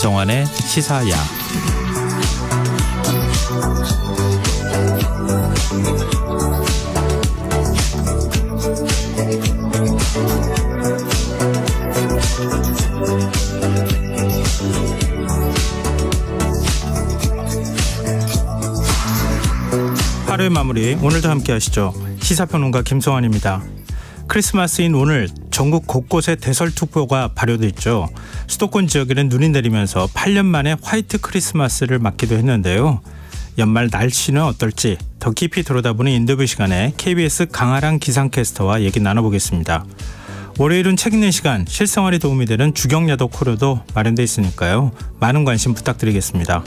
김성환의 시사야. 하루의 마무리, 오늘도 함께 하시죠. 시사평론가 김성환입니다. 크리스마스인 오늘 전국 곳곳에 대설특보가 발효돼 있죠. 수도권 지역에는 눈이 내리면서 8년 만에 화이트 크리스마스를 맞기도 했는데요. 연말 날씨는 어떨지 더 깊이 들여다보는 인터뷰 시간에 KBS 강아랑 기상캐스터와 얘기 나눠보겠습니다. 월요일은 책 읽는 시간, 실생활에 도움이 되는 주경야독 코너도 마련돼 있으니까요. 많은 관심 부탁드리겠습니다.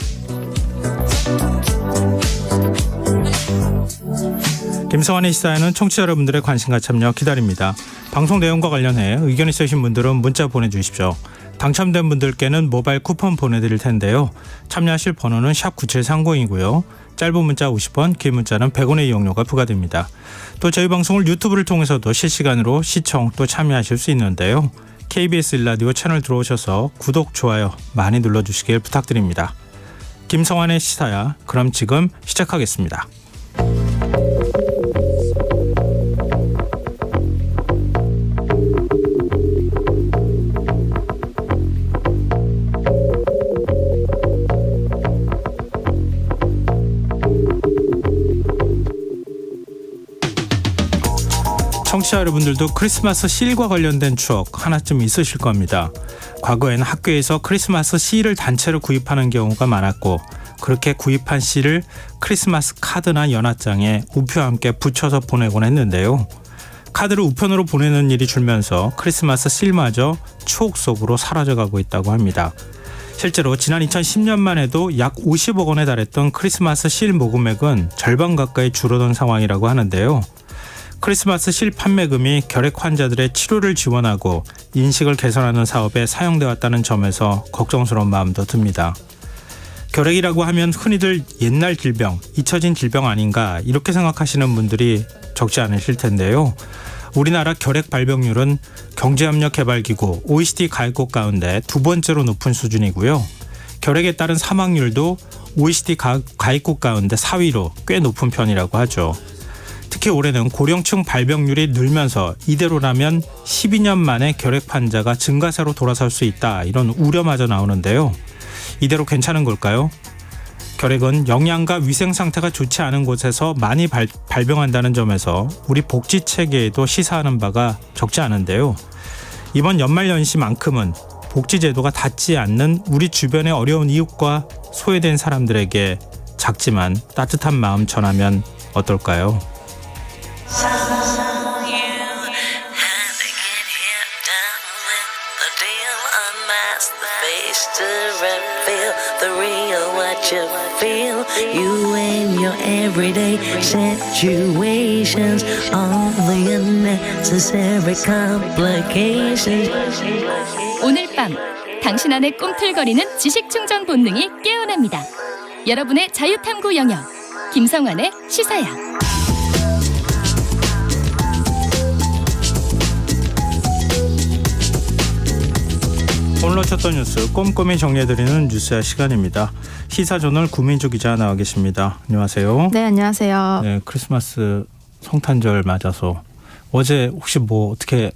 김성환의 시사에는 청취자 여러분들의 관심과 참여 기다립니다. 방송 내용과 관련해 의견 있으신 분들은 문자 보내주십시오. 당첨된 분들께는 모바일 쿠폰 보내드릴 텐데요. 참여하실 번호는 샵9730이고요. 짧은 문자 50원, 긴 문자는 100원의 이용료가 부과됩니다. 또 저희 방송을 유튜브를 통해서도 실시간으로 시청 또 참여하실 수 있는데요. KBS 1라디오 채널 들어오셔서 구독, 좋아요 많이 눌러주시길 부탁드립니다. 김성환의 시사야, 그럼 지금 시작하겠습니다. 청취자 여러분들도 크리스마스 실과 관련된 추억 하나쯤 있으실 겁니다. 과거에는 학교에서 크리스마스 실을 단체로 구입하는 경우가 많았고, 그렇게 구입한 실을 크리스마스 카드나 연합장에 우표와 함께 붙여서 보내곤 했는데요. 카드를 우편으로 보내는 일이 줄면서 크리스마스 실마저 추억 속으로 사라져가고 있다고 합니다. 실제로 지난 2010년만 해도 약 50억 원에 달했던 크리스마스 실 모금액은 절반 가까이 줄어든 상황이라고 하는데요. 크리스마스 실 판매금이 결핵 환자들의 치료를 지원하고 인식을 개선하는 사업에 사용되어 왔다는 점에서 걱정스러운 마음도 듭니다. 결핵이라고 하면 흔히들 옛날 질병, 잊혀진 질병 아닌가 이렇게 생각하시는 분들이 적지 않으실 텐데요. 우리나라 결핵 발병률은 경제협력개발기구 OECD 가입국 가운데 두 번째로 높은 수준이고요. 결핵에 따른 사망률도 OECD 가입국 가운데 4위로 꽤 높은 편이라고 하죠. 특히 올해는 고령층 발병률이 늘면서 이대로라면 12년 만에 결핵 환자가 증가세로 돌아설 수 있다, 이런 우려마저 나오는데요. 이대로 괜찮은 걸까요? 결핵은 영양과 위생 상태가 좋지 않은 곳에서 많이 발병한다는 점에서 우리 복지 체계에도 시사하는 바가 적지 않은데요. 이번 연말연시만큼은 복지 제도가 닿지 않는 우리 주변의 어려운 이웃과 소외된 사람들에게 작지만 따뜻한 마음 전하면 어떨까요? You and your everyday situations, all the unnecessary complications. 오늘 밤 당신 안에 꿈틀거리는 지식 충전 본능이 깨어납니다. 여러분의 자유탐구 영역 김성환의 시사야. 오늘 놓쳤던 뉴스 꼼꼼히 정리해드리는 뉴스야 시간입니다. 시사저널 구민주 기자 나와 계십니다. 안녕하세요. 네, 안녕하세요. 네, 크리스마스 성탄절 맞아서 어제 혹시 뭐 어떻게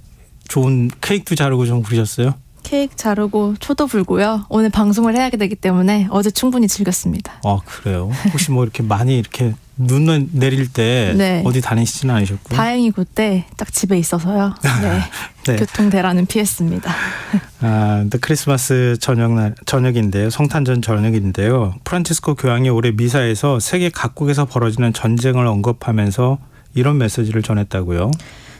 좋은 케이크도 자르고 좀 그러셨어요? 케이크 자르고 초도 불고요. 오늘 방송을 해야 되기 때문에 어제 충분히 즐겼습니다. 아, 그래요? 혹시 뭐 이렇게 많이 이렇게 눈 내릴 때 네. 어디 다니시지는 않으셨고요? 다행히 그때 딱 집에 있어서요. 네, 네. 교통 대란은 피했습니다. 근데 크리스마스 저녁인데요. 성탄절 저녁인데요. 프란치스코 교황이 올해 미사에서 세계 각국에서 벌어지는 전쟁을 언급하면서 이런 메시지를 전했다고요?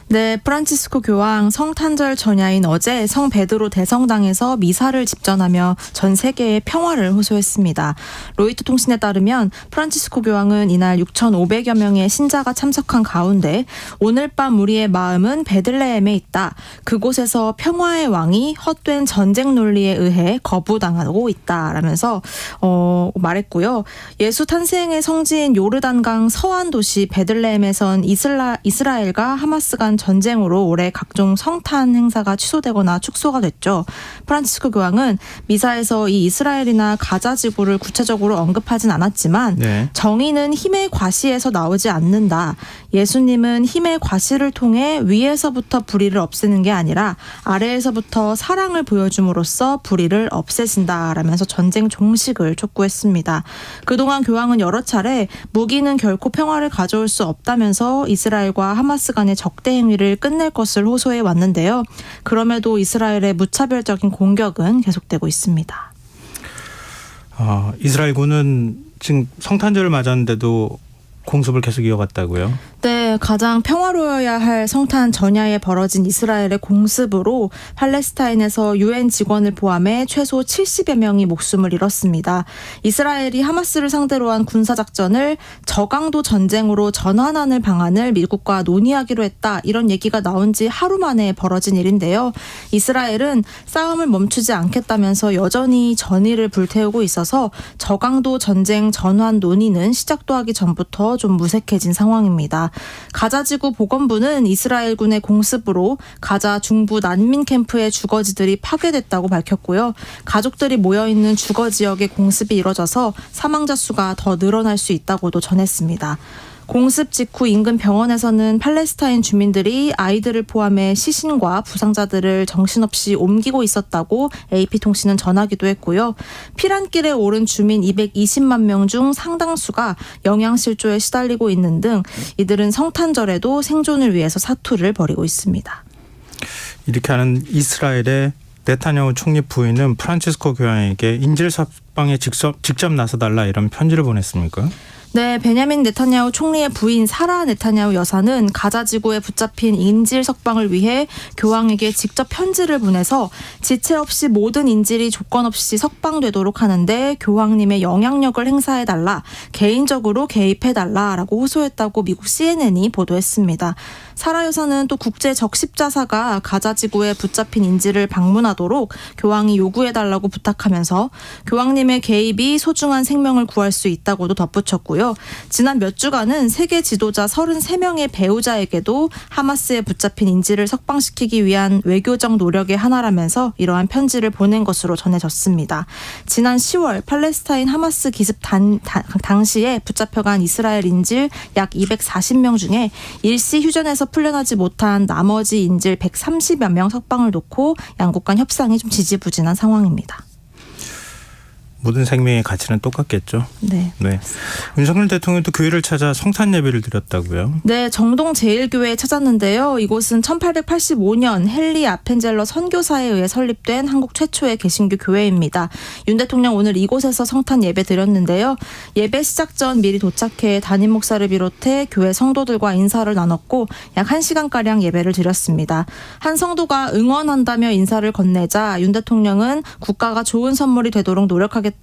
네, 프란치스코 교황 성탄절 전야인 어제 성 베드로 대성당에서 미사를 집전하며 전 세계에 평화를 호소했습니다. 로이터 통신에 따르면 프란치스코 교황은 이날 6,500여 명의 신자가 참석한 가운데 오늘 밤 우리의 마음은 베들레헴에 있다. 그곳에서 평화의 왕이 헛된 전쟁 논리에 의해 거부당하고 있다라면서 말했고요. 예수 탄생의 성지인 요르단강 서안 도시 베들레헴에선 이스라엘과 하마스 간 발생한 전쟁으로 올해 각종 성탄 행사가 취소되거나 축소가 됐죠. 프란치스코 교황은 미사에서 이 이스라엘이나 가자 지구를 구체적으로 언급하진 않았지만 네. 정의는 힘의 과시에서 나오지 않는다. 예수님은 힘의 과시를 통해 위에서부터 불의를 없애는 게 아니라 아래에서부터 사랑을 보여줌으로써 불의를 없애신다라면서 전쟁 종식을 촉구했습니다. 그동안 교황은 여러 차례 무기는 결코 평화를 가져올 수 없다면서 이스라엘과 하마스 간의 적대 행위를 끝낼 것을 호소해 왔는데요. 그럼에도 이스라엘의 무차별적인 공격은 계속되고 있습니다. 이스라엘군은 지금 성탄절을 맞았는데도 공습을 계속 이어갔다고요? 네, 가장 평화로워야 할 성탄 전야에 벌어진 이스라엘의 공습으로 팔레스타인에서 UN 직원을 포함해 최소 70여 명이 목숨을 잃었습니다. 이스라엘이 하마스를 상대로 한 군사작전을 저강도 전쟁으로 전환하는 방안을 미국과 논의하기로 했다. 이런 얘기가 나온 지 하루 만에 벌어진 일인데요. 이스라엘은 싸움을 멈추지 않겠다면서 여전히 전의를 불태우고 있어서 저강도 전쟁 전환 논의는 시작도 하기 전부터 좀 무색해진 상황입니다. 가자지구 보건부는 이스라엘군의 공습으로 가자 중부 난민 캠프의 주거지들이 파괴됐다고 밝혔고요. 가족들이 모여있는 주거 지역의 공습이 이뤄져서 사망자 수가 더 늘어날 수 있다고도 전했습니다. 공습 직후 인근 병원에서는 팔레스타인 주민들이 아이들을 포함해 시신과 부상자들을 정신없이 옮기고 있었다고 AP통신은 전하기도 했고요. 피란길에 오른 주민 220만 명 중 상당수가 영양실조에 시달리고 있는 등 이들은 성탄절에도 생존을 위해서 사투를 벌이고 있습니다. 이렇게 하는 이스라엘의 네타냐후 총리 부인은 프란치스코 교황에게 인질 석방에 직접 나서달라 이런 편지를 보냈습니까? 네, 베냐민 네타냐후 총리의 부인 사라 네타냐후 여사는 가자 지구에 붙잡힌 인질 석방을 위해 교황에게 직접 편지를 보내서 지체 없이 모든 인질이 조건 없이 석방되도록 하는데 교황님의 영향력을 행사해달라, 개인적으로 개입해달라라고 호소했다고 미국 CNN이 보도했습니다. 사라 여사는 또 국제 적십자사가 가자 지구에 붙잡힌 인질을 방문하도록 교황이 요구해달라고 부탁하면서 교황님의 개입이 소중한 생명을 구할 수 있다고도 덧붙였고요. 지난 몇 주간은 세계 지도자 33명의 배우자에게도 하마스에 붙잡힌 인질을 석방시키기 위한 외교적 노력의 하나라면서 이러한 편지를 보낸 것으로 전해졌습니다. 지난 10월 팔레스타인 하마스 기습 당시에 붙잡혀간 이스라엘 인질 약 240명 중에 일시 휴전에서 풀려나지 못한 나머지 인질 130여 명 석방을 놓고 양국 간 협상이 좀 지지부진한 상황입니다. 모든 생명의 가치는 똑같겠죠. 네. 윤석열 대통령도 교회를 찾아 성탄 예배를 드렸다고요? 네, 정동 제일교회에 찾았는데요. 이곳은 1885년 헨리 아펜젤러 선교사에 의해 설립된 한국 최초의 개신교 교회입니다. 윤 대통령 오늘 이곳에서 성탄 예배 드렸는데요. 예배 시작 전 미리 도착해 담임 목사를 비롯해 교회 성도들과 인사를 나눴고 약 1시간가량 예배를 드렸습니다. 한 성도가 응원한다며 인사를 건네자 윤 대통령은 국가가 좋은 선물이 되도록 노력하겠다라고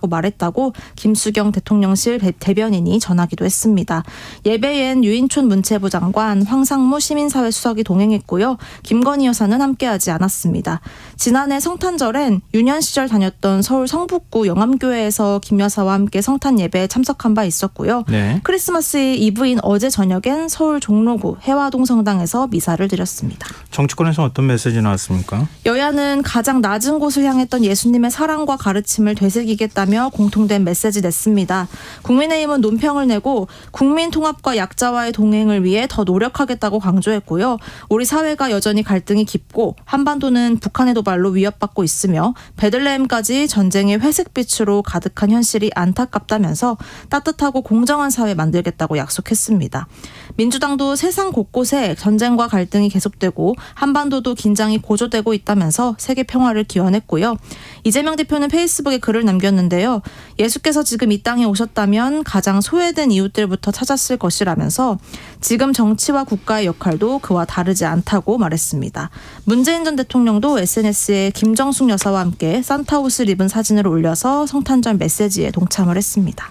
말했다고 김수경 대통령실 대변인이 전하기도 했습니다. 예배엔 유인촌 문체부 장관, 황상무 시민사회 수석이 동행했고요. 김건희 여사는 함께하지 않았습니다. 지난해 성탄절엔 유년 시절 다녔던 서울 성북구 영암교회에서 김 여사와 함께 성탄 예배에 참석한 바 있었고요. 네. 크리스마스 이브인 어제 저녁엔 서울 종로구 해화동 성당에서 미사를 드렸습니다. 정치권에서 어떤 메시지 나왔습니까? 여야는 가장 낮은 곳을 향했던 예수님의 사랑과 가르침을 되새기겠다며 공통된 메시지 냈습니다. 국민의힘은 논평을 내고 국민 통합과 약자와의 동행을 위해 더 노력하겠다고 강조했고요. 우리 사회가 여전히 갈등이 깊고 한반도는 북한의 도발로 위협받고 있으며 베들레헴까지 전쟁의 회색빛으로 가득한 현실이 안타깝다면서 따뜻하고 공정한 사회 만들겠다고 약속했습니다. 민주당도 세상 곳곳에 전쟁과 갈등이 계속되고 한반도도 긴장이 고조되고 있다면서 세계 평화를 기원했고요. 이재명 대표는 페이스북에 글을 남겼는데요. 예수께서 지금 이 땅에 오셨다면 가장 소외된 이웃들부터 찾았을 것이라면서 지금 정치와 국가의 역할도 그와 다르지 않다고 말했습니다. 문재인 전 대통령도 SNS에 김정숙 여사와 함께 산타 옷을 입은 사진을 올려서 성탄절 메시지에 동참을 했습니다.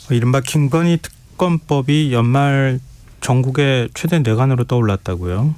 이른바 김건희 특검법이 연말 전국의 최대 내관으로 떠올랐다고요?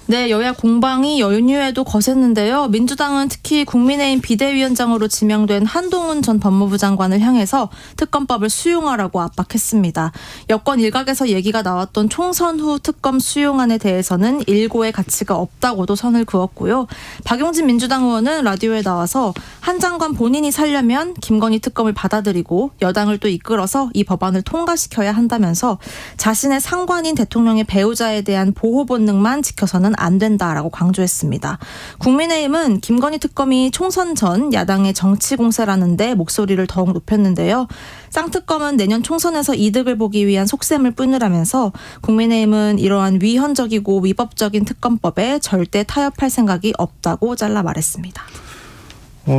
네, 여야 공방이 연휴에도 거셌는데요. 민주당은 특히 국민의힘 비대위원장으로 지명된 한동훈 전 법무부 장관을 향해서 특검법을 수용하라고 압박했습니다. 여권 일각에서 얘기가 나왔던 총선 후 특검 수용안에 대해서는 일고의 가치가 없다고도 선을 그었고요. 박용진 민주당 의원은 라디오에 나와서 한 장관 본인이 살려면 김건희 특검을 받아들이고 여당을 또 이끌어서 이 법안을 통과시켜야 한다면서 자신의 상관인 대통령의 배우자에 대한 보호 본능만 지켜서는 안 된다라고 강조했습니다. 국민의힘은 김건희 특검이 총선 전 야당의 정치 공세라는데 목소리를 더욱 높였는데요. 쌍특검은 내년 총선에서 이득을 보기 위한 속셈을 뿐이라면서 국민의힘은 이러한 위헌적이고 위법적인 특검법에 절대 타협할 생각이 없다고 잘라 말했습니다.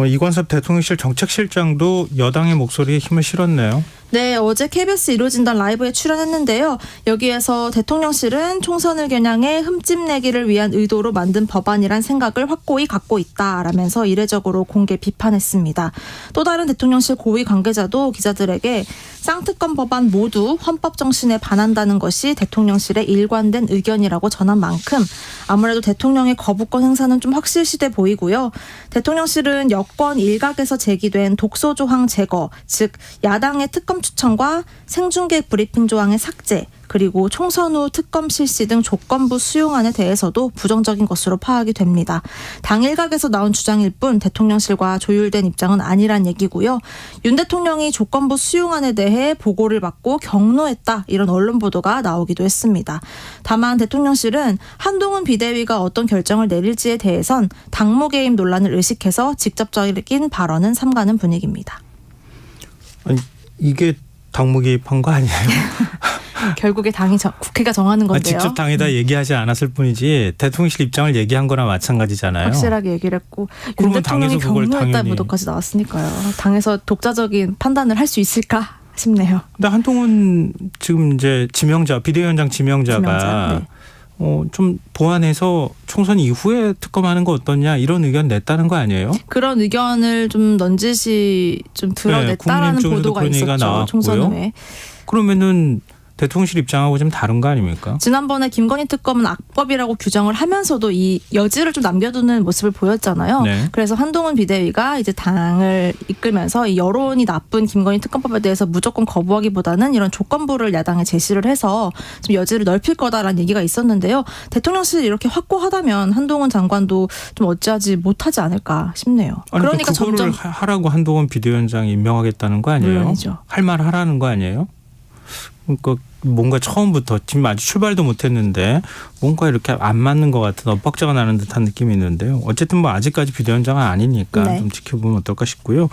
이관섭 대통령실 정책실장도 여당의 목소리에 힘을 실었네요. 네, 어제 KBS 이루어진단 라이브에 출연했는데요. 여기에서 대통령실은 총선을 겨냥해 흠집 내기를 위한 의도로 만든 법안이란 생각을 확고히 갖고 있다라면서 이례적으로 공개 비판했습니다. 또 다른 대통령실 고위 관계자도 기자들에게 쌍특검 법안 모두 헌법 정신에 반한다는 것이 대통령실의 일관된 의견이라고 전한 만큼 아무래도 대통령의 거부권 행사는 좀 확실시돼 보이고요. 대통령실은 여권 일각에서 제기된 독소 조항 제거, 즉 야당의 특검 추천과 생중계 브리핑 조항의 삭제, 그리고 총선 후 특검 실시 등 조건부 수용안에 대해서도 부정적인 것으로 파악이 됩니다. 당 일각에서 나온 주장일 뿐 대통령실과 조율된 입장은 아니란 얘기고요. 윤 대통령이 조건부 수용안에 대해 보고를 받고 경로했다, 이런 언론 보도가 나오기도 했습니다. 다만 대통령실은 한동훈 비대위가 어떤 결정을 내릴지에 대해선 당무 개입 논란을 의식해서 직접적인 발언은 삼가는 분위기입니다. 아니, 이게 당무 개입한 거 아니에요? 결국에 국회가 정하는 건데요. 직접 당에다 얘기하지 않았을 뿐이지 대통령실 입장을 얘기한 거나 마찬가지잖아요. 확실하게 얘기를 했고 윤 대통령이 경로했다 보도까지 나왔으니까요. 당에서 독자적인 판단을 할 수 있을까 싶네요. 근데 한동훈 지금 이제 비대위원장 지명자가 좀 보완해서 총선 이후에 특검하는 거 어떻냐, 이런 의견 냈다는 거 아니에요? 그런 의견을 좀 넌지시 좀 드러냈다라는 보도가 있었죠. 총선 후에. 그러면은 대통령실 입장하고 좀 다른 거 아닙니까? 지난번에 김건희 특검은 악법이라고 규정을 하면서도 이 여지를 좀 남겨두는 모습을 보였잖아요. 네. 그래서 한동훈 비대위가 이제 당을 이끌면서 이 여론이 나쁜 김건희 특검법에 대해서 무조건 거부하기보다는 이런 조건부를 야당에 제시를 해서 좀 여지를 넓힐 거다라는 얘기가 있었는데요. 대통령실이 이렇게 확고하다면 한동훈 장관도 좀 어찌하지 못하지 않을까 싶네요. 아니, 그러니까 그거를 점점 하라고 한동훈 비대위원장이 임명하겠다는 거 아니에요? 물론이죠. 할 말 하라는 거 아니에요? 그러니까 뭔가 처음부터 지금 아직 출발도 못했는데 뭔가 이렇게 안 맞는 것 같은 엇박자가 나는 듯한 느낌이 있는데요. 어쨌든 뭐 아직까지 비대위원장은 아니니까 네. 좀 지켜보면 어떨까 싶고요.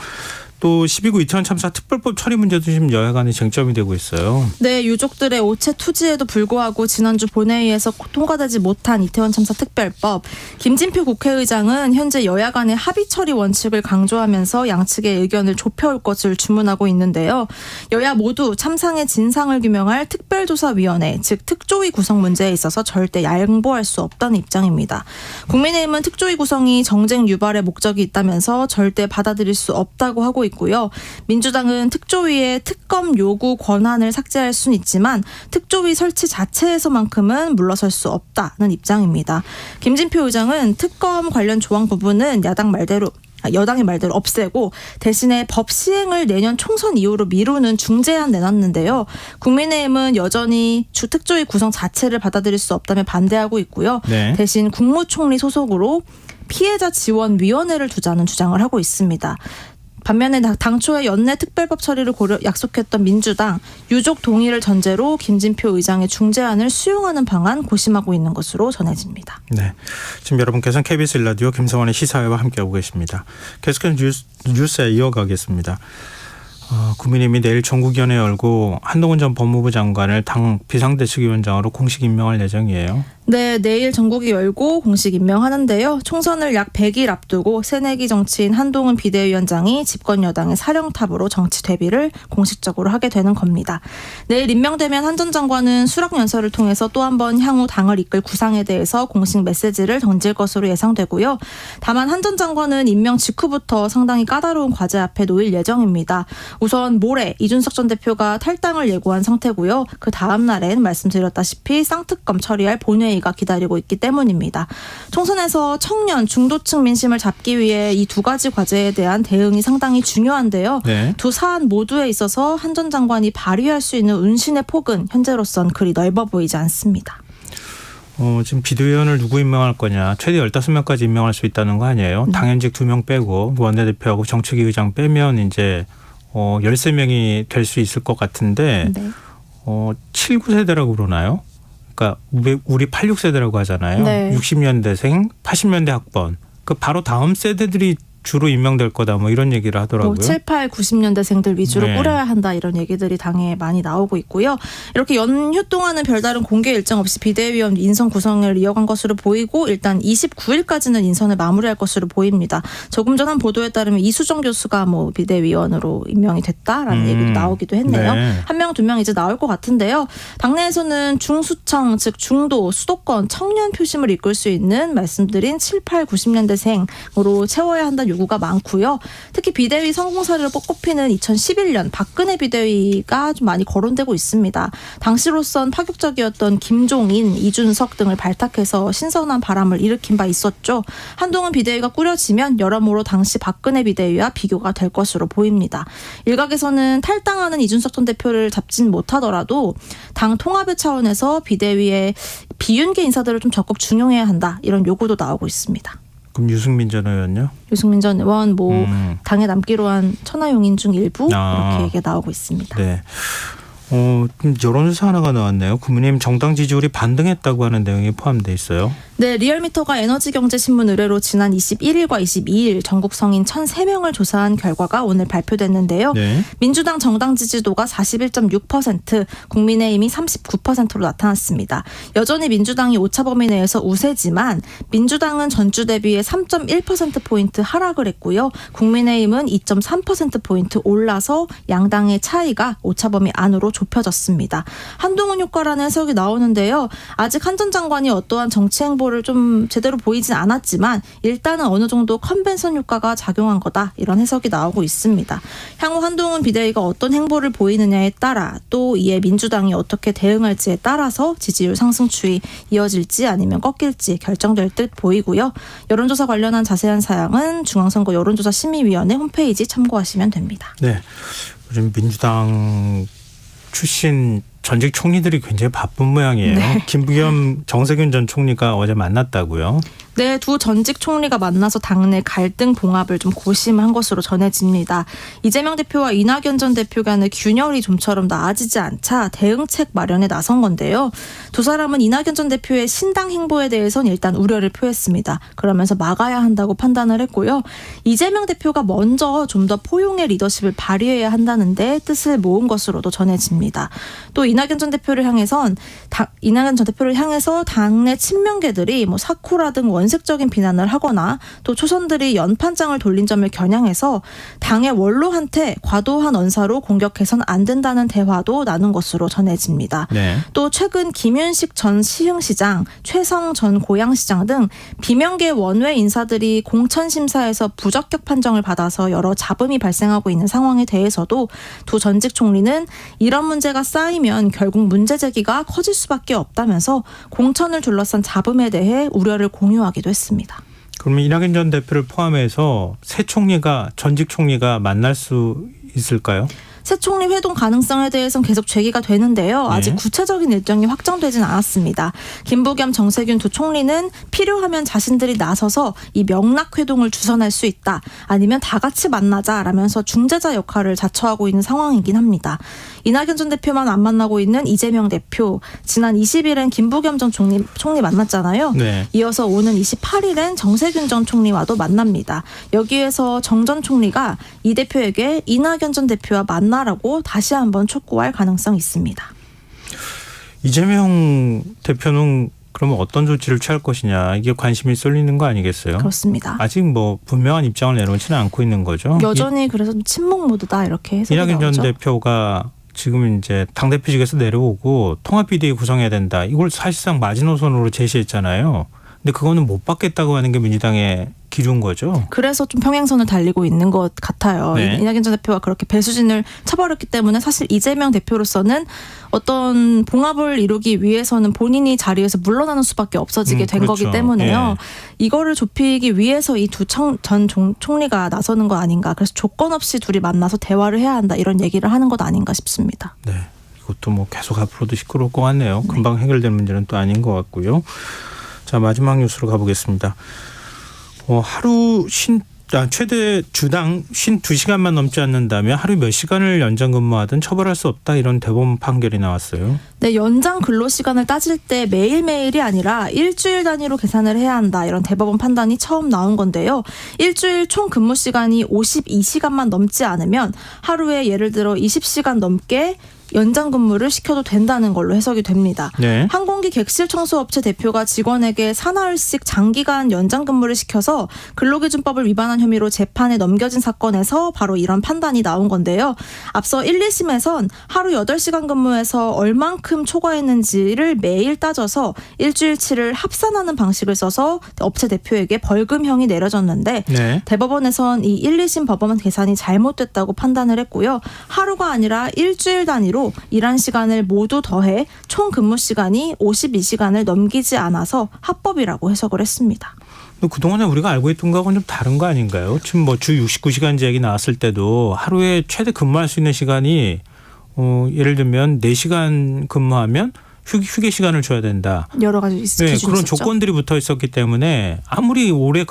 또 12구 이태원 참사 특별법 처리 문제도 지금 여야 간에 쟁점이 되고 있어요. 네, 유족들의 오체 투지에도 불구하고 지난주 본회의에서 통과되지 못한 이태원 참사 특별법. 김진표 국회의장은 현재 여야 간의 합의 처리 원칙을 강조하면서 양측의 의견을 좁혀올 것을 주문하고 있는데요. 여야 모두 참상의 진상을 규명할 특별조사위원회, 즉 특조위 구성 문제에 있어서 절대 양보할 수 없다는 입장입니다. 국민의힘은 특조위 구성이 정쟁 유발의 목적이 있다면서 절대 받아들일 수 없다고 하고 있고요. 민주당은 특조위의 특검 요구 권한을 삭제할 수는 있지만 특조위 설치 자체에서만큼은 물러설 수 없다는 입장입니다. 김진표 의장은 특검 관련 조항 부분은 여당의 말대로 없애고 대신에 법 시행을 내년 총선 이후로 미루는 중재안 내놨는데요. 국민의힘은 여전히 특조위 구성 자체를 받아들일 수 없다며 반대하고 있고요. 네. 대신 국무총리 소속으로 피해자 지원위원회를 두자는 주장을 하고 있습니다. 반면에 당초에 연내 특별법 처리를 약속했던 민주당, 유족 동의를 전제로 김진표 의장의 중재안을 수용하는 방안 고심하고 있는 것으로 전해집니다. 네, 지금 여러분께서는 KBS 1라디오 김성환의 시사회와 함께하고 계십니다. 계속해서 뉴스에 이어가겠습니다. 국민의힘이 내일 전국위원회 열고 한동훈 전 법무부 장관을 당 비상대책위원장으로 공식 임명할 예정이에요. 네, 내일 전국이 열고 공식 임명하는데요. 총선을 약 100일 앞두고 새내기 정치인 한동훈 비대위원장이 집권 여당의 사령탑으로 정치 데뷔를 공식적으로 하게 되는 겁니다. 내일 임명되면 한 전 장관은 수락연설을 통해서 또 한 번 향후 당을 이끌 구상에 대해서 공식 메시지를 던질 것으로 예상되고요. 다만 한 전 장관은 임명 직후부터 상당히 까다로운 과제 앞에 놓일 예정입니다. 우선 모레 이준석 전 대표가 탈당을 예고한 상태고요. 그 다음 날엔 말씀드렸다시피 쌍특검 처리할 본회의 본회의가 기다리고 있기 때문입니다. 총선에서 청년, 중도층 민심을 잡기 위해 이 두 가지 과제에 대한 대응이 상당히 중요한데요. 네. 두 사안 모두에 있어서 한 전 장관이 발휘할 수 있는 운신의 폭은 현재로선 그리 넓어 보이지 않습니다. 지금 비대위원을 누구 임명할 거냐. 최대 15명까지 임명할 수 있다는 거 아니에요. 당연직 2명 빼고 원내대표하고 정책위 의장 빼면 이제 13명이 될 수 있을 것 같은데 네. 7, 9세대라고 그러나요? 그러니까 우리 86세대라고 하잖아요. 네. 60년대생, 80년대 학번. 그 바로 다음 세대들이 주로 임명될 거다 뭐 이런 얘기를 하더라고요. 7, 8, 90년대생들 위주로 네. 꾸려야 한다 이런 얘기들이 당에 많이 나오고 있고요. 이렇게 연휴 동안은 별다른 공개 일정 없이 비대위원 인선 구성을 이어간 것으로 보이고 일단 29일까지는 인선을 마무리할 것으로 보입니다. 조금 전 한 보도에 따르면 이수정 교수가 뭐 비대위원으로 임명이 됐다라는 얘기도 나오기도 했네요. 네. 한 명, 두 명 이제 나올 것 같은데요. 당내에서는 중수청, 즉 중도, 수도권, 청년 표심을 이끌 수 있는 말씀드린 7, 8, 90년대생으로 채워야 한다는 요구가 많고요. 특히 비대위 성공 사례로 꼽히는 2011년 박근혜 비대위가 좀 많이 거론되고 있습니다. 당시로선 파격적이었던 김종인, 이준석 등을 발탁해서 신선한 바람을 일으킨 바 있었죠. 한동훈 비대위가 꾸려지면 여러모로 당시 박근혜 비대위와 비교가 될 것으로 보입니다. 일각에서는 탈당하는 이준석 전 대표를 잡진 못하더라도 당 통합의 차원에서 비대위의 비윤계 인사들을 좀 적극 중용해야 한다. 이런 요구도 나오고 있습니다. 그럼 유승민 전 의원요? 유승민 전 의원 당에 남기로 한 천하용인 중 일부 이렇게 얘기가 나오고 있습니다. 네. 좀 여론조사 하나가 나왔네요. 국민의힘 정당 지지율이 반등했다고 하는 내용이 포함되어 있어요. 네, 리얼미터가 에너지경제신문 의뢰로 지난 21일과 22일 전국 성인 1,003명을 조사한 결과가 오늘 발표됐는데요. 네. 민주당 정당 지지도가 41.6%, 국민의힘이 39%로 나타났습니다. 여전히 민주당이 오차 범위 내에서 우세지만 민주당은 전주 대비해 3.1%포인트 하락을 했고요. 국민의힘은 2.3%포인트 올라서 양당의 차이가 오차 범위 안으로 좁혀졌습니다. 한동훈 효과라는 해석이 나오는데요. 아직 한 전 장관이 어떠한 정치 행보를 좀 제대로 보이진 않았지만 일단은 어느 정도 컨벤션 효과가 작용한 거다. 이런 해석이 나오고 있습니다. 향후 한동훈 비대위가 어떤 행보를 보이느냐에 따라 또 이에 민주당이 어떻게 대응할지에 따라서 지지율 상승 추이 이어질지 아니면 꺾일지 결정될 듯 보이고요. 여론조사 관련한 자세한 사항은 중앙선거 여론조사심의위원회 홈페이지 참고하시면 됩니다. 네. 요즘 민주당 출신 전직 총리들이 굉장히 바쁜 모양이에요. 네. 김부겸, 정세균 전 총리가 어제 만났다고요. 네, 두 전직 총리가 만나서 당내 갈등 봉합을 좀 고심한 것으로 전해집니다. 이재명 대표와 이낙연 전 대표 간의 균열이 좀처럼 나아지지 않자 대응책 마련에 나선 건데요. 두 사람은 이낙연 전 대표의 신당 행보에 대해서는 일단 우려를 표했습니다. 그러면서 막아야 한다고 판단을 했고요. 이재명 대표가 먼저 좀 더 포용의 리더십을 발휘해야 한다는데 뜻을 모은 것으로도 전해집니다. 또 이낙연 전 대표를 향해서 당내 친명계들이 뭐 사쿠라 등 원색적인 비난을 하거나 또 초선들이 연판장을 돌린 점을 겨냥해서 당의 원로한테 과도한 언사로 공격해서는 안 된다는 대화도 나눈 것으로 전해집니다. 네. 또 최근 김윤식 전 시흥시장, 최성 전 고양시장 등 비명계 원외 인사들이 공천심사에서 부적격 판정을 받아서 여러 잡음이 발생하고 있는 상황에 대해서도 두 전직 총리는 이런 문제가 쌓이면 결국 문제 제기가 커질 수밖에 없다면서 공천을 둘러싼 잡음에 대해 우려를 공유하기도 했습니다. 그러면 이낙연 전 대표를 포함해서 전직 총리가 만날 수 있을까요? 새 총리 회동 가능성에 대해서는 계속 제기가 되는데요. 아직 네. 구체적인 일정이 확정되진 않았습니다. 김부겸, 정세균 두 총리는 필요하면 자신들이 나서서 이 명락 회동을 주선할 수 있다. 아니면 다 같이 만나자라면서 중재자 역할을 자처하고 있는 상황이긴 합니다. 이낙연 전 대표만 안 만나고 있는 이재명 대표. 지난 20일엔 김부겸 전 총리 만났잖아요. 네. 이어서 오는 28일엔 정세균 전 총리와도 만납니다. 여기에서 정 전 총리가 이 대표에게 이낙연 전 대표와 만나라고 다시 한번 촉구할 가능성이 있습니다. 이재명 대표는 그러면 어떤 조치를 취할 것이냐 이게 관심이 쏠리는 거 아니겠어요? 그렇습니다. 아직 뭐 분명한 입장을 내놓지는 않고 있는 거죠. 여전히 그래서 좀 침묵 모드다 이렇게 해석이 이낙연 나오죠. 전 대표가 지금 이제 당대표직에서 내려오고 통합비대위 구성해야 된다. 이걸 사실상 마지노선으로 제시했잖아요. 근데 그거는 못 받겠다고 하는 게 민주당의 기준 거죠. 그래서 좀 평행선을 달리고 있는 것 같아요. 네. 이낙연 전 대표가 그렇게 배수진을 쳐버렸기 때문에 사실 이재명 대표로서는 어떤 봉합을 이루기 위해서는 본인이 자리에서 물러나는 수밖에 없어지게 된 그렇죠. 거기 때문에요. 예. 이거를 좁히기 위해서 이 두 전 총리가 나서는 거 아닌가. 그래서 조건 없이 둘이 만나서 대화를 해야 한다. 이런 얘기를 하는 것 아닌가 싶습니다. 네. 이것도 뭐 계속 앞으로도 시끄러울 것 같네요. 금방 해결될 문제는 또 아닌 것 같고요. 자, 마지막 뉴스로 가보겠습니다. 하루 최대 주당 52시간만 넘지 않는다면 하루 몇 시간을 연장 근무하든 처벌할 수 없다, 이런 대법원 판결이 나왔어요. 네, 연장 근로시간을 따질 때 매일매일이 아니라 일주일 단위로 계산을 해야 한다. 이런 대법원 판단이 처음 나온 건데요. 일주일 총 근무 시간이 52시간만 넘지 않으면 하루에 예를 들어 20시간 넘게 연장 근무를 시켜도 된다는 걸로 해석이 됩니다. 네. 항공기 객실 청소업체 대표가 직원에게 사나흘씩 장기간 연장 근무를 시켜서 근로기준법을 위반한 혐의로 재판에 넘겨진 사건에서 바로 이런 판단이 나온 건데요. 앞서 1, 2심에선 하루 8시간 근무에서 얼만큼 초과했는지를 매일 따져서 일주일치를 합산하는 방식을 써서 업체 대표에게 벌금형이 내려졌는데 네. 대법원에선 이 1, 2심 법원 계산이 잘못됐다고 판단을 했고요. 하루가 아니라 일주일 단위로 일한 시간을 모두 더해 총 근무 시간이 52시간을 넘기지 않아서 합법이라고 해석을 했습니다. 그동안에 우리가 알고 있던 거하고는 좀 다른 거 아닌가요? 지금 뭐 주 69시간제 얘기 나왔을 때도 하루에 최대 근무할 수 있는 시간이 예를 들면 4시간 근무하면 휴게 시간을 줘야 된다. 여러 가지 기준이 네, 그런 있었죠. 조건들이 붙어 있었기 때문에 아무리 오래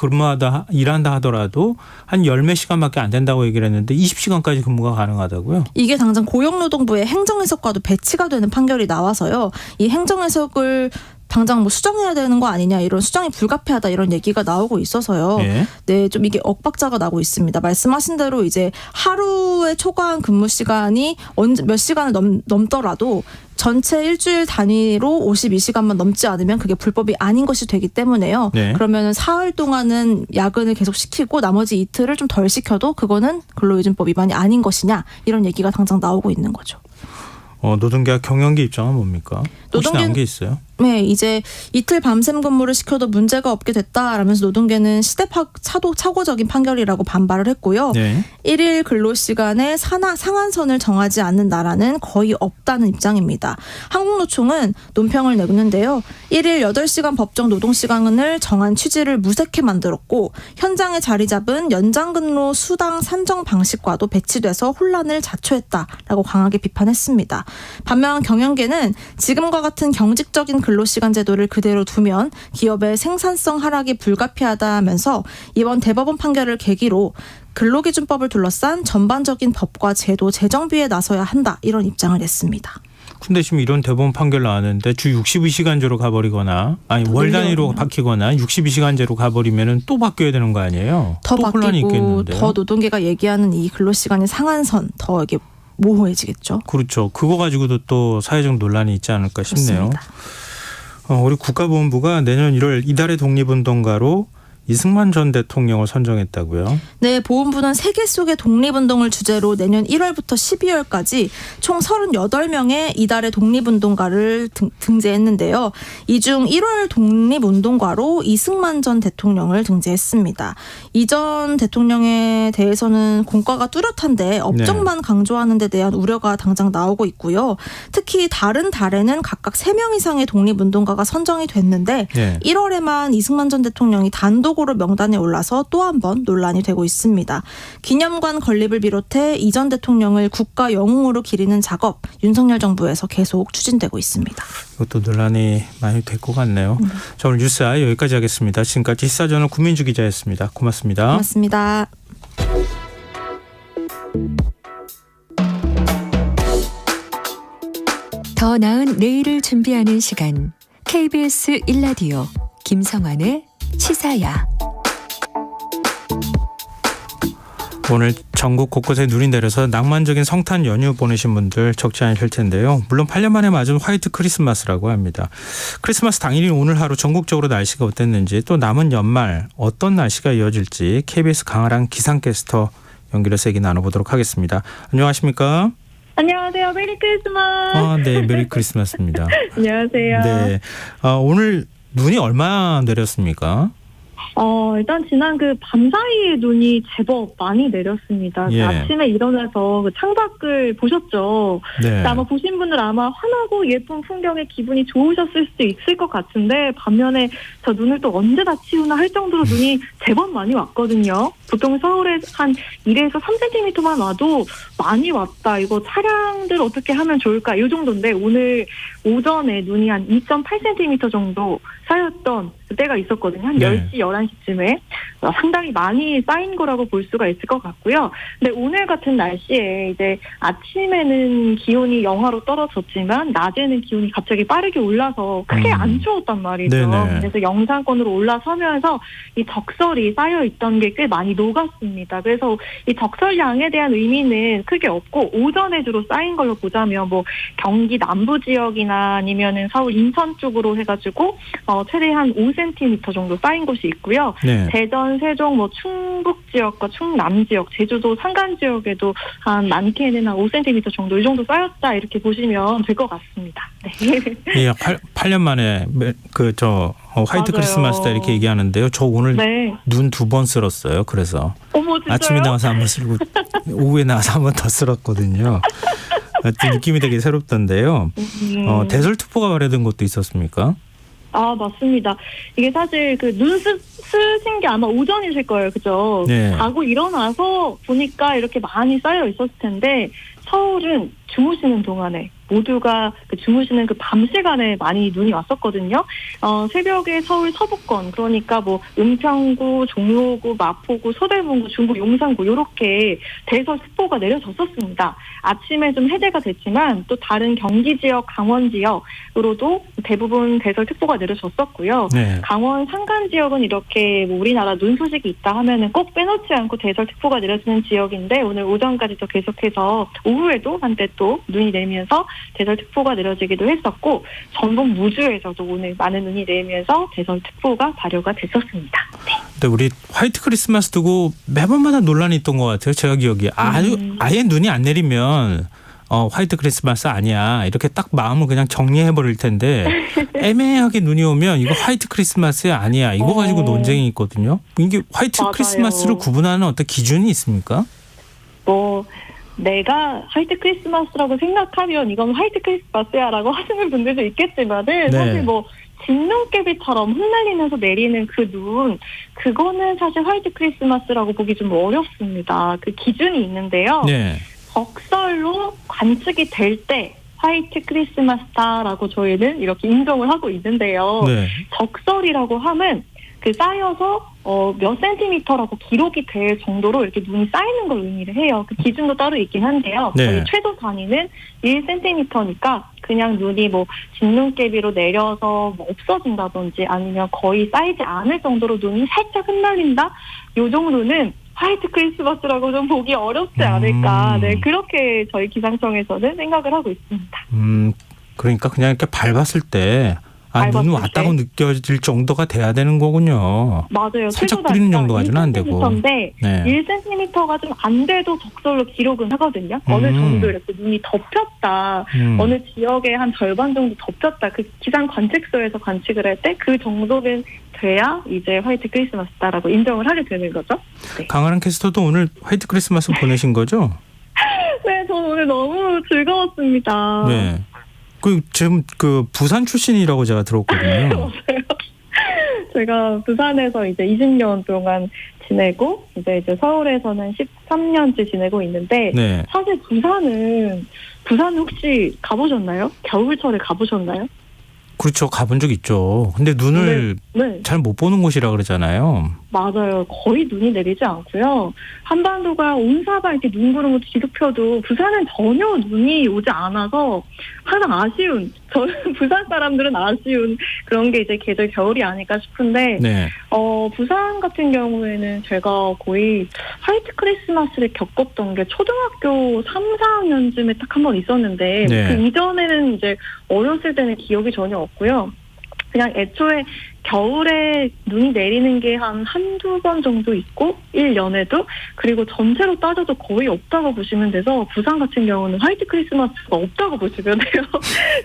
일한다 하더라도 한 10몇 시간밖에 안 된다고 얘기를 했는데 20시간까지 근무가 가능하다고요? 이게 당장 고용노동부의 행정해석과도 배치가 되는 판결이 나와서요. 이 행정해석을 당장 뭐 수정해야 되는 거 아니냐, 이런 수정이 불가피하다, 이런 얘기가 나오고 있어서요. 예. 네, 좀 이게 엇박자가 나고 있습니다. 말씀하신 대로 이제 하루에 초과한 근무 시간이 몇 시간을 넘더라도 전체 일주일 단위로 52시간만 넘지 않으면 그게 불법이 아닌 것이 되기 때문에요. 네. 그러면 사흘 동안은 야근을 계속 시키고 나머지 이틀을 좀 덜 시켜도 그거는 근로기준법 위반이 아닌 것이냐, 이런 얘기가 당장 나오고 있는 거죠. 노동계와 경영계 입장은 뭡니까? 혹시 나온 게 있어요? 네, 이제 이틀 밤샘 근무를 시켜도 문제가 없게 됐다라면서 노동계는 시대착오적인 판결이라고 반발을 했고요. 네. 1일 근로시간에 상한선을 정하지 않는 나라는 거의 없다는 입장입니다. 한국노총은 논평을 내는데요. 1일 8시간 법정 노동시간을 정한 취지를 무색해 만들었고 현장에 자리 잡은 연장근로 수당 산정 방식과도 배치돼서 혼란을 자초했다라고 강하게 비판했습니다. 반면 경영계는 지금과 같은 경직적인 근로시간 제도를 그대로 두면 기업의 생산성 하락이 불가피하다면서 이번 대법원 판결을 계기로 근로기준법을 둘러싼 전반적인 법과 제도 재정비에 나서야 한다, 이런 입장을 냈습니다. 근데 지금 이런 대법원 판결 나왔는데 주 62시간제로 가버리거나 월 단위로 바뀌거나 62시간제로 가버리면 또 바뀌어야 되는 거 아니에요? 더 또 혼란이 바뀌고 있겠는데요? 더 노동계가 얘기하는 이 근로시간의 상한선 더 이게 모호해지겠죠. 그렇죠. 그거 가지고도 또 사회적 논란이 있지 않을까 싶네요. 그렇습니다. 우리 국가보훈부가 내년 1월 이달의 독립운동가로 이승만 전 대통령을 선정했다고요? 네, 보훈부는 세계 속의 독립운동을 주제로 내년 1월부터 12월까지 총 38명의 이달의 독립운동가를 등재했는데요. 이 중 1월 독립운동가로 이승만 전 대통령을 등재했습니다. 이 전 대통령에 대해서는 공과가 뚜렷한데 업적만 강조하는 데 대한 우려가 당장 나오고 있고요. 특히 다른 달에는 각각 3명 이상의 독립운동가가 선정이 됐는데 1월에만 이승만 전 대통령이 단독 으로 명단에 올라서 또 한 번 논란이 되고 있습니다. 기념관 건립을 비롯해 이 전 대통령을 국가 영웅으로 기리는 작업, 윤석열 정부에서 계속 추진되고 있습니다. 이것도 논란이 많이 될 것 같네요. 자, 오늘 뉴스아 여기까지 하겠습니다. 지금까지 시사저널 구민주 기자였습니다. 고맙습니다. 고맙습니다. 더 나은 내일을 준비하는 시간, KBS 1라디오 김성환의 시사야. 오늘 전국 곳곳에 눈이 내려서 낭만적인 성탄 연휴 보내신 분들 적지 않으실 텐데요. 물론 8년 만에 맞은 화이트 크리스마스라고 합니다. 크리스마스 당일인 오늘 하루 전국적으로 날씨가 어땠는지, 또 남은 연말 어떤 날씨가 이어질지 KBS 강아랑 기상캐스터 연결해서 얘기 나눠보도록 하겠습니다. 안녕하십니까? 안녕하세요. 메리 크리스마스. 네, 메리 크리스마스입니다. 안녕하세요. 네, 오늘 눈이 얼마 내렸습니까? 일단 지난 그 밤사이에 눈이 제법 많이 내렸습니다. 예. 아침에 일어나서 그 창밖을 보셨죠? 네. 아마 보신 분들 아마 환하고 예쁜 풍경에 기분이 좋으셨을 수도 있을 것 같은데 반면에 저 눈을 또 언제 다 치우나 할 정도로 눈이 제법 많이 왔거든요. 보통 서울에 한 1에서 3cm만 와도 많이 왔다. 이거 차량들 어떻게 하면 좋을까? 이 정도인데 오늘 오전에 눈이 한 2.8cm 정도 쌓였던 그때가 있었거든요. 한 네. 10시, 11시쯤에. 상당히 많이 쌓인 거라고 볼 수가 있을 것 같고요. 근데 오늘 같은 날씨에 이제 아침에는 기온이 영하로 떨어졌지만 낮에는 기온이 갑자기 빠르게 올라서 크게 안 추웠단 말이죠. 네네. 그래서 영상권으로 올라서면서 이 적설이 쌓여있던 게 꽤 많이 녹았습니다. 그래서 이 적설량에 대한 의미는 크게 없고 오전에 주로 쌓인 걸로 보자면 뭐 경기 남부 지역이나 아니면은 서울 인천 쪽으로 해가지고 최대한 5cm 정도 쌓인 곳이 있고요. 네. 대전, 세종, 뭐 충북 지역과 충남 지역, 제주도 산간 지역에도 한 많게는 한 5cm 정도 이 정도 쌓였다 이렇게 보시면 될 것 같습니다. 네. 예, 8년 만에 화이트 맞아요. 크리스마스다 이렇게 얘기하는데요. 저 오늘 네. 눈 2번 쓸었어요. 그래서 어머 진짜요? 아침에 나와서 한 번 쓸고 오후에 나와서 한 번 더 쓸었거든요. 느낌이 되게 새롭던데요. 대설특보가 발효된 것도 있었습니까? 아, 맞습니다. 이게 사실 그 눈 쓰신 게 아마 오전이실 거예요. 그죠? 네. 자고 일어나서 보니까 이렇게 많이 쌓여 있었을 텐데 서울은 주무시는 동안에 모두가 그 주무시는 그 밤 시간에 많이 눈이 왔었거든요. 새벽에 서울 서부권 그러니까 뭐 은평구, 종로구, 마포구, 서대문구, 중구, 용산구 이렇게 대설특보가 내려졌었습니다. 아침에 좀 해제가 됐지만 또 다른 경기 지역, 강원 지역으로도 대부분 대설특보가 내려졌었고요. 네. 강원 산간 지역은 이렇게 뭐 우리나라 눈 소식이 있다 하면은 꼭 빼놓지 않고 대설특보가 내려지는 지역인데 오늘 오전까지도 계속해서 오후에도 한때 또 눈이 내리면서 대설특보가 내려지기도 했었고 전북 무주에서도 오늘 많은 눈이 내리면서 대설특보가 발효가 됐었습니다. 네. 근데 우리 화이트 크리스마스 두고 매번마다 논란이 있던 것 같아요. 제가 기억에 아예 눈이 안 내리면 화이트 크리스마스 아니야 이렇게 딱 마음을 그냥 정리해 버릴 텐데 애매하게 눈이 오면 이거 화이트 크리스마스 아니야 이거 가지고 논쟁이 있거든요. 이게 화이트 맞아요. 크리스마스를 구분하는 어떤 기준이 있습니까? 내가 화이트 크리스마스라고 생각하면 이건 화이트 크리스마스야라고 하시는 분들도 있겠지만은 네. 사실 뭐 진눈깨비처럼 흩날리면서 내리는 그 눈, 그거는 사실 화이트 크리스마스라고 보기 좀 어렵습니다. 그 기준이 있는데요. 네. 적설로 관측이 될 때 화이트 크리스마스다라고 저희는 이렇게 인정을 하고 있는데요. 네. 적설이라고 하면 그 쌓여서 몇 센티미터라고 기록이 될 정도로 이렇게 눈이 쌓이는 걸 의미를 해요. 그 기준도 따로 있긴 한데요. 네. 저희 최소 단위는 1cm니까 그냥 눈이 뭐 진눈깨비로 내려서 뭐 없어진다든지 아니면 거의 쌓이지 않을 정도로 눈이 살짝 흩날린다? 요 정도는 화이트 크리스마스라고 좀 보기 어렵지 않을까. 네, 그렇게 저희 기상청에서는 생각을 하고 있습니다. 그러니까 그냥 이렇게 밟았을 때 눈이 왔다고 느껴질 정도가 돼야 되는 거군요. 맞아요. 살짝 뿌리는 정도 가지고는 안 되고. 1cm인데 네. 1cm가 좀 안 돼도 적설로 기록은 하거든요. 어느 정도 이렇게 눈이 덮였다. 어느 지역에 한 절반 정도 덮였다. 그 기상 관측소에서 관측을 할 때 그 정도는 돼야 이제 화이트 크리스마스다라고 인정을 하게 되는 거죠. 네. 강아랑 캐스터도 오늘 화이트 크리스마스 보내신 거죠? 네, 저는 오늘 너무 즐거웠습니다. 네. 지금 부산 출신이라고 제가 들었거든요. 제가 부산에서 이제 20년 동안 지내고 이제 서울에서는 13년째 지내고 있는데 네. 사실 부산은 혹시 가보셨나요? 겨울철에 가보셨나요? 그렇죠. 가본 적 있죠. 근데 눈을 네. 잘 못 보는 곳이라 그러잖아요. 맞아요. 거의 눈이 내리지 않고요. 한반도가 온 사방 이렇게 눈 구름을 뒤덮여도 부산은 전혀 눈이 오지 않아서 항상 아쉬운, 저는 부산 사람들은 아쉬운 그런 게 이제 계절 겨울이 아닐까 싶은데 네. 부산 같은 경우에는 제가 거의 화이트 크리스마스를 겪었던 게 초등학교 3, 4학년쯤에 딱 한 번 있었는데 네. 그 이전에는 이제 어렸을 때는 기억이 전혀 없고요. 그냥 애초에 겨울에 눈이 내리는 게 한두 번 정도 있고 1년에도 그리고 전체로 따져도 거의 없다고 보시면 돼서 부산 같은 경우는 화이트 크리스마스가 없다고 보시면 돼요.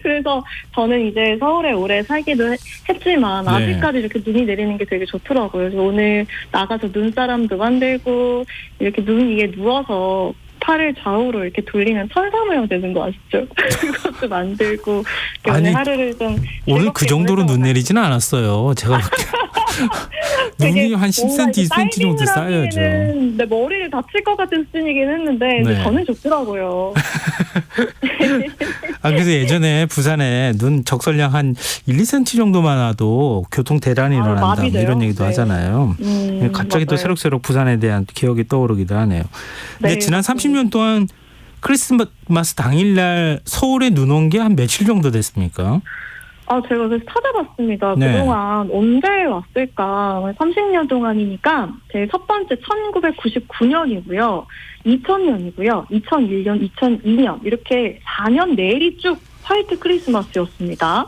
그래서 저는 이제 서울에 오래 살기도 했지만 네. 아직까지 이렇게 눈이 내리는 게 되게 좋더라고요. 그래서 오늘 나가서 눈사람도 만들고 이렇게 눈 위에 누워서 팔을 좌우로 이렇게 돌리면 천사 모양 되는 거 아시죠? 그것도 만들고 아니, 오늘 하루를 좀 오늘 그 즐겁게 정도로 눈 보내서 내리지는 않았어요. 제가 눈이 한 10cm, 20cm 정도 쌓여야죠. 내 머리를 다칠 것 같은 수준이긴 했는데 근데 네. 저는 좋더라고요. 아, 그래서 예전에 부산에 눈 적설량 한 1, 2cm 정도만 와도 교통 대란이 일어난다 뭐 마비돼요? 이런 얘기도 네. 하잖아요. 갑자기 또 맞아요. 새록새록 부산에 대한 기억이 떠오르기도 하네요. 근데 네, 지난 맞습니다. 30년 동안 크리스마스 당일날 서울에 눈 온 게 한 며칠 정도 됐습니까? 제가 그래서 찾아봤습니다. 네. 그동안 언제 왔을까? 30년 동안이니까 제 첫 번째 1999년이고요. 2000년이고요. 2001년, 2002년 이렇게 4년 내리 쭉 화이트 크리스마스였습니다.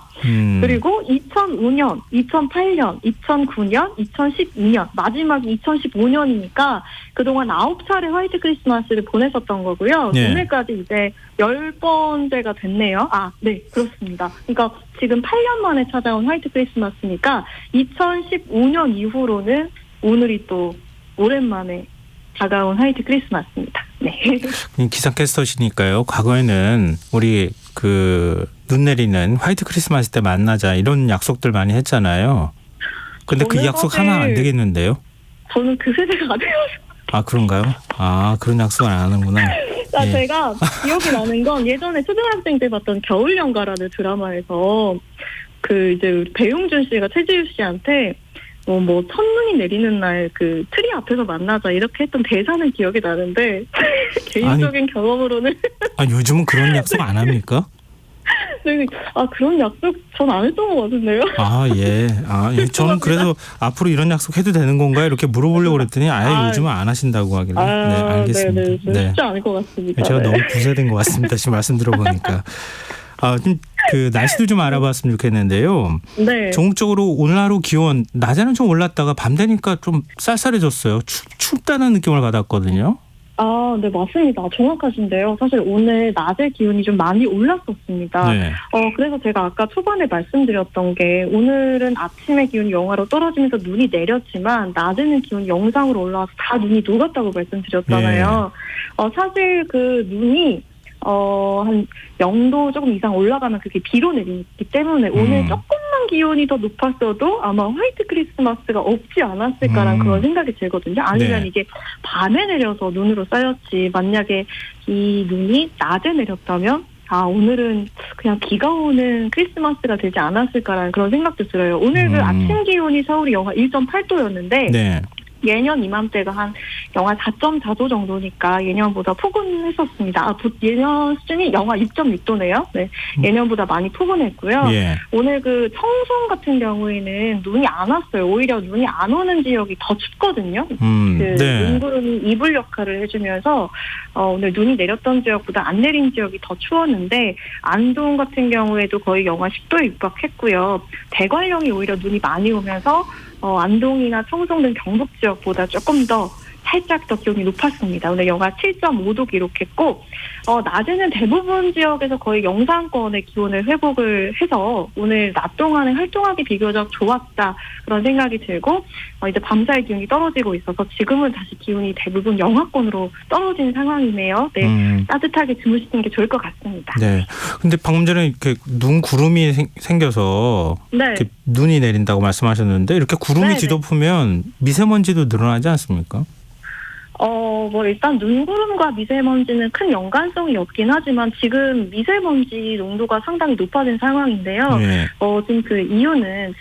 그리고 2005년, 2008년, 2009년, 2012년, 마지막이 2015년이니까 그동안 9차례 화이트 크리스마스를 보냈었던 거고요. 네. 오늘까지 이제 10번째가 됐네요. 네, 그렇습니다. 그러니까 지금 8년 만에 찾아온 화이트 크리스마스니까 2015년 이후로는 오늘이 또 오랜만에 다가온 화이트 크리스마스입니다. 네. 기상캐스터시니까요. 과거에는 우리 눈 내리는 화이트 크리스마스 때 만나자 이런 약속들 많이 했잖아요. 근데 그 저는 약속 사실 하면 안 되겠는데요? 저는 그 세대가 아니어서. 아, 그런가요? 아, 그런 약속을 안 하는구나. 예. 제가 기억이 나는 건 예전에 초등학생 때 봤던 겨울연가라는 드라마에서 이제 우리 배용준 씨가 최지우 씨한테 첫눈이 내리는 날 그 트리 앞에서 만나자 이렇게 했던 대사는 기억이 나는데 개인적인 경험으로는 요즘은 그런 약속 안 합니까? 그런 약속 전 안 했던 것 같은데요. 예. 저는 그래서 앞으로 이런 약속 해도 되는 건가요? 이렇게 물어보려고 그랬더니 요즘은 안 하신다고 하길래. 네, 알겠습니다. 네. 쉽지 않을 것 같습니다. 제가 네. 너무 부세된 것 같습니다. 지금 말씀 들어보니까. 좀 날씨도 좀 알아봤으면 좋겠는데요. 네. 전국적으로 오늘 하루 기온 낮에는 좀 올랐다가 밤 되니까 좀 쌀쌀해졌어요. 춥다는 느낌을 받았거든요. 네, 맞습니다. 정확하신데요. 사실 오늘 낮에 기온이 좀 많이 올랐었습니다. 네. 그래서 제가 아까 초반에 말씀드렸던 게 오늘은 아침에 기온이 영하로 떨어지면서 눈이 내렸지만 낮에는 기온이 영상으로 올라와서 다 눈이 녹았다고 말씀드렸잖아요. 사실 그 눈이 한 0도 조금 이상 올라가면 그게 비로 내리기 때문에 오늘 조금만 기온이 더 높았어도 아마 화이트 크리스마스가 없지 않았을까라는 그런 생각이 들거든요. 아니면 네. 이게 밤에 내려서 눈으로 쌓였지 만약에 이 눈이 낮에 내렸다면 오늘은 그냥 비가 오는 크리스마스가 되지 않았을까라는 그런 생각도 들어요. 오늘 그 아침 기온이 서울이 영하 1.8도였는데 네. 예년 이맘때가 한 영하 4.4도 정도니까 예년보다 포근했었습니다. 예년 수준이 영하 6.6도네요. 네, 예년보다 많이 포근했고요. 예. 오늘 그 청송 같은 경우에는 눈이 안 왔어요. 오히려 눈이 안 오는 지역이 더 춥거든요. 네. 눈구름이 이불 역할을 해주면서 오늘 눈이 내렸던 지역보다 안 내린 지역이 더 추웠는데 안동 같은 경우에도 거의 영하 10도에 육박했고요. 대관령이 오히려 눈이 많이 오면서 안동이나 청송 등 경북 지역보다 조금 더 살짝 더 기온이 높았습니다. 오늘 영하 7.5도 기록했고 낮에는 대부분 지역에서 거의 영상권의 기온을 회복을 해서 오늘 낮 동안에 활동하기 비교적 좋았다 그런 생각이 들고 이제 밤사이 기온이 떨어지고 있어서 지금은 다시 기온이 대부분 영하권으로 떨어진 상황이네요. 네, 따뜻하게 주무시는 게 좋을 것 같습니다. 네. 근데 방금 전에 이렇게 눈 구름이 생겨서 네. 이렇게 눈이 내린다고 말씀하셨는데 이렇게 구름이 네네. 뒤덮으면 미세먼지도 늘어나지 않습니까? 일단 눈구름과 미세먼지는 큰 연관성이 없긴 하지만 지금 미세먼지 농도가 상당히 높아진 상황인데요. 네. 지금 그 이유는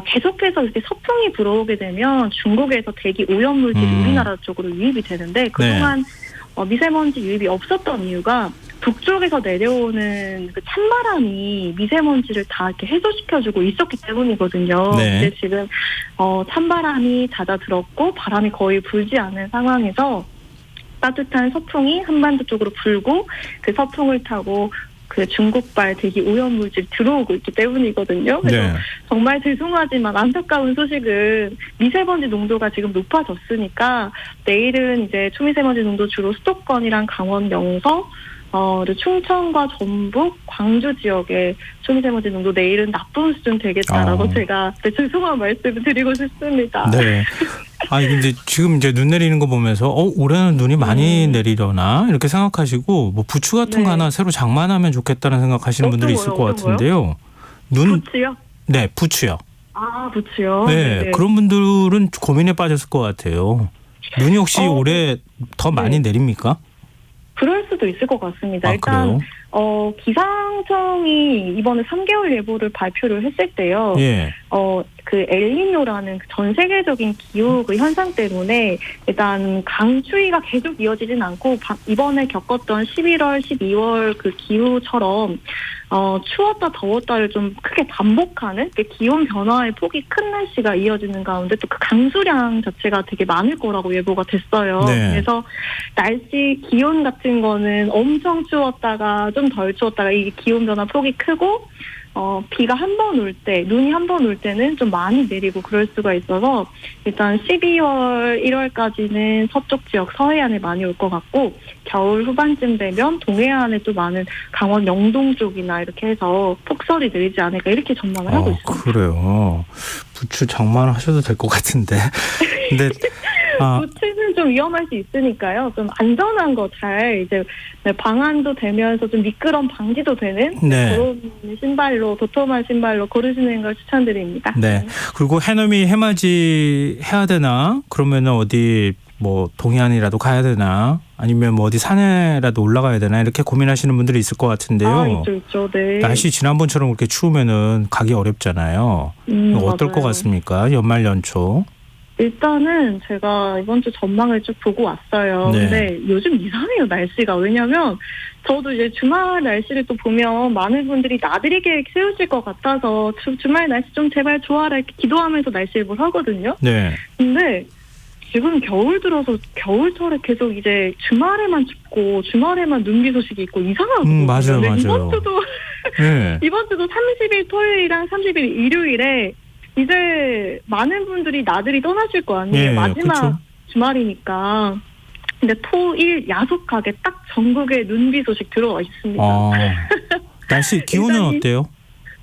계속해서 이렇게 서풍이 불어오게 되면 중국에서 대기 오염물질이 우리나라 쪽으로 유입이 되는데 그동안 미세먼지 유입이 없었던 이유가 북쪽에서 내려오는 그 찬바람이 미세먼지를 다 이렇게 해소시켜주고 있었기 때문이거든요. 네. 근데 지금 찬바람이 잦아들었고 바람이 거의 불지 않은 상황에서 따뜻한 서풍이 한반도 쪽으로 불고 그 서풍을 타고 그 중국발 대기 오염물질 들어오고 있기 때문이거든요. 그래서 네. 정말 죄송하지만 안타까운 소식은 미세먼지 농도가 지금 높아졌으니까 내일은 이제 초미세먼지 농도 주로 수도권이랑 강원 영서 그리고 충청과 전북, 광주 지역의 초미세먼지 농도 내일은 나쁜 수준 되겠다라고 제가 죄송한 말씀을 드리고 싶습니다. 네. 아니 근데 지금 이제 눈 내리는 거 보면서 올해는 눈이 많이 내리려나 이렇게 생각하시고 뭐 부추 같은 거 네. 하나 새로 장만하면 좋겠다는 생각하시는 분들이 있을 것 같은데요. 부추요? 네, 부추요. 아, 부추요? 네, 네. 그런 분들은 고민에 빠졌을 것 같아요. 눈이 혹시 올해 더 많이 내립니까? 그럴 수도 있을 것 같습니다. 아, 일단 그래요? 기상청이 이번에 3개월 예보를 발표를 했을 때요. 예. 그 엘니뇨라는 전 세계적인 기후 그 현상 때문에 일단 강추위가 계속 이어지진 않고 이번에 겪었던 11월, 12월 그 기후처럼 추웠다 더웠다를 좀 크게 반복하는 기온 변화의 폭이 큰 날씨가 이어지는 가운데 또 그 강수량 자체가 되게 많을 거라고 예보가 됐어요. 네. 그래서 날씨 기온 같은 거는 엄청 추웠다가 좀 덜 추웠다가 이 기온 변화 폭이 크고 비가 한 번 올 때, 눈이 한 번 올 때는 좀 많이 내리고 그럴 수가 있어서 일단 12월, 1월까지는 서쪽 지역 서해안에 많이 올 것 같고 겨울 후반쯤 되면 동해안에 또 많은 강원 영동 쪽이나 이렇게 해서 폭설이 내리지 않을까 이렇게 전망을 하고 있습니다. 그래요. 부추 장만하셔도 될 것 같은데. 근데 부츠는 좀 위험할 수 있으니까요. 좀 안전한 거 잘 이제 방한도 되면서 좀 미끄럼 방지도 되는 네. 그런 신발로 도톰한 신발로 고르시는 걸 추천드립니다. 네. 그리고 해넘이 해맞이 해야 되나? 그러면은 어디 뭐 동해안이라도 가야 되나? 아니면 뭐 어디 산에라도 올라가야 되나? 이렇게 고민하시는 분들이 있을 것 같은데요. 있죠. 네. 날씨 지난번처럼 그렇게 추우면은 가기 어렵잖아요. 어떨 것 맞아요. 같습니까? 연말 연초. 일단은 제가 이번 주 전망을 쭉 보고 왔어요. 네. 근데 요즘 이상해요, 날씨가. 왜냐면 저도 이제 주말 날씨를 또 보면 많은 분들이 나들이 계획 세우실 것 같아서 주말 날씨 좀 제발 좋아라 이렇게 기도하면서 날씨 예보를 하거든요. 네. 근데 지금 겨울 들어서 겨울철에 계속 이제 주말에만 춥고 주말에만 눈비 소식이 있고 이상하거든요. 맞아요. 이번 주도 네. 이번 주도 30일 토요일이랑 30일 일요일에 이제 많은 분들이 나들이 떠나실 거 아니에요. 예, 마지막 그쵸. 주말이니까. 근데 토일 야속하게 딱 전국에 눈비 소식 들어와 있습니다. 날씨 기온은 일단이- 어때요?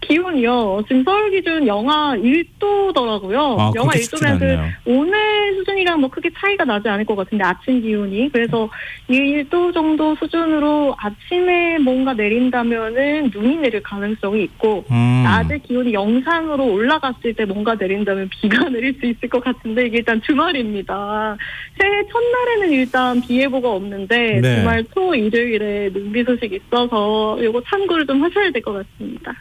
기온이요. 지금 서울 기준 영하 1도더라고요. 영하 그렇게 춥진 1도면 않네요. 오늘 수준이랑 뭐 크게 차이가 나지 않을 것 같은데 아침 기온이. 그래서 1도 정도 수준으로 아침에 뭔가 내린다면은 눈이 내릴 가능성이 있고 낮에 기온이 영상으로 올라갔을 때 뭔가 내린다면 비가 내릴 수 있을 것 같은데 이게 일단 주말입니다. 새해 첫날에는 일단 비 예보가 없는데 네. 주말 토 일요일에 눈비 소식이 있어서 이거 참고를 좀 하셔야 될 것 같습니다.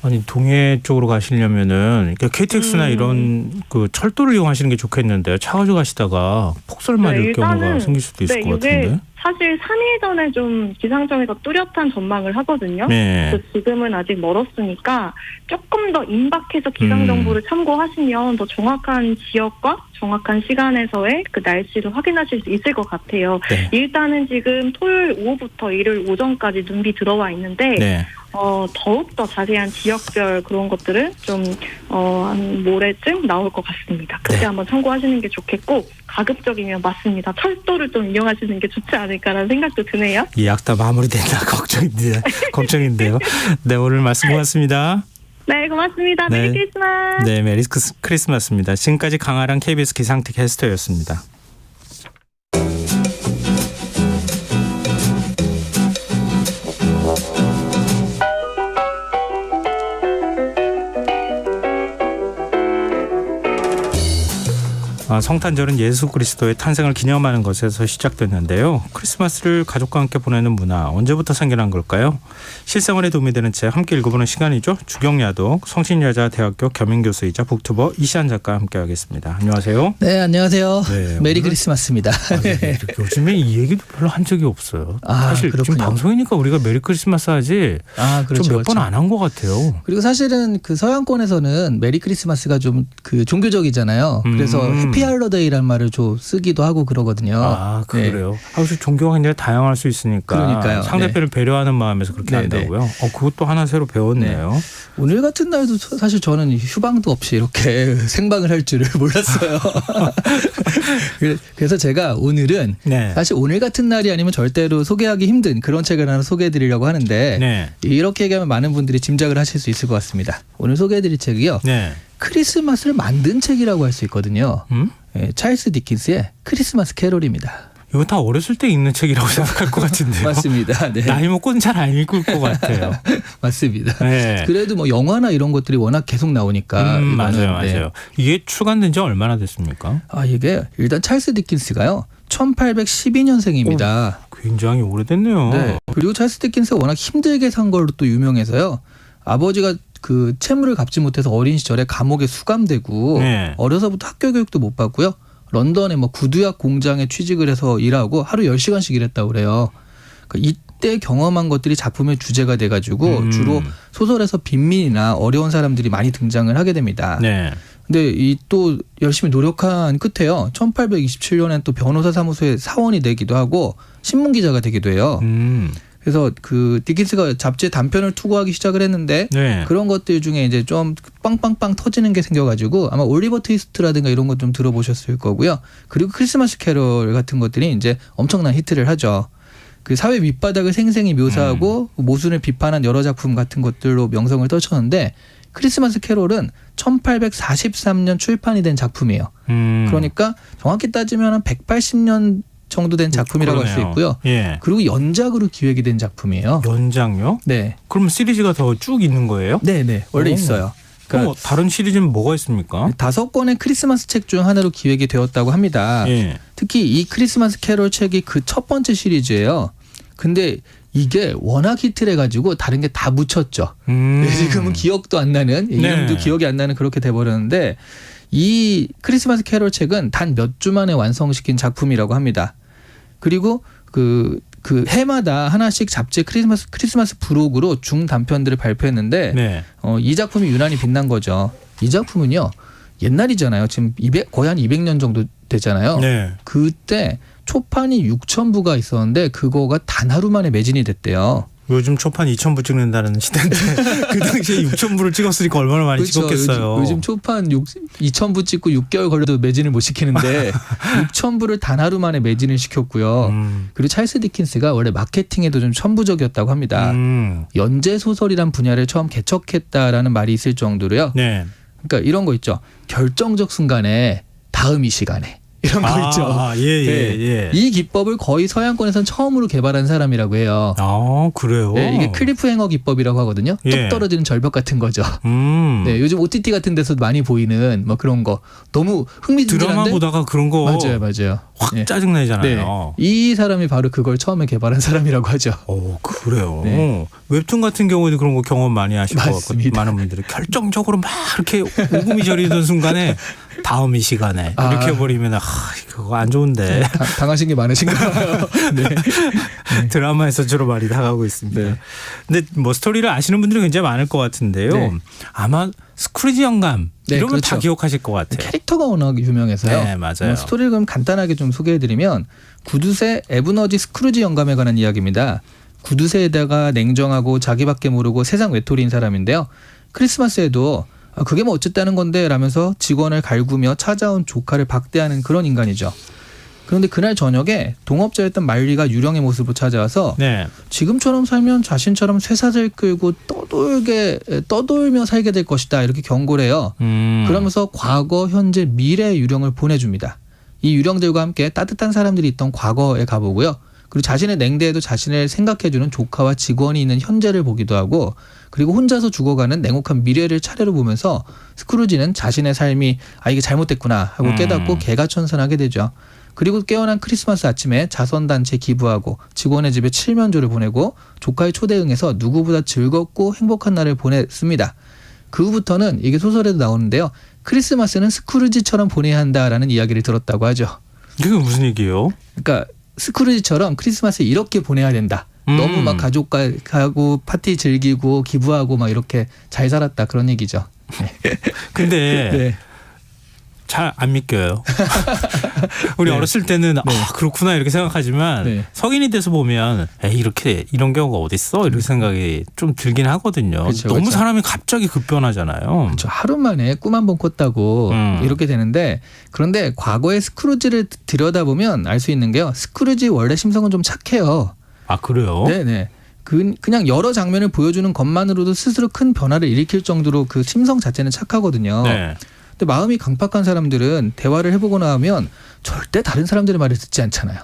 아니 동해 쪽으로 가시려면은 그러니까 KTX나 이런 그 철도를 이용하시는 게 좋겠는데 차 가지고 가시다가 폭설 맞을 경우가 생길 수도 있을 것 이게 같은데. 사실 3일 전에 좀 기상청에서 뚜렷한 전망을 하거든요. 네. 그래서 지금은 아직 멀었으니까 조금 더 임박해서 기상 정보를 참고하시면 더 정확한 지역과 정확한 시간에서의 그 날씨를 확인하실 수 있을 것 같아요. 네. 일단은 지금 토요일 오후부터 일요일 오전까지 눈비 들어와 있는데 네. 더욱더 자세한 지역별 그런 것들은 좀 한 모레쯤 나올 것 같습니다. 그때 네. 한번 참고하시는 게 좋겠고 가급적이면 맞습니다. 철도를 좀 이용하시는 게 좋지 않을까라는 생각도 드네요. 예약 다 마무리됐나 걱정인데요. 네, 오늘 말씀 고맙습니다. 네, 고맙습니다. 네. 메리 크리스마스. 네, 메리 크리스마스입니다. 지금까지 강아랑 KBS 기상특 캐스터였습니다. 성탄절은 예수 그리스도의 탄생을 기념하는 것에서 시작됐는데요. 크리스마스를 가족과 함께 보내는 문화 언제부터 생겨난 걸까요? 실생활에 도움이 되는 책 함께 읽어보는 시간이죠. 주경야독 성신여자대학교 겸임교수이자 북튜버 이시안 작가와 함께하겠습니다. 안녕하세요. 네, 안녕하세요. 네, 메리 오늘- 크리스마스입니다. 요즘에 이 얘기도 별로 한 적이 없어요. 아, 사실 지금 그렇군요. 방송이니까 우리가 메리 크리스마스 하지 그렇죠. 좀 몇 번 그렇죠. 안 한 것 같아요. 그리고 사실은 그 서양권에서는 메리 크리스마스가 좀 그 종교적이잖아요. 그래서 해피 할러데이라는 말을 좀 쓰기도 하고 그러거든요. 아, 네. 그래요? 그래서 종교가 굉장히 다양할 수 있으니까 그러니까요. 상대편을 배려하는 마음에서 그렇게 네, 한다고요? 그것도 하나 새로 배웠네요. 오늘 같은 날도 사실 저는 휴방도 없이 이렇게 생방을 할 줄을 몰랐어요. 그래서 제가 오늘은 네. 사실 오늘 같은 날이 아니면 절대로 소개하기 힘든 그런 책을 하나 소개해드리려고 하는데 네. 이렇게 얘기하면 많은 분들이 짐작을 하실 수 있을 것 같습니다. 오늘 소개해드릴 책이요. 네. 크리스마스를 만든 책이라고 할 수 있거든요. 음? 예, 찰스 디킨스의 크리스마스 캐롤입니다. 이거 다 어렸을 때 읽는 책이라고 생각할 것 같은데요. 맞습니다. 네. 나이 먹고는 잘 안 읽을 것 같아요. 맞습니다. 네. 그래도 뭐 영화나 이런 것들이 워낙 계속 나오니까. 이거는, 맞아요. 네. 맞아요. 이게 출간된 지 얼마나 됐습니까? 이게 일단 찰스 디킨스가요. 1812년생입니다. 굉장히 오래됐네요. 네. 그리고 찰스 디킨스가 워낙 힘들게 산 걸로 또 유명해서요. 아버지가 그 채무를 갚지 못해서 어린 시절에 감옥에 수감되고 네. 어려서부터 학교 교육도 못 받고요. 런던에 뭐 구두약 공장에 취직을 해서 일하고 하루 10시간씩 일했다고 그래요. 그러니까 이때 경험한 것들이 작품의 주제가 돼가지고 주로 소설에서 빈민이나 어려운 사람들이 많이 등장을 하게 됩니다. 네. 근데 이 또 열심히 노력한 끝에요. 1827년엔 또 변호사 사무소의 사원이 되기도 하고 신문 기자가 되기도 해요. 그래서 그 디킨스가 잡지에 단편을 투고하기 시작을 했는데 네. 그런 것들 중에 이제 좀 빵빵빵 터지는 게 생겨가지고 아마 올리버 트위스트라든가 이런 것 좀 들어보셨을 거고요. 그리고 크리스마스 캐롤 같은 것들이 이제 엄청난 히트를 하죠. 그 사회 밑바닥을 생생히 묘사하고 모순을 비판한 여러 작품 같은 것들로 명성을 떨쳤는데 크리스마스 캐롤은 1843년 출판이 된 작품이에요. 그러니까 정확히 따지면 한 180년 정도 된 작품이라고 할 수 그러네요. 있고요. 예. 그리고 연작으로 기획이 된 작품이에요. 연장요? 네. 그럼 시리즈가 더 쭉 있는 거예요? 네네. 원래 오. 있어요. 그럼 그러니까 다른 시리즈는 뭐가 있습니까? 5권의 크리스마스 책 중 하나로 기획이 되었다고 합니다. 예. 특히 이 크리스마스 캐롤 책이 그 첫 번째 시리즈예요. 근데 이게 워낙 히트를 해가지고 다른 게 다 묻혔죠. 지금은 기억도 안 나는 이름도 네. 기억이 안 나는 그렇게 돼버렸는데 이 크리스마스 캐롤 책은 단 몇 주 만에 완성시킨 작품이라고 합니다. 그리고 그 해마다 하나씩 잡지 크리스마스 부록으로 중단편들을 발표했는데 네. 이 작품이 유난히 빛난 거죠. 이 작품은요. 옛날이잖아요. 지금 거의 한 200년 정도 되잖아요. 네. 그때 초판이 6,000부가 있었는데 그거가 단 하루 만에 매진이 됐대요. 요즘 초판 2,000부 찍는다는 시대인데 그 당시에 6,000부를 찍었으니까 얼마나 많이 그렇죠. 찍었겠어요. 요즘 초판 2,000부 찍고 6개월 걸려도 매진을 못 시키는데 6,000부를 단 하루 만에 매진을 시켰고요. 그리고 찰스 디킨스가 원래 마케팅에도 좀 천부적이었다고 합니다. 연재 소설이란 분야를 처음 개척했다라는 말이 있을 정도로요. 네. 그러니까 이런 거 있죠. 결정적 순간에 다음 이 시간에 이런 거 있죠. 예. 이 기법을 거의 서양권에선 처음으로 개발한 사람이라고 해요. 아, 그래요? 네, 이게 클리프행어 기법이라고 하거든요. 뚝 예. 떨어지는 절벽 같은 거죠. 네, 요즘 OTT 같은 데서 많이 보이는 뭐 그런 거 너무 흥미진진한데 드라마 보다가 그런 거 맞아요. 확 네. 짜증나잖아요. 네. 이 사람이 바로 그걸 처음에 개발한 사람이라고 하죠. 오, 그래요. 네. 웹툰 같은 경우에도 그런 거 경험 많이 하실 것 같고 맞습니다. 많은 분들이 결정적으로 막 이렇게 오금이 저리던 순간에 다음 이 시간에 이렇게 해버리면 그거 안 좋은데 당하신 게 많으신가 봐요. 네. 드라마에서 주로 많이 당하고 있습니다. 네. 근데 뭐 스토리를 아시는 분들이 굉장히 많을 것 같은데요. 네. 아마 스크루지 영감 네, 이러면 다 그렇죠. 기억하실 것 같아요. 캐릭터가 워낙 유명해서요. 네, 맞아요. 스토리를 그럼 간단하게 좀 소개해드리면 구두쇠 에브너지 스크루지 영감에 관한 이야기입니다. 구두쇠에다가 냉정하고 자기밖에 모르고 세상 외톨이인 사람인데요. 크리스마스에도 그게 뭐 어쨌다는 건데 라면서 직원을 갈구며 찾아온 조카를 박대하는 그런 인간이죠. 그런데 그날 저녁에 동업자였던 말리가 유령의 모습으로 찾아와서 네. 지금처럼 살면 자신처럼 쇠사슬 끌고 떠돌며 살게 될 것이다 이렇게 경고를 해요. 그러면서 과거, 현재, 미래의 유령을 보내줍니다. 이 유령들과 함께 따뜻한 사람들이 있던 과거에 가보고요. 그리고 자신의 냉대에도 자신을 생각해주는 조카와 직원이 있는 현재를 보기도 하고 그리고 혼자서 죽어가는 냉혹한 미래를 차례로 보면서 스크루지는 자신의 삶이 이게 잘못됐구나 하고 깨닫고 개가천선하게 되죠. 그리고 깨어난 크리스마스 아침에 자선단체에 기부하고 직원의 집에 칠면조를 보내고 조카의 초대에 응해서 누구보다 즐겁고 행복한 날을 보냈습니다. 그 후부터는 이게 소설에도 나오는데요. 크리스마스는 스크루지처럼 보내야 한다라는 이야기를 들었다고 하죠. 이게 무슨 얘기예요? 그러니까 스크루지처럼 크리스마스 이렇게 보내야 된다. 너무 막 가족과 가고 파티 즐기고 기부하고 막 이렇게 잘 살았다 그런 얘기죠. 근데 네. 잘 안 믿겨요. 우리 네. 어렸을 때는 아 그렇구나 이렇게 생각하지만 네. 성인이 돼서 보면 에이 이렇게 이런 경우가 어딨어 이렇게 생각이 좀 들긴 하거든요. 그쵸, 너무 그쵸. 사람이 갑자기 급변하잖아요. 저 하루 만에 꿈 한 번 꿨다고 이렇게 되는데 그런데 과거의 스크루지를 들여다보면 알 수 있는 게요. 스크루지 원래 심성은 좀 착해요. 아 그래요? 네네. 그냥 여러 장면을 보여주는 것만으로도 스스로 큰 변화를 일으킬 정도로 그 심성 자체는 착하거든요. 네. 근데 마음이 강팍한 사람들은 대화를 해보고 나면 절대 다른 사람들의 말을 듣지 않잖아요.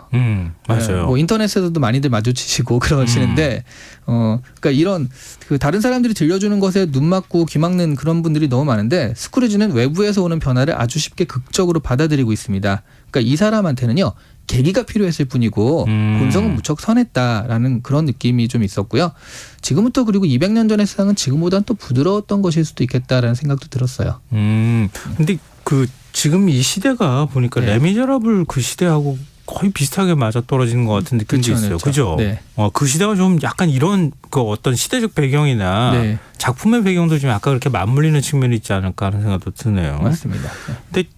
맞아요. 네, 뭐 인터넷에서도 많이들 마주치시고 그러시는데 그러니까 이런 그 다른 사람들이 들려주는 것에 눈 막고 귀 막는 그런 분들이 너무 많은데 스크루지는 외부에서 오는 변화를 아주 쉽게 극적으로 받아들이고 있습니다. 그러니까 이 사람한테는요 계기가 필요했을 뿐이고 본성은 무척 선했다라는 그런 느낌이 좀 있었고요. 지금부터 그리고 200년 전의 세상은 지금보다는 또 부드러웠던 것일 수도 있겠다라는 생각도 들었어요. 근데 그 지금 이 시대가 보니까 네. 레미제라블 그 시대하고 거의 비슷하게 맞아 떨어지는 것 같은 느낌도 그쵸, 있어요. 그쵸. 그죠? 네. 그 시대가 좀 약간 이런 그 어떤 시대적 배경이나 네. 작품의 배경도 좀 약간 그렇게 맞물리는 측면이 있지 않을까 하는 생각도 드네요. 맞습니다. 네. 근데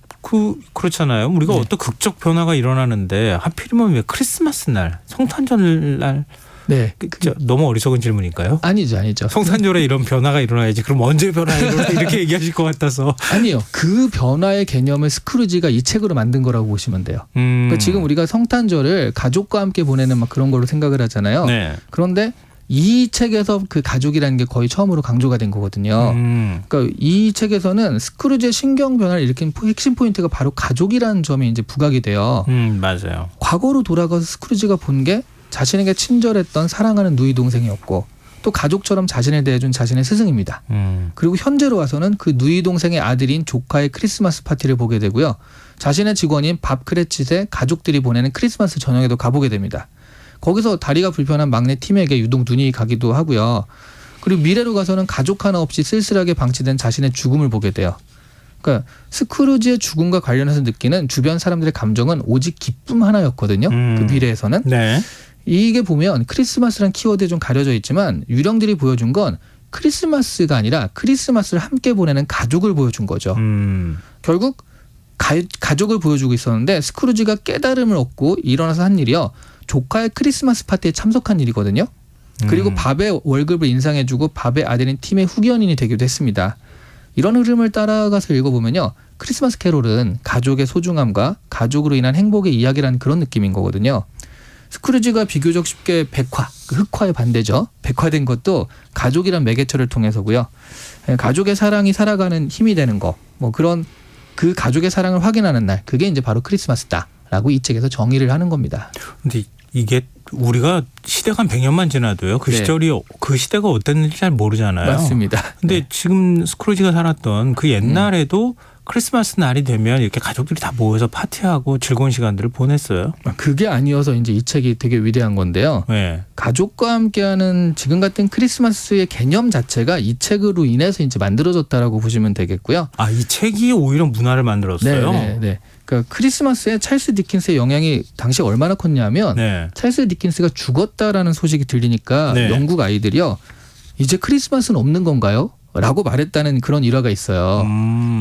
그렇잖아요. 우리가 네. 어떤 극적 변화가 일어나는데 하필이면 왜 크리스마스 날, 성탄절 날 네. 너무 어리석은 질문일까요? 아니죠. 성탄절에 이런 변화가 일어나야지. 그럼 언제 변화가 일어나 이렇게 얘기하실 것 같아서. 아니요. 그 변화의 개념을 스크루지가 이 책으로 만든 거라고 보시면 돼요. 그러니까 지금 우리가 성탄절을 가족과 함께 보내는 막 그런 걸로 생각을 하잖아요. 네. 그런데 이 책에서 그 가족이라는 게 거의 처음으로 강조가 된 거거든요. 그러니까 이 책에서는 스크루지의 신경 변화를 일으킨 핵심 포인트가 바로 가족이라는 점이 이제 부각이 돼요. 맞아요. 과거로 돌아가서 스크루지가 본 게 자신에게 친절했던 사랑하는 누이 동생이었고 또 가족처럼 자신을 대해준 자신의 스승입니다. 그리고 현재로 와서는 그 누이 동생의 아들인 조카의 크리스마스 파티를 보게 되고요. 자신의 직원인 밥 크레칫의 가족들이 보내는 크리스마스 저녁에도 가보게 됩니다. 거기서 다리가 불편한 막내 팀에게 유독 눈이 가기도 하고요. 그리고 미래로 가서는 가족 하나 없이 쓸쓸하게 방치된 자신의 죽음을 보게 돼요. 그러니까 스크루지의 죽음과 관련해서 느끼는 주변 사람들의 감정은 오직 기쁨 하나였거든요. 그 미래에서는. 네. 이게 보면 크리스마스란 키워드에 좀 가려져 있지만 유령들이 보여준 건 크리스마스가 아니라 크리스마스를 함께 보내는 가족을 보여준 거죠. 결국 가족을 보여주고 있었는데 스크루지가 깨달음을 얻고 일어나서 한 일이요. 조카의 크리스마스 파티에 참석한 일이거든요. 그리고 밥의 월급을 인상해주고 밥의 아들인 팀의 후견인이 되기도 했습니다. 이런 흐름을 따라가서 읽어보면요. 크리스마스 캐롤은 가족의 소중함과 가족으로 인한 행복의 이야기라는 그런 느낌인 거거든요. 스크루지가 비교적 쉽게 흑화의 반대죠. 백화된 것도 가족이란 매개체를 통해서고요. 가족의 사랑이 살아가는 힘이 되는 거, 뭐 그런 그 가족의 사랑을 확인하는 날, 그게 이제 바로 크리스마스다라고 이 책에서 정의를 하는 겁니다. 근데 이게 우리가 시대가 한 100년만 지나도요. 그 네. 시절이 그 시대가 어땠는지 잘 모르잖아요. 맞습니다. 근데 네. 지금 스크루지가 살았던 그 옛날에도 크리스마스 날이 되면 이렇게 가족들이 다 모여서 파티하고 즐거운 시간들을 보냈어요. 그게 아니어서 이제 이 책이 되게 위대한 건데요. 네. 가족과 함께하는 지금 같은 크리스마스의 개념 자체가 이 책으로 인해서 이제 만들어졌다라고 보시면 되겠고요. 아, 이 책이 오히려 문화를 만들었어요. 네. 그러니까 크리스마스에 찰스 디킨스의 영향이 당시 얼마나 컸냐면 네. 찰스 디킨스가 죽었다라는 소식이 들리니까 네. 영국 아이들이요. 이제 크리스마스는 없는 건가요? 라고 말했다는 그런 일화가 있어요.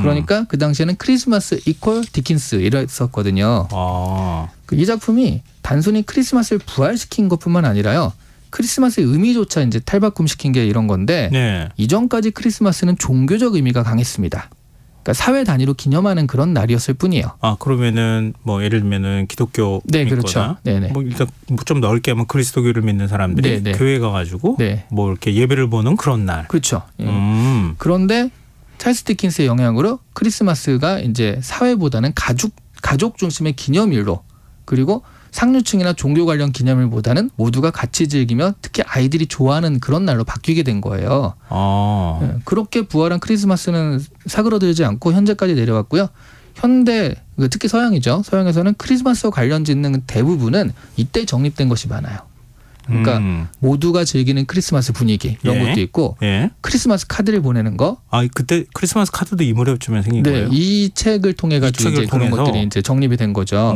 그러니까 그 당시에는 크리스마스 이퀄 디킨스 이랬었거든요. 아. 이 작품이 단순히 크리스마스를 부활시킨 것뿐만 아니라요. 크리스마스의 의미조차 이제 탈바꿈시킨 게 이런 건데 네. 이전까지 크리스마스는 종교적 의미가 강했습니다. 그러니까 사회 단위로 기념하는 그런 날이었을 뿐이에요. 아, 그러면은 뭐 예를 들면은 기독교 네, 믿거나 그렇죠. 네네. 뭐 일단 좀 넓게 하면 그리스도교를 믿는 사람들이 네네. 교회 가가지고 네. 뭐 이렇게 예배를 보는 그런 날. 그렇죠. 예. 그런데 그런데 찰스 디킨스의 영향으로 크리스마스가 이제 사회보다는 가족 중심의 기념일로 그리고 상류층이나 종교 관련 기념일보다는 모두가 같이 즐기며 특히 아이들이 좋아하는 그런 날로 바뀌게 된 거예요. 아. 예, 그렇게 부활한 크리스마스는 사그러들지 않고 현재까지 내려왔고요. 현대 특히 서양이죠. 서양에서는 크리스마스와 관련 짓는 대부분은 이때 정립된 것이 많아요. 그러니까 모두가 즐기는 크리스마스 분위기 이런 예. 것도 있고 예. 크리스마스 카드를 보내는 거. 아, 그때 크리스마스 카드도 이 무렵쯤에 생긴 네, 거예요? 이 책을 통해 가지고 책을 이제 그런 통해서? 것들이 이제 정립이 된 거죠.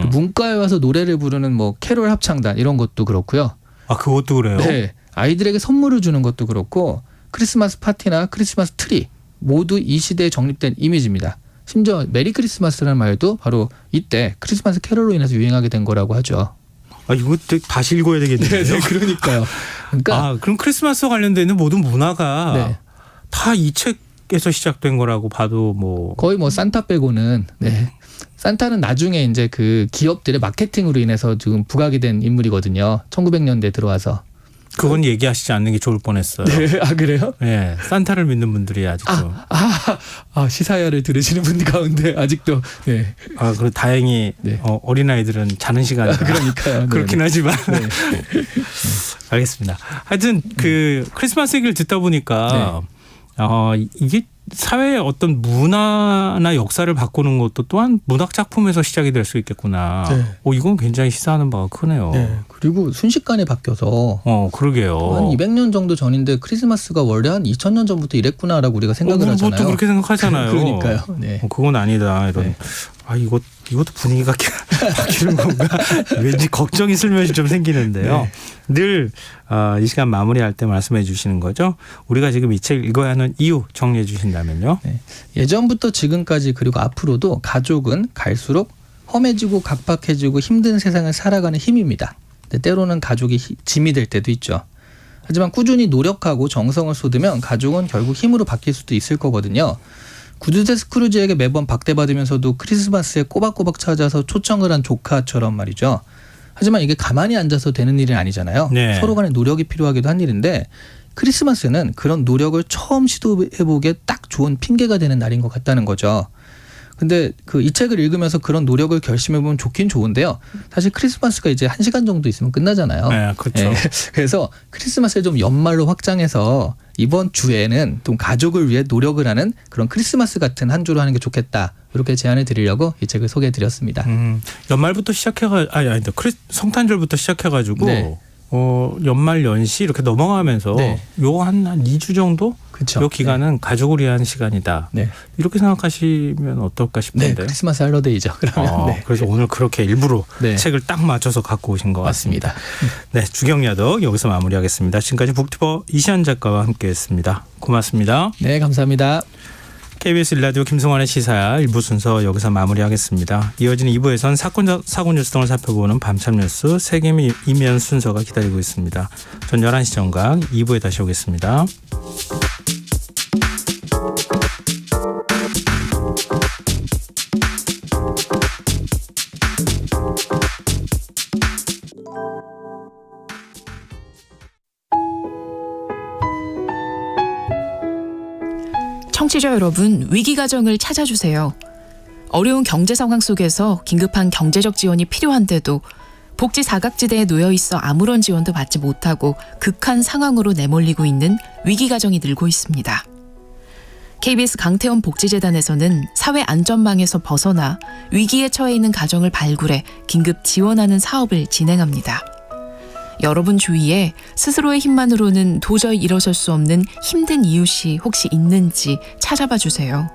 문과에 와서 노래를 부르는 뭐 캐롤 합창단 이런 것도 그렇고요. 아, 그것도 그래요? 네, 아이들에게 선물을 주는 것도 그렇고 크리스마스 파티나 크리스마스 트리 모두 이 시대에 정립된 이미지입니다. 심지어 메리 크리스마스라는 말도 바로 이때 크리스마스 캐롤로 인해서 유행하게 된 거라고 하죠. 아, 이거 다시 읽어야 되겠네요. 네, 그러니까요. 그러니까 그럼 크리스마스와 관련돼 있는 모든 문화가 네. 다 이 책에서 시작된 거라고 봐도 뭐 거의 뭐 산타 빼고는 네. 산타는 나중에 이제 그 기업들의 마케팅으로 인해서 지금 부각이 된 인물이거든요. 1900년대 들어와서. 그건 얘기하시지 않는 게 좋을 뻔했어요. 네, 아 그래요? 네, 산타를 믿는 분들이 아직도. 시사야를 들으시는 분 가운데 아직도 네. 그리고 다행히 네. 어린아이들은 자는 시간이라 그러니까요. 그렇긴 네. 하지만 네. 알겠습니다. 하여튼 그 크리스마스 얘기를 듣다 보니까 이게 사회의 어떤 문화나 역사를 바꾸는 것도 또한 문학 작품에서 시작이 될 수 있겠구나. 네. 이건 굉장히 시사하는 바가 크네요. 네. 그리고 순식간에 바뀌어서 그러게요. 한 200년 정도 전인데 크리스마스가 원래 한 2000년 전부터 이랬구나라고 우리가 생각을 하잖아요. 보통 그렇게 생각하잖아요. 그러니까요. 네. 그건 아니다. 이런. 네. 이것도 분위기가 바뀌는 건가? 왠지 걱정이 슬며시 좀 생기는데요. 네. 늘 이 시간 마무리할 때 말씀해 주시는 거죠. 우리가 지금 이 책 읽어야 하는 이유 정리해 주신다면요. 네. 예전부터 지금까지 그리고 앞으로도 가족은 갈수록 험해지고 각박해지고 힘든 세상을 살아가는 힘입니다. 근데 때로는 가족이 짐이 될 때도 있죠. 하지만 꾸준히 노력하고 정성을 쏟으면 가족은 결국 힘으로 바뀔 수도 있을 거거든요. 구두쇠 스크루지에게 매번 박대받으면서도 크리스마스에 꼬박꼬박 찾아서 초청을 한 조카처럼 말이죠. 하지만 이게 가만히 앉아서 되는 일은 아니잖아요. 네. 서로 간에 노력이 필요하기도 한 일인데 크리스마스는 그런 노력을 처음 시도해보기에 딱 좋은 핑계가 되는 날인 것 같다는 거죠. 근데 이 책을 읽으면서 그런 노력을 결심해보면 좋긴 좋은데요. 사실 크리스마스가 이제 1시간 정도 있으면 끝나잖아요. 네, 그렇죠. 그래서 크리스마스를 좀 연말로 확장해서 이번 주에는 좀 가족을 위해 노력을 하는 그런 크리스마스 같은 한 주로 하는 게 좋겠다. 이렇게 제안을 드리려고 이 책을 소개해드렸습니다. 연말부터 성탄절부터 시작해가지고 네. 연말 연시 이렇게 넘어가면서 네. 요 한 2주 정도 그렇죠. 요 기간은 가족을 위한 시간이다. 네. 이렇게 생각하시면 어떨까 네, 싶은데. 크리스마스 할러데이죠. 그러면 네. 그래서 오늘 그렇게 일부러 네. 책을 딱 맞춰서 갖고 오신 것 같습니다. 맞습니다. 네, 주경야독 여기서 마무리하겠습니다. 지금까지 북튜버 이시안 작가와 함께했습니다. 고맙습니다. 네, 감사합니다. KBS 일라디오 김성환의 시사야 1부 순서 여기서 마무리하겠습니다. 이어지는 2부에선 사고 뉴스 등을 살펴보는 밤참 뉴스 세계미 이면 순서가 기다리고 있습니다. 전 11시 정각 2부에 다시 오겠습니다. 청취자 여러분, 위기 가정을 찾아주세요. 어려운 경제 상황 속에서 긴급한 경제적 지원이 필요한데도 복지 사각지대에 놓여 있어 아무런 지원도 받지 못하고 극한 상황으로 내몰리고 있는 위기 가정이 늘고 있습니다. KBS 강태원 복지재단에서는 사회 안전망에서 벗어나 위기에 처해 있는 가정을 발굴해 긴급 지원하는 사업을 진행합니다. 여러분 주위에 스스로의 힘만으로는 도저히 일어설 수 없는 힘든 이웃이 혹시 있는지 찾아봐 주세요.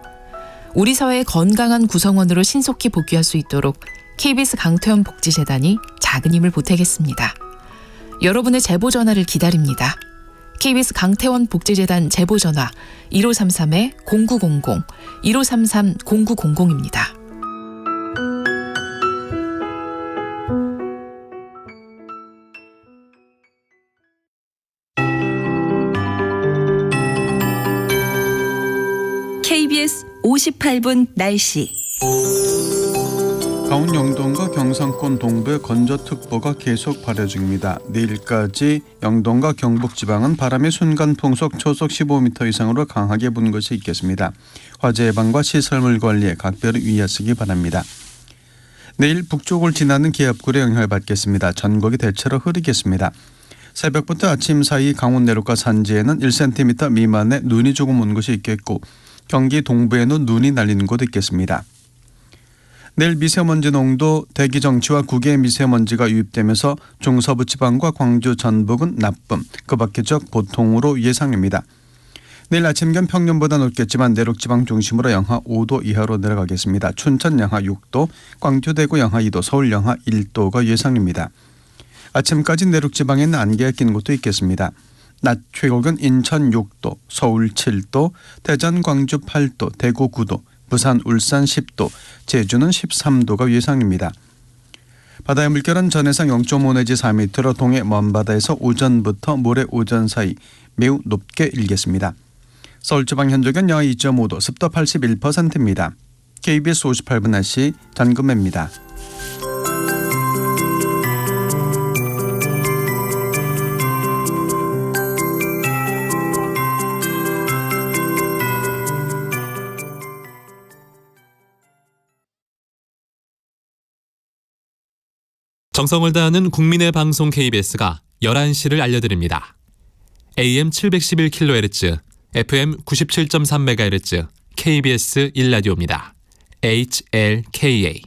우리 사회의 건강한 구성원으로 신속히 복귀할 수 있도록 KBS 강태원 복지재단이 작은 힘을 보태겠습니다. 여러분의 제보 전화를 기다립니다. KBS 강태원 복지재단 제보 전화 1533-0900, 1533-0900입니다. KBS 58분 날씨. 강원 영동과 경상권 동부에 건조특보가 계속 발효 중입니다. 내일까지 영동과 경북지방은 바람의 순간풍속 초속 15m 이상으로 강하게 부는 것이 있겠습니다. 화재 예방과 시설물 관리에 각별히 유의하시기 바랍니다. 내일 북쪽을 지나는 기압골의 영향을 받겠습니다. 전국이 대체로 흐리겠습니다. 새벽부터 아침 사이 강원 내륙과 산지에는 1cm 미만의 눈이 조금 온 곳이 있겠고 경기 동부에는 눈이 날리는 곳도 있겠습니다. 내일 미세먼지 농도 대기 정치와 국외 미세먼지가 유입되면서 중서부 지방과 광주 전북은 나쁨, 그 밖의 지역 보통으로 예상입니다. 내일 아침경 평년보다 높겠지만 내륙 지방 중심으로 영하 5도 이하로 내려가겠습니다. 춘천 영하 6도, 광주 대구 영하 2도, 서울 영하 1도가 예상입니다. 아침까지 내륙 지방에는 안개가 낀 곳도 있겠습니다. 낮 최고기온 인천 6도, 서울 7도, 대전 광주 8도, 대구 9도, 부산, 울산 10도, 제주는 13도가 예상입니다. 바다의 물결은 전해상 0.5 내지 4m로 동해 먼바다에서 오전부터 모레 오전 사이 매우 높게 일겠습니다. 서울지방 현저견 영하 2.5도, 습도 81%입니다. KBS 58분 날씨 전금매입니다. 정성을 다하는 국민의 방송 KBS가 11시를 알려드립니다. AM 711kHz, FM 97.3MHz, KBS 1라디오입니다. HLKA.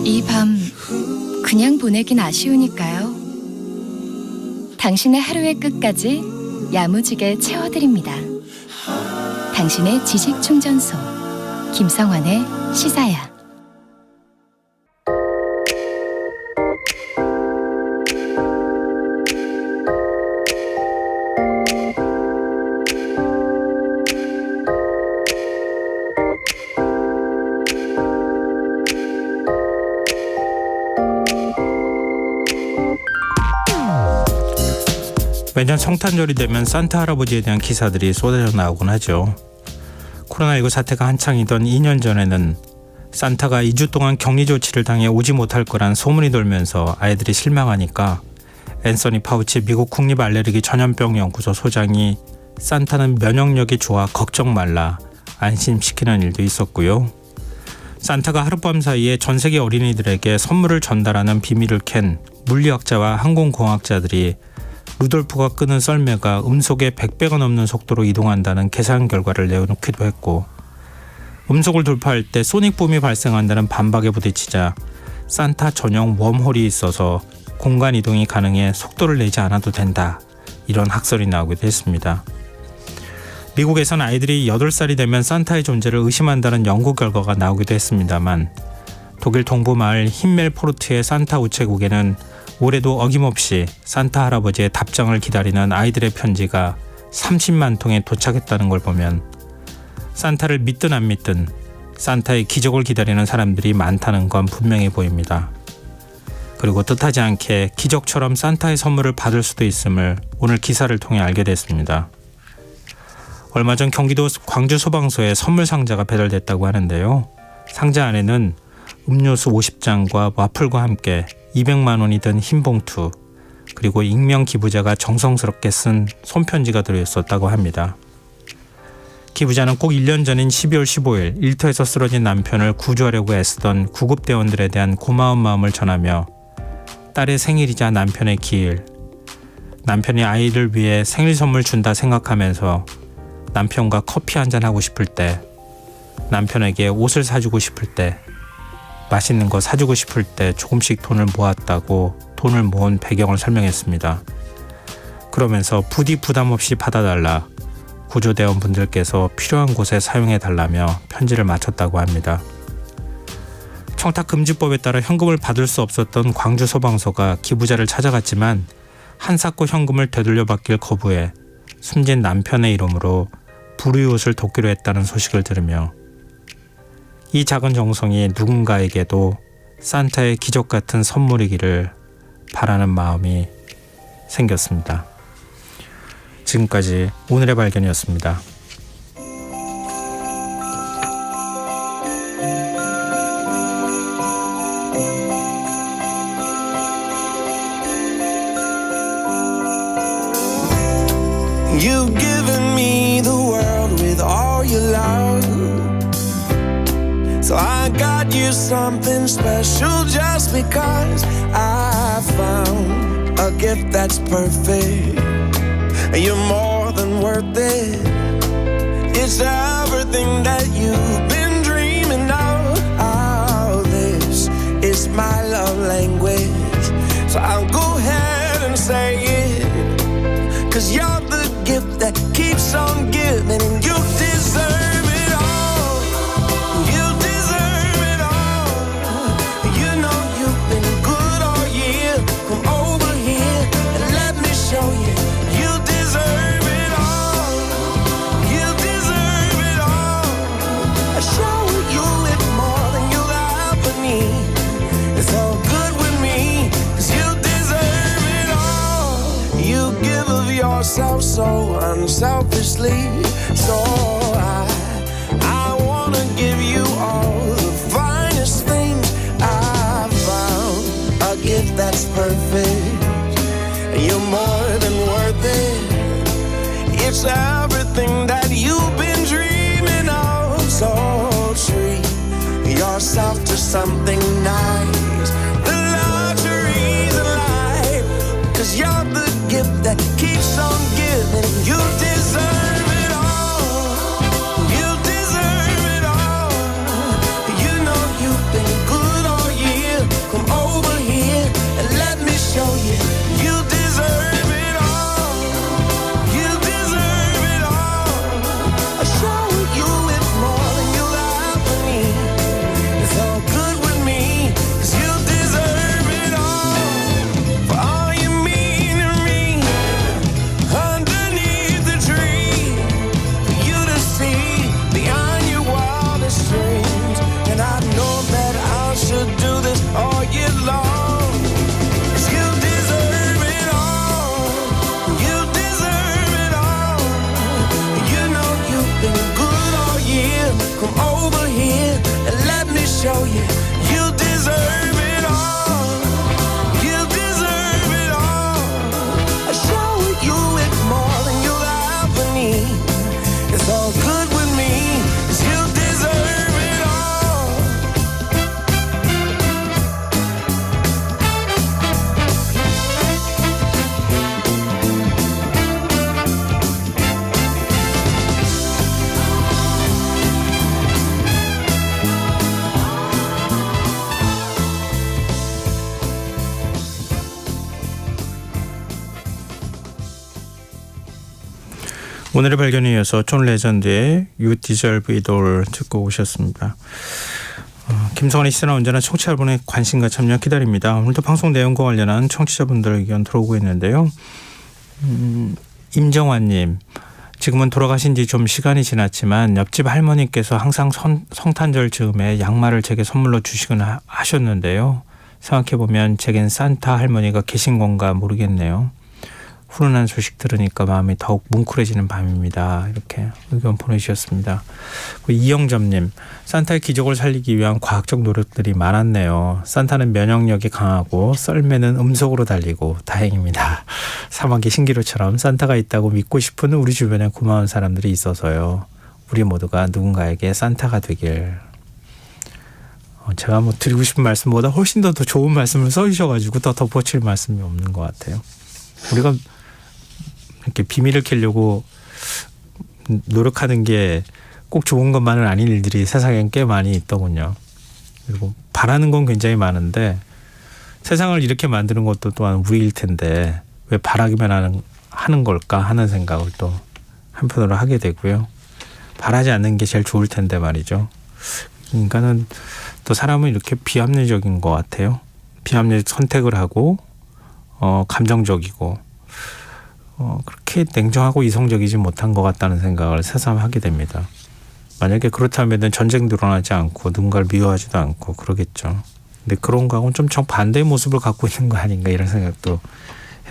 이 밤 그냥 보내긴 아쉬우니까요. 당신의 하루의 끝까지 야무지게 채워드립니다. 당신의 지식 충전소 김성환의 시사야. 매년 성탄절이 되면 산타 할아버지에 대한 기사들이 쏟아져 나오곤 하죠. 코로나19 사태가 한창이던 2년 전에는 산타가 2주 동안 격리 조치를 당해 오지 못할 거란 소문이 돌면서 아이들이 실망하니까 앤서니 파우치 미국 국립알레르기 전염병 연구소 소장이 산타는 면역력이 좋아 걱정 말라 안심시키는 일도 있었고요. 산타가 하룻밤 사이에 전 세계 어린이들에게 선물을 전달하는 비밀을 캔 물리학자와 항공공학자들이 루돌프가 끄는 썰매가 음속에 100배가 넘는 속도로 이동한다는 계산 결과를 내놓기도 했고, 음속을 돌파할 때 소닉붐이 발생한다는 반박에 부딪히자 산타 전용 웜홀이 있어서 공간 이동이 가능해 속도를 내지 않아도 된다, 이런 학설이 나오기도 했습니다. 미국에선 아이들이 8살이 되면 산타의 존재를 의심한다는 연구 결과가 나오기도 했습니다만, 독일 동부 마을 힌멜포르트의 산타 우체국에는 올해도 어김없이 산타 할아버지의 답장을 기다리는 아이들의 편지가 30만 통에 도착했다는 걸 보면 산타를 믿든 안 믿든 산타의 기적을 기다리는 사람들이 많다는 건 분명해 보입니다. 그리고 뜻하지 않게 기적처럼 산타의 선물을 받을 수도 있음을 오늘 기사를 통해 알게 됐습니다. 얼마 전 경기도 광주 소방서에 선물 상자가 배달됐다고 하는데요. 상자 안에는 음료수 50잔과 와플과 함께 200만 원이 든 흰 봉투, 그리고 익명 기부자가 정성스럽게 쓴 손편지가 들어있었다고 합니다. 기부자는 꼭 1년 전인 12월 15일 일터에서 쓰러진 남편을 구조하려고 애쓰던 구급대원들에 대한 고마운 마음을 전하며 딸의 생일이자 남편의 기일, 남편이 아이를 위해 생일 선물 준다 생각하면서 남편과 커피 한잔 하고 싶을 때, 남편에게 옷을 사주고 싶을 때, 맛있는 거 사주고 싶을 때 조금씩 돈을 모았다고 돈을 모은 배경을 설명했습니다. 그러면서 부디 부담 없이 받아달라, 구조대원분들께서 필요한 곳에 사용해달라며 편지를 마쳤다고 합니다. 청탁금지법에 따라 현금을 받을 수 없었던 광주 소방서가 기부자를 찾아갔지만 한사코 현금을 되돌려받길 거부해 숨진 남편의 이름으로 불우이웃을 돕기로 했다는 소식을 들으며 이 작은 정성이 누군가에게도 산타의 기적 같은 선물이기를 바라는 마음이 생겼습니다. 지금까지 오늘의 발견이었습니다. You've given me the world with all your love. So I got you something special just because I found a gift that's perfect. You're more than worth it. It's everything that you've been dreaming of. Oh, this is my love language. So I'll go ahead and say it, 'cause you're the gift that keeps on giving, and you deserve it all. You deserve yourself so unselfishly. So I wanna give you all the finest things I found. A gift that's perfect. You're more than worth it. It's everything that you've been dreaming of. So treat yourself to something nice. The luxuries of life. 'Cause you're the gift that keeps on giving. You deserve it all. You deserve it all. You know you've been good all year. Come over here and let me show you. You deserve it all. You deserve it all. I'll show you it more than you'll ever need. It's all good with me, 'cause you deserve it all. For all you mean to me, underneath the tree, for you to see beyond your wildest dreams. And I know that I should do this all year long. 'Cause you deserve it all. You deserve it all. You know you've been good all year. Come over here and let me show you. You deserve it all. You deserve it all. I'll show you it more than you'll ever need. It's all good with me, 'cause you deserve it all. 오늘의 발견에 이어서 존 레전드의 You Deserve It All 듣고 오셨습니다. 김성환의 시사는 언제나 청취자 여러분의 관심과 참여 기다립니다. 오늘도 방송 내용과 관련한 청취자분들 의견 들어오고 있는데요. 임정환님, 지금은 돌아가신 지 좀 시간이 지났지만 옆집 할머니께서 항상 성탄절 즈음에 양말을 제게 선물로 주시곤 하셨는데요. 생각해보면 제겐 산타 할머니가 계신 건가 모르겠네요. 훈훈한 소식 들으니까 마음이 더욱 뭉클해지는 밤입니다. 이렇게 의견 보내주셨습니다. 이영점님, 산타의 기적을 살리기 위한 과학적 노력들이 많았네요. 산타는 면역력이 강하고 썰매는 음속으로 달리고 다행입니다. 사막의 신기루처럼 산타가 있다고 믿고 싶은 우리 주변에 고마운 사람들이 있어서요. 우리 모두가 누군가에게 산타가 되길. 제가 뭐 드리고 싶은 말씀보다 훨씬 더 좋은 말씀을 써주셔가지고 더 덧붙일 말씀이 없는 것 같아요. 우리가 이렇게 비밀을 캐려고 노력하는 게 꼭 좋은 것만은 아닌 일들이 세상엔 꽤 많이 있더군요. 그리고 바라는 건 굉장히 많은데 세상을 이렇게 만드는 것도 또한 우리일 텐데 왜 바라기만 하는 걸까 하는 생각을 또 한편으로 하게 되고요. 바라지 않는 게 제일 좋을 텐데 말이죠. 인간은 또 사람은 이렇게 비합리적인 것 같아요. 비합리적 선택을 하고 감정적이고 그렇게 냉정하고 이성적이지 못한 것 같다는 생각을 새삼 하게 됩니다. 만약에 그렇다면 전쟁도 일어나지 않고 누군가를 미워하지도 않고 그러겠죠. 근데 그런 거하고는 좀 정반대의 모습을 갖고 있는 거 아닌가 이런 생각도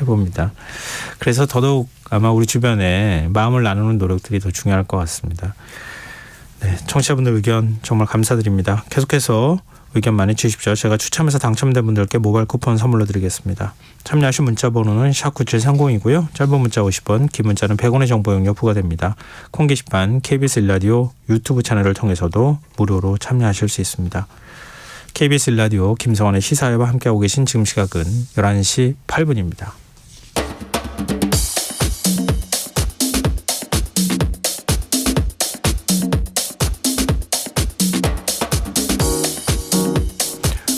해봅니다. 그래서 더더욱 아마 우리 주변에 마음을 나누는 노력들이 더 중요할 것 같습니다. 네, 청취자분들 의견 정말 감사드립니다. 계속해서 의견 많이 주십시오. 제가 추첨해서 당첨된 분들께 모바일 쿠폰 선물로 드리겠습니다. 참여하신 문자 번호는 샵9730이고요. 짧은 문자 50원, 긴 문자는 100원의 정보 용료 부과됩니다. 콩 게시판 KBS 1라디오 유튜브 채널을 통해서도 무료로 참여하실 수 있습니다. KBS 1라디오 김성환의 시사회와 함께하고 계신 지금 시각은 11시 8분입니다.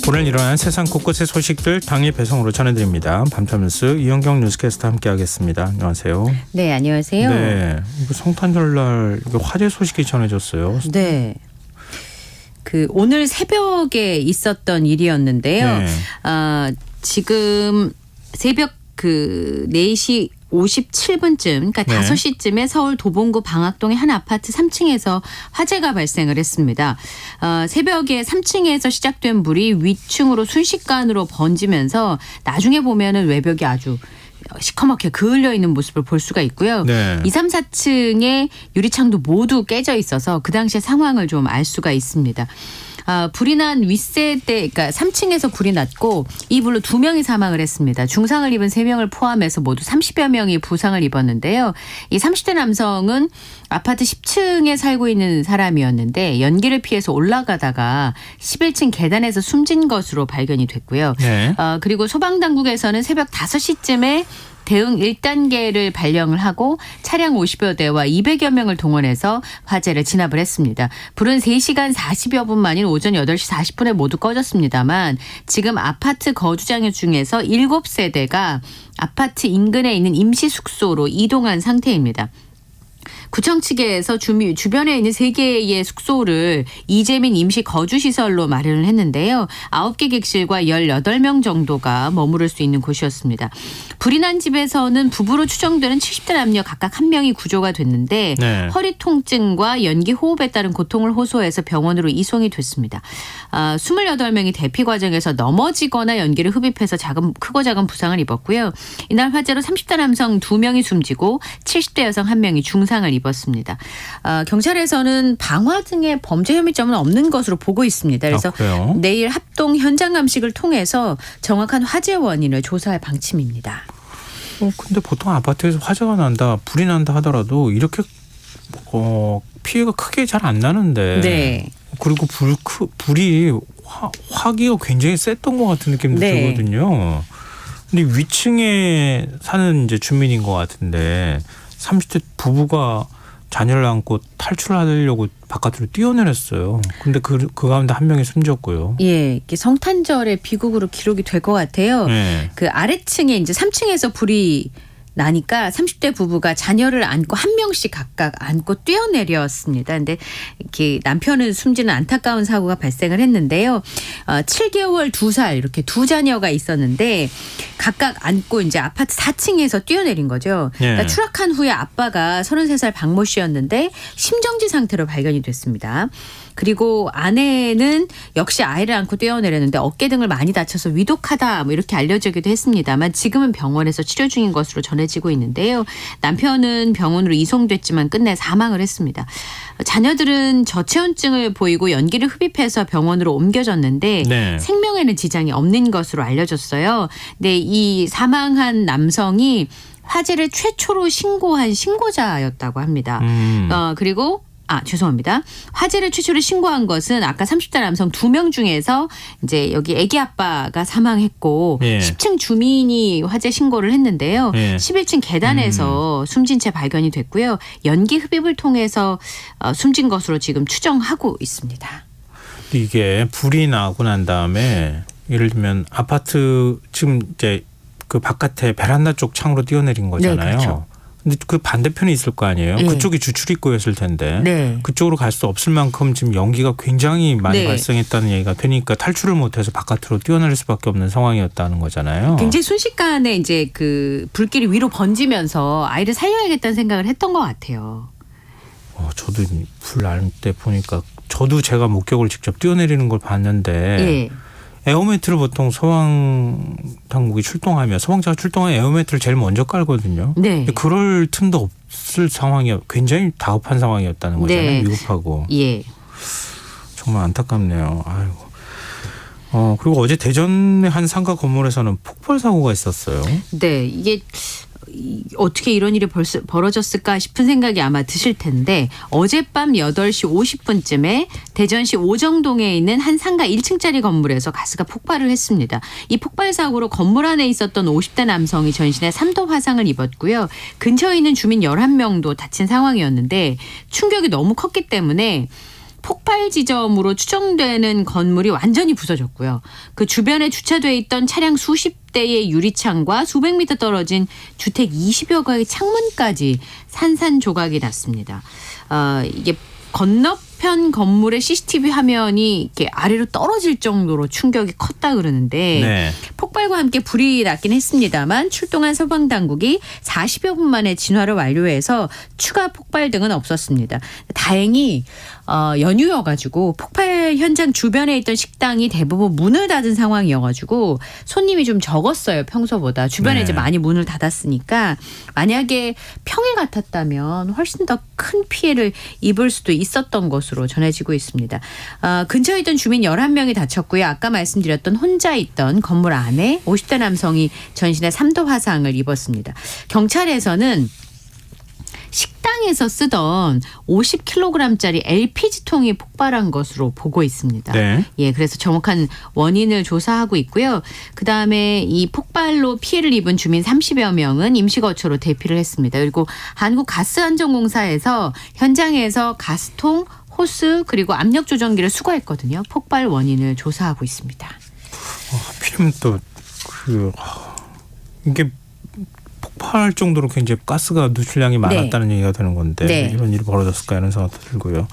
오늘 일어난 세상 곳곳의 소식들 당일 배송으로 전해드립니다. 밤타뉴스 이현경 뉴스캐스터 함께하겠습니다. 안녕하세요. 네, 안녕하세요. 네, 성탄절날 화재 소식이 전해졌어요. 네. 오늘 새벽에 있었던 일이었는데요. 네. 지금 새벽 4시 57분쯤, 그러니까 네. 5시쯤에 서울 도봉구 방학동의 한 아파트 3층에서 화재가 발생을 했습니다. 새벽에 3층에서 시작된 불이 위층으로 순식간으로 번지면서 나중에 보면은 외벽이 아주 시커멓게 그을려 있는 모습을 볼 수가 있고요. 네. 2, 3, 4층의 유리창도 모두 깨져 있어서 그 당시의 상황을 좀 알 수가 있습니다. 불이 난 윗세대, 그러니까 3층에서 불이 났고 이 불로 2명이 사망을 했습니다. 중상을 입은 3명을 포함해서 모두 30여 명이 부상을 입었는데요. 이 30대 남성은 아파트 10층에 살고 있는 사람이었는데 연기를 피해서 올라가다가 11층 계단에서 숨진 것으로 발견이 됐고요. 네. 그리고 소방당국에서는 새벽 5시쯤에 대응 1단계를 발령을 하고 차량 50여 대와 200여 명을 동원해서 화재를 진압을 했습니다. 불은 3시간 40여 분 만인 오전 8시 40분에 모두 꺼졌습니다만 지금 아파트 거주자 중에서 7세대가 아파트 인근에 있는 임시 숙소로 이동한 상태입니다. 구청 측에서 주변에 있는 3개의 숙소를 이재민 임시 거주시설로 마련을 했는데요. 9개 객실과 18명 정도가 머무를 수 있는 곳이었습니다. 불이 난 집에서는 부부로 추정되는 70대 남녀 각각 1명이 구조가 됐는데 네. 허리 통증과 연기 호흡에 따른 고통을 호소해서 병원으로 이송이 됐습니다. 28명이 대피 과정에서 넘어지거나 연기를 흡입해서 크고 작은 부상을 입었고요. 이날 화재로 30대 남성 2명이 숨지고 70대 여성 1명이 중상을 입었습니다. 경찰에서는 방화 등의 범죄 혐의점은 없는 것으로 보고 있습니다. 그래서 내일 합동 현장 감식을 통해서 정확한 화재 원인을 조사할 방침입니다. 근데 보통 아파트에서 화재가 난다, 불이 난다 하더라도 이렇게 피해가 크게 잘 안 나는데. 네. 그리고 불이 화기가 굉장히 셌던 것 같은 느낌도 네. 들거든요. 근데 위층에 사는 이제 주민인 것 같은데 30대 부부가 자녀를 안고 탈출하려고 바깥으로 뛰어내렸어요. 근데 그 가운데 1명이 숨졌고요. 예, 이게 성탄절의 비극으로 기록이 될 것 같아요. 네. 그 아래층에 이제 3층에서 불이 나니까 30대 부부가 자녀를 안고 1명씩 각각 안고 뛰어내렸습니다. 근데 이렇게 남편은 숨지는 안타까운 사고가 발생을 했는데요. 7개월 2살 이렇게 2자녀가 있었는데 각각 안고 이제 아파트 4층에서 뛰어내린 거죠. 그러니까 추락한 후에 아빠가 33살 박모 씨였는데 심정지 상태로 발견이 됐습니다. 그리고 아내는 역시 아이를 안고 뛰어내렸는데 어깨 등을 많이 다쳐서 위독하다 이렇게 알려지기도 했습니다만 지금은 병원에서 치료 중인 것으로 전해지고 있는데요. 남편은 병원으로 이송됐지만 끝내 사망을 했습니다. 자녀들은 저체온증을 보이고 연기를 흡입해서 병원으로 옮겨졌는데 네. 생명에는 지장이 없는 것으로 알려졌어요. 근데 이 사망한 남성이 화재를 최초로 신고한 신고자였다고 합니다. 그리고 죄송합니다. 화재를 최초로 신고한 것은 아까 30대 남성 2명 중에서 이제 여기 아기 아빠가 사망했고 10층 주민이 화재 신고를 했는데요. 11층 계단에서 숨진 채 발견이 됐고요. 연기 흡입을 통해서 숨진 것으로 지금 추정하고 있습니다. 이게 불이 나고 난 다음에 예를 들면 아파트 지금 이제 그 바깥에 베란다 쪽 창으로 뛰어내린 거잖아요. 네, 그렇죠. 근데 그 반대편이 있을 거 아니에요. 네. 그쪽이 주출입구였을 텐데 네. 그쪽으로 갈 수 없을 만큼 지금 연기가 굉장히 많이 네. 발생했다는 얘기가 되니까 탈출을 못해서 바깥으로 뛰어내릴 수밖에 없는 상황이었다는 거잖아요. 굉장히 순식간에 이제 그 불길이 위로 번지면서 아이를 살려야겠다는 생각을 했던 것 같아요. 저도 불 날 때 보니까 저도 제가 목격을 직접 뛰어내리는 걸 봤는데 네. 에어매트를 보통 소방 당국이 출동하면 소방차가 출동하면 에어매트를 제일 먼저 깔거든요. 네. 근데 그럴 틈도 없을 상황이 굉장히 다급한 상황이었다는 거잖아요. 네. 위급하고. 예. 정말 안타깝네요. 아이고. 그리고 어제 대전의 한 상가 건물에서는 폭발 사고가 있었어요. 네, 이게 어떻게 이런 일이 벌어졌을까 싶은 생각이 아마 드실 텐데 어젯밤 8시 50분쯤에 대전시 오정동에 있는 한 상가 1층짜리 건물에서 가스가 폭발을 했습니다. 이 폭발 사고로 건물 안에 있었던 50대 남성이 전신에 3도 화상을 입었고요. 근처에 있는 주민 11명도 다친 상황이었는데 충격이 너무 컸기 때문에 폭발 지점으로 추정되는 건물이 완전히 부서졌고요. 그 주변에 주차되어 있던 차량 수십 대의 유리창과 수백 미터 떨어진 주택 20여 가의 창문까지 산산조각이 났습니다. 이게 건너편 건물의 CCTV 화면이 이렇게 아래로 떨어질 정도로 충격이 컸다 그러는데 네. 폭발 폭발과 함께 불이 났긴 했습니다만 출동한 소방당국이 40여 분 만에 진화를 완료해서 추가 폭발 등은 없었습니다. 다행히 연휴여가지고 폭발 현장 주변에 있던 식당이 대부분 문을 닫은 상황이어가지고 손님이 좀 적었어요. 평소보다. 주변에 이제 많이 문을 닫았으니까 만약에 평일 같았다면 훨씬 더 큰 피해를 입을 수도 있었던 것으로 전해지고 있습니다. 근처에 있던 주민 11명이 다쳤고요. 아까 말씀드렸던 혼자 있던 건물 안에 50대 남성이 전신에 3도 화상을 입었습니다. 경찰에서는 식당에서 쓰던 50kg짜리 LPG통이 폭발한 것으로 보고 있습니다. 네. 예, 그래서 정확한 원인을 조사하고 있고요. 그다음에 이 폭발로 피해를 입은 주민 30여 명은 임시거처로 대피를 했습니다. 그리고 한국가스안전공사에서 현장에서 가스통, 호스 그리고 압력 조정기를 수거했거든요. 폭발 원인을 조사하고 있습니다. 하필이면 또 이게 폭발할 정도로 굉장히 가스가 누출량이 많았다는 얘기가 되는 건데 이런 일이 벌어졌을까 하는 생각도 들고요.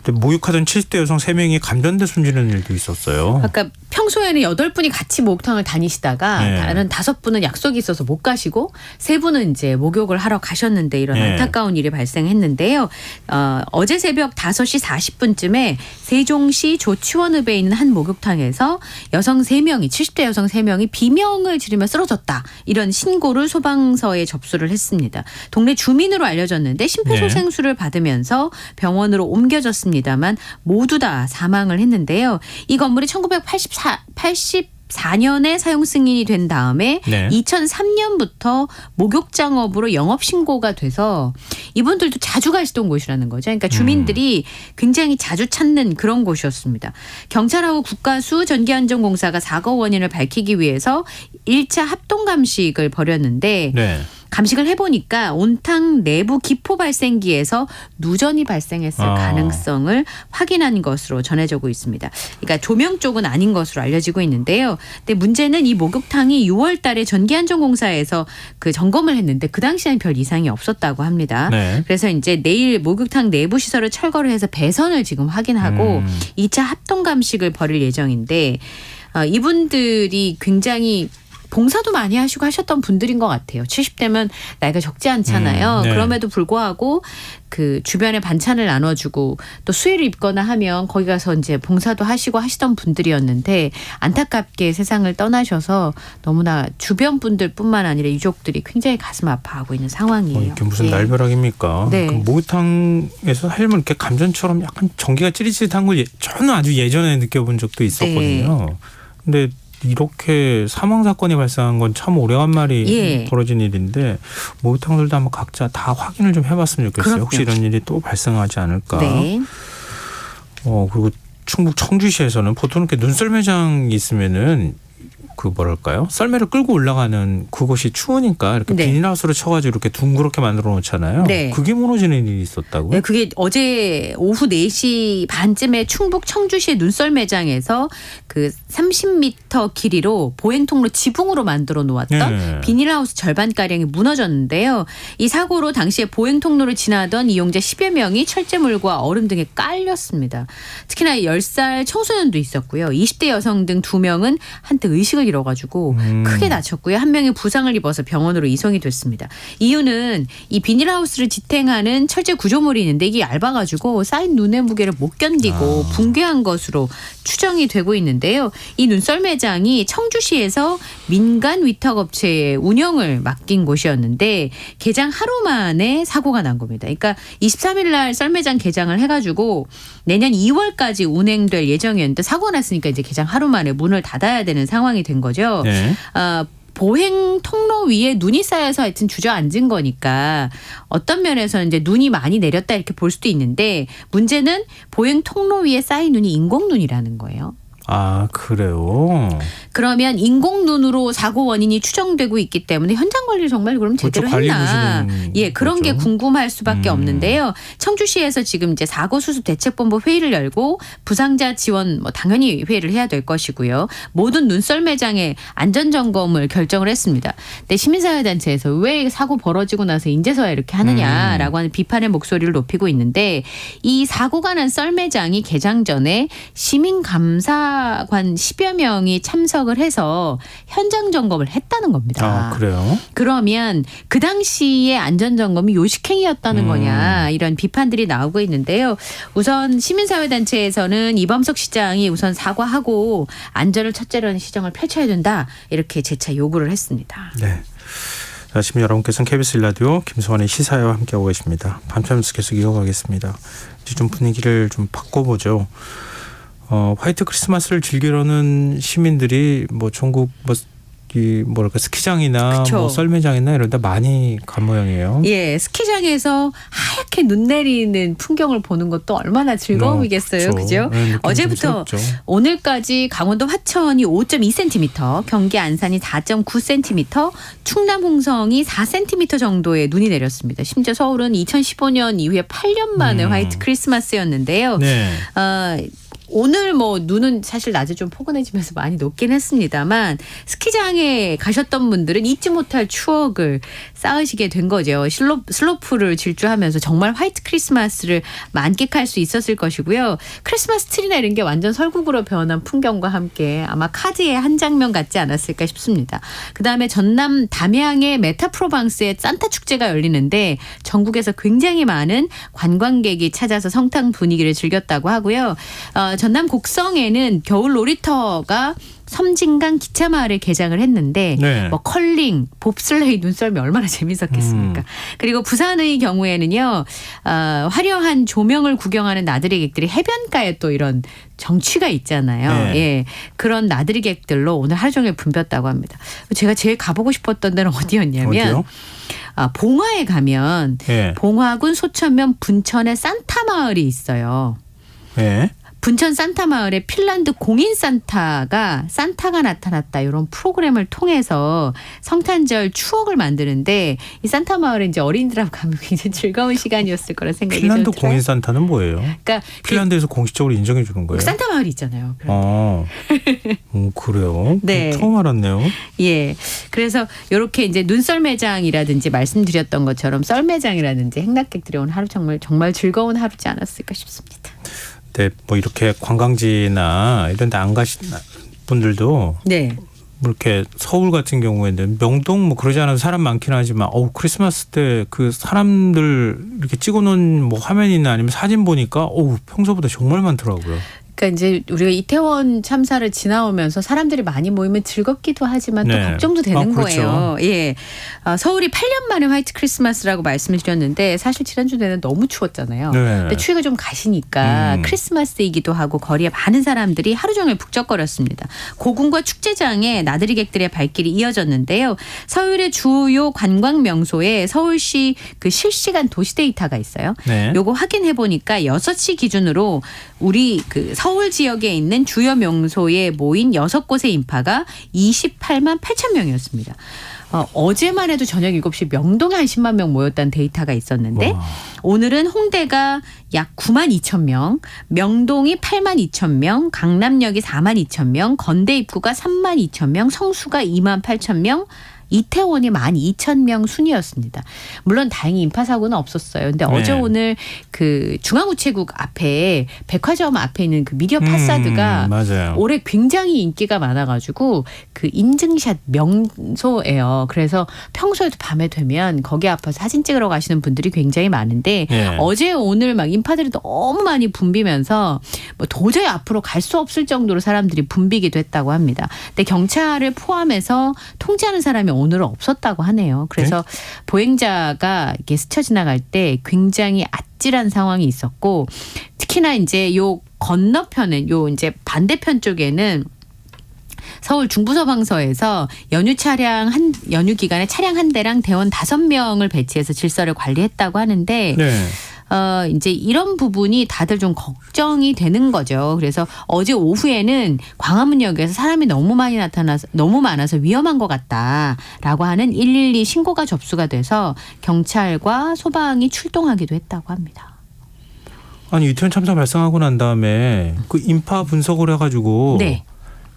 근데 모욕하던 70대 여성 3명이 감전돼 숨지는 일도 있었어요. 아까 평소에는 8분이 같이 목욕탕을 다니시다가 다른 5분은 약속이 있어서 못 가시고 3분은 이제 목욕을 하러 가셨는데 이런 안타까운 일이 발생했는데요. 어제 새벽 5시 40분쯤에 세종시 조치원읍에 있는 한 목욕탕에서 여성 3명이 70대 여성 3명이 비명을 지르며 쓰러졌다. 이런 신고를 소방서에 접수를 했습니다. 동네 주민으로 알려졌는데 심폐소생술을 받으면서 병원으로 옮겨졌습니다만 모두 다 사망을 했는데요. 이 건물이 1984년에 사용 승인이 된 다음에 2003년부터 목욕장업으로 영업 신고가 돼서 이분들도 자주 가시던 곳이라는 거죠. 그러니까 주민들이 굉장히 자주 찾는 그런 곳이었습니다. 경찰하고 국가수 전기안전공사가 사고 원인을 밝히기 위해서 1차 합동 감식을 벌였는데 감식을 해보니까 온탕 내부 기포 발생기에서 누전이 발생했을 가능성을 확인한 것으로 전해지고 있습니다. 그러니까 조명 쪽은 아닌 것으로 알려지고 있는데요. 근데 문제는 이 목욕탕이 6월 달에 전기안전공사에서 그 점검을 했는데 그 당시에는 별 이상이 없었다고 합니다. 그래서 이제 내일 목욕탕 내부 시설을 철거를 해서 배선을 지금 확인하고 2차 합동 감식을 벌일 예정인데 이분들이 굉장히 봉사도 많이 하시고 하셨던 분들인 것 같아요. 70대면 나이가 적지 않잖아요. 그럼에도 불구하고 그 주변에 반찬을 나눠주고 또 수혜를 입거나 하면 거기 가서 이제 봉사도 하시고 하시던 분들이었는데 안타깝게 세상을 떠나셔서 너무나 주변 분들뿐만 아니라 유족들이 굉장히 가슴 아파하고 있는 상황이에요. 이게 무슨 날벼락입니까? 그 목욕탕에서 하려면 이렇게 감전처럼 약간 전기가 찌릿찌릿한 걸 저는 아주 예전에 느껴본 적도 있었거든요. 근데 이렇게 사망 사건이 발생한 건 참 오래간만에 벌어진 일인데 목욕탕들도 한번 각자 다 확인을 좀 해봤으면 좋겠어요. 혹시 이런 일이 또 발생하지 않을까. 그리고 충북 청주시에서는 보통 이렇게 눈썰 매장이 있으면은 그 뭐랄까요? 썰매를 끌고 올라가는 그것이 추우니까 이렇게 비닐하우스로 쳐가지고 이렇게 둥그렇게 만들어 놓잖아요. 그게 무너지는 일이 있었다고요? 그게 어제 오후 4시 반쯤에 충북 청주시의 눈썰 매장에서 그 30m 길이로 보행통로 지붕으로 만들어 놓았던 비닐하우스 절반가량이 무너졌는데요. 이 사고로 당시에 보행통로를 지나던 이용자 10여 명이 철제물과 얼음 등에 깔렸습니다. 특히나 10살 청소년도 있었고요. 20대 여성 등 2명은 한때 의식을 잃어가지고 크게 다쳤고요. 한 명이 부상을 입어서 병원으로 이송이 됐습니다. 이유는 이 비닐하우스를 지탱하는 철제 구조물이 있는데 이게 얇아가지고 쌓인 눈의 무게를 못 견디고 붕괴한 것으로 추정이 되고 있는데요. 이 눈썰 매장이 청주시에서 민간 위탁업체의 운영을 맡긴 곳이었는데 개장 하루 만에 사고가 난 겁니다. 그러니까 23일 날 썰매장 개장을 해가지고 내년 2월까지 운행될 예정이었는데 사고가 났으니까 이제 개장 하루 만에 문을 닫아야 되는 상황이 된 거죠. 보행 통로 위에 눈이 쌓여서 하여튼 주저앉은 거니까 어떤 면에서는 이제 눈이 많이 내렸다 이렇게 볼 수도 있는데 문제는 보행 통로 위에 쌓인 눈이 인공눈이라는 거예요. 아, 그래요? 그러면 인공눈으로 사고 원인이 추정되고 있기 때문에 현장 관리를 정말 그럼 제대로 했나? 그런 거죠. 게 궁금할 수밖에 없는데요. 청주시에서 지금 이제 사고 수습 대책본부 회의를 열고 부상자 지원 당연히 회의를 해야 될 것이고요. 모든 눈썰 매장의 안전 점검을 결정을 했습니다. 근데 시민사회단체에서 왜 사고 벌어지고 나서 인제서야 이렇게 하느냐라고 하는 비판의 목소리를 높이고 있는데 이 사고가 난 썰매장이 개장 전에 시민 감사 수사관 10여 명이 참석을 해서 현장 점검을 했다는 겁니다. 아, 그래요? 그러면 그 당시의 안전점검이 요식행위였다는 거냐 이런 비판들이 나오고 있는데요. 우선 시민사회단체에서는 이범석 시장이 우선 사과하고 안전을 첫째로 하는 시정을 펼쳐야 된다 이렇게 재차 요구를 했습니다. 네. 자, 지금 여러분께서는 KBS 1라디오 김성환의 시사회와 함께하고 계십니다. 밤새 계속 이어가겠습니다. 이제 좀 분위기를 좀 바꿔보죠. 화이트 크리스마스를 즐기려는 시민들이 뭐 전국 뭐랄까 스키장이나 그쵸. 뭐 썰매장이나 이런 데 많이 간 모양이에요. 예, 스키장에서 하얗게 눈 내리는 풍경을 보는 것도 얼마나 즐거움이겠어요. 그죠? 네, 어제부터 오늘까지 강원도 화천이 5.2cm, 경기 안산이 4.9cm, 충남 홍성이 4cm 정도의 눈이 내렸습니다. 심지어 서울은 2015년 이후에 8년 만에 화이트 크리스마스였는데요. 네. 오늘 뭐 눈은 사실 낮에 좀 포근해지면서 많이 녹긴 했습니다만 스키장에 가셨던 분들은 잊지 못할 추억을 쌓으시게 된 거죠. 슬로프를 질주하면서 정말 화이트 크리스마스를 만끽할 수 있었을 것이고요. 크리스마스 트리나 이런 게 완전 설국으로 변한 풍경과 함께 아마 카드의 한 장면 같지 않았을까 싶습니다. 그다음에 전남 담양의 메타프로방스의 산타 축제가 열리는데 전국에서 굉장히 많은 관광객이 찾아서 성탄 분위기를 즐겼다고 하고요. 전남 곡성에는 겨울 놀이터가 섬진강 기차마을에 개장을 했는데 네. 뭐 컬링, 봅슬레이, 눈썰매 얼마나 재밌었겠습니까. 그리고 부산의 경우에는요. 화려한 조명을 구경하는 나들이객들이 해변가에 또 이런 정취가 있잖아요. 네. 예, 그런 나들이객들로 오늘 하루 종일 붐볐다고 합니다. 제가 제일 가보고 싶었던 데는 어디였냐면 어디요? 봉화에 가면 네. 봉화군 소천면 분천에 산타 마을이 있어요. 네. 분천 산타 마을에 핀란드 공인 산타가 나타났다 이런 프로그램을 통해서 성탄절 추억을 만드는데 이 산타 마을에 이제 어린이들하고 가면 굉장히 즐거운 시간이었을 거라 생각이 핀란드 들어요. 공인 산타는 뭐예요? 그러니까 핀란드에서 공식적으로 인정해 주는 거예요? 산타 마을이 있잖아요. 그래요? 네. 처음 알았네요. 예. 그래서 이렇게 이제 눈썰매장이라든지 말씀드렸던 것처럼 썰매장이라든지 행락객들이 오늘 하루 정말 즐거운 하루지 않았을까 싶습니다. 네, 뭐 이렇게 관광지나 이런 데 안 가신 분들도 네. 뭐 이렇게 서울 같은 경우에는 명동 뭐 그러지 않아도 사람 많긴 하지만 크리스마스 때 그 사람들 이렇게 찍어놓은 뭐 화면이나 아니면 사진 보니까 평소보다 정말 많더라고요. 그러니까 이제 우리가 이태원 참사를 지나오면서 사람들이 많이 모이면 즐겁기도 하지만 또 네. 걱정도 되는 그렇죠. 거예요. 예, 서울이 8년 만에 화이트 크리스마스라고 말씀을 드렸는데 사실 지난주에는 너무 추웠잖아요. 네. 근데 추위가 좀 가시니까 크리스마스이기도 하고 거리에 많은 사람들이 하루 종일 북적거렸습니다. 고궁과 축제장에 나들이객들의 발길이 이어졌는데요. 서울의 주요 관광 명소에 서울시 그 실시간 도시 데이터가 있어요. 네. 요거 확인해 보니까 6시 기준으로 우리 그 서울 지역에 있는 주요 명소에 모인 6곳의 인파가 28만 8천 명이었습니다. 어제만 해도 저녁 7시 명동에 한 10만 명 모였다는 데이터가 있었는데 오늘은 홍대가 약 9만 2천 명, 명동이 8만 2천 명, 강남역이 4만 2천 명, 건대 입구가 3만 2천 명, 성수가 2만 8천 명, 이태원이 12,000명 순이었습니다. 물론 다행히 인파 사고는 없었어요. 근데 네. 어제 오늘 그 중앙우체국 앞에 백화점 앞에 있는 그 미디어 파사드가 맞아요. 올해 굉장히 인기가 많아가지고 그 인증샷 명소예요. 그래서 평소에도 밤에 되면 거기 앞에서 사진 찍으러 가시는 분들이 굉장히 많은데 네. 어제 오늘 막 인파들이 너무 많이 붐비면서 뭐 도저히 앞으로 갈 수 없을 정도로 사람들이 붐비기도 했다고 합니다. 근데 경찰을 포함해서 통제하는 사람이 오늘은 없었다고 하네요. 그래서 보행자가 이렇게 스쳐 지나갈 때 굉장히 아찔한 상황이 있었고 특히나 이제 요 건너편은 요 이제 반대편 쪽에는 서울 중부서방서에서 연휴 기간에 차량 한 대랑 대원 5명을 배치해서 질서를 관리했다고 하는데 네. 이제 이런 부분이 다들 좀 걱정이 되는 거죠. 그래서 어제 오후에는 광화문역에서 사람이 너무 많아서 위험한 것 같다라고 하는 112 신고가 접수가 돼서 경찰과 소방이 출동하기도 했다고 합니다. 아니 이태원 참사 발생하고 난 다음에 그 인파 분석을 해가지고 네.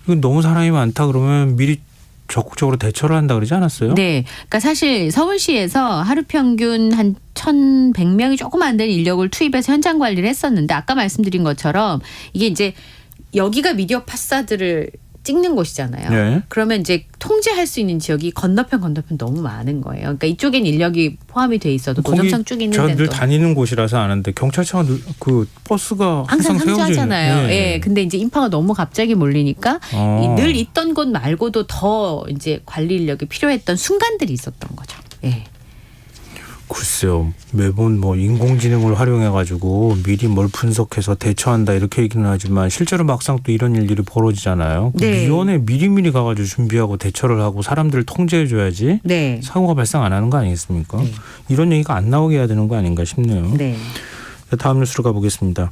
이건 너무 사람이 많다 그러면 미리 적극적으로 대처를 한다 그러지 않았어요? 네. 그러니까 사실 서울시에서 하루 평균 한 1,100명이 조금 안 되는 인력을 투입해서 현장 관리를 했었는데 아까 말씀드린 것처럼 이게 이제 여기가 미디어 파사드를 찍는 곳이잖아요. 네. 그러면 이제 통제할 수 있는 지역이 건너편 너무 많은 거예요. 그러니까 이쪽엔 인력이 포함이 돼 있어도 노점상 쭉 있는 데는 늘 다니는 곳이라서 아는데 경찰차가 그 버스가 항상 상주하잖아요. 예. 예. 근데 이제 인파가 너무 갑자기 몰리니까 늘 있던 곳 말고도 더 이제 관리 인력이 필요했던 순간들이 있었던 거죠. 예. 글쎄요. 매번 뭐 인공지능을 활용해가지고 미리 뭘 분석해서 대처한다 이렇게 얘기는 하지만 실제로 막상 또 이런 일들이 벌어지잖아요. 네. 미연에 미리미리 가가지고 준비하고 대처를 하고 사람들을 통제해줘야지 네. 사고가 발생 안 하는 거 아니겠습니까? 네. 이런 얘기가 안 나오게 해야 되는 거 아닌가 싶네요. 네. 다음 뉴스로 가보겠습니다.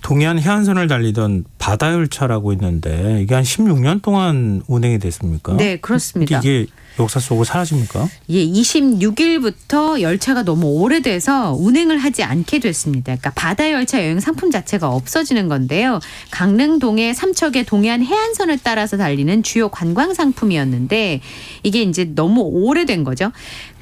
동해안 해안선을 달리던 바다열차라고 있는데 이게 한 16년 동안 운행이 됐습니까? 네, 그렇습니다. 이게 역사 속으로 사라집니까? 예, 26일부터 열차가 너무 오래돼서 운행을 하지 않게 됐습니다. 그러니까 바다 열차 여행 상품 자체가 없어지는 건데요. 강릉동해 삼척의 동해안 해안선을 따라서 달리는 주요 관광 상품이었는데 이게 이제 너무 오래된 거죠.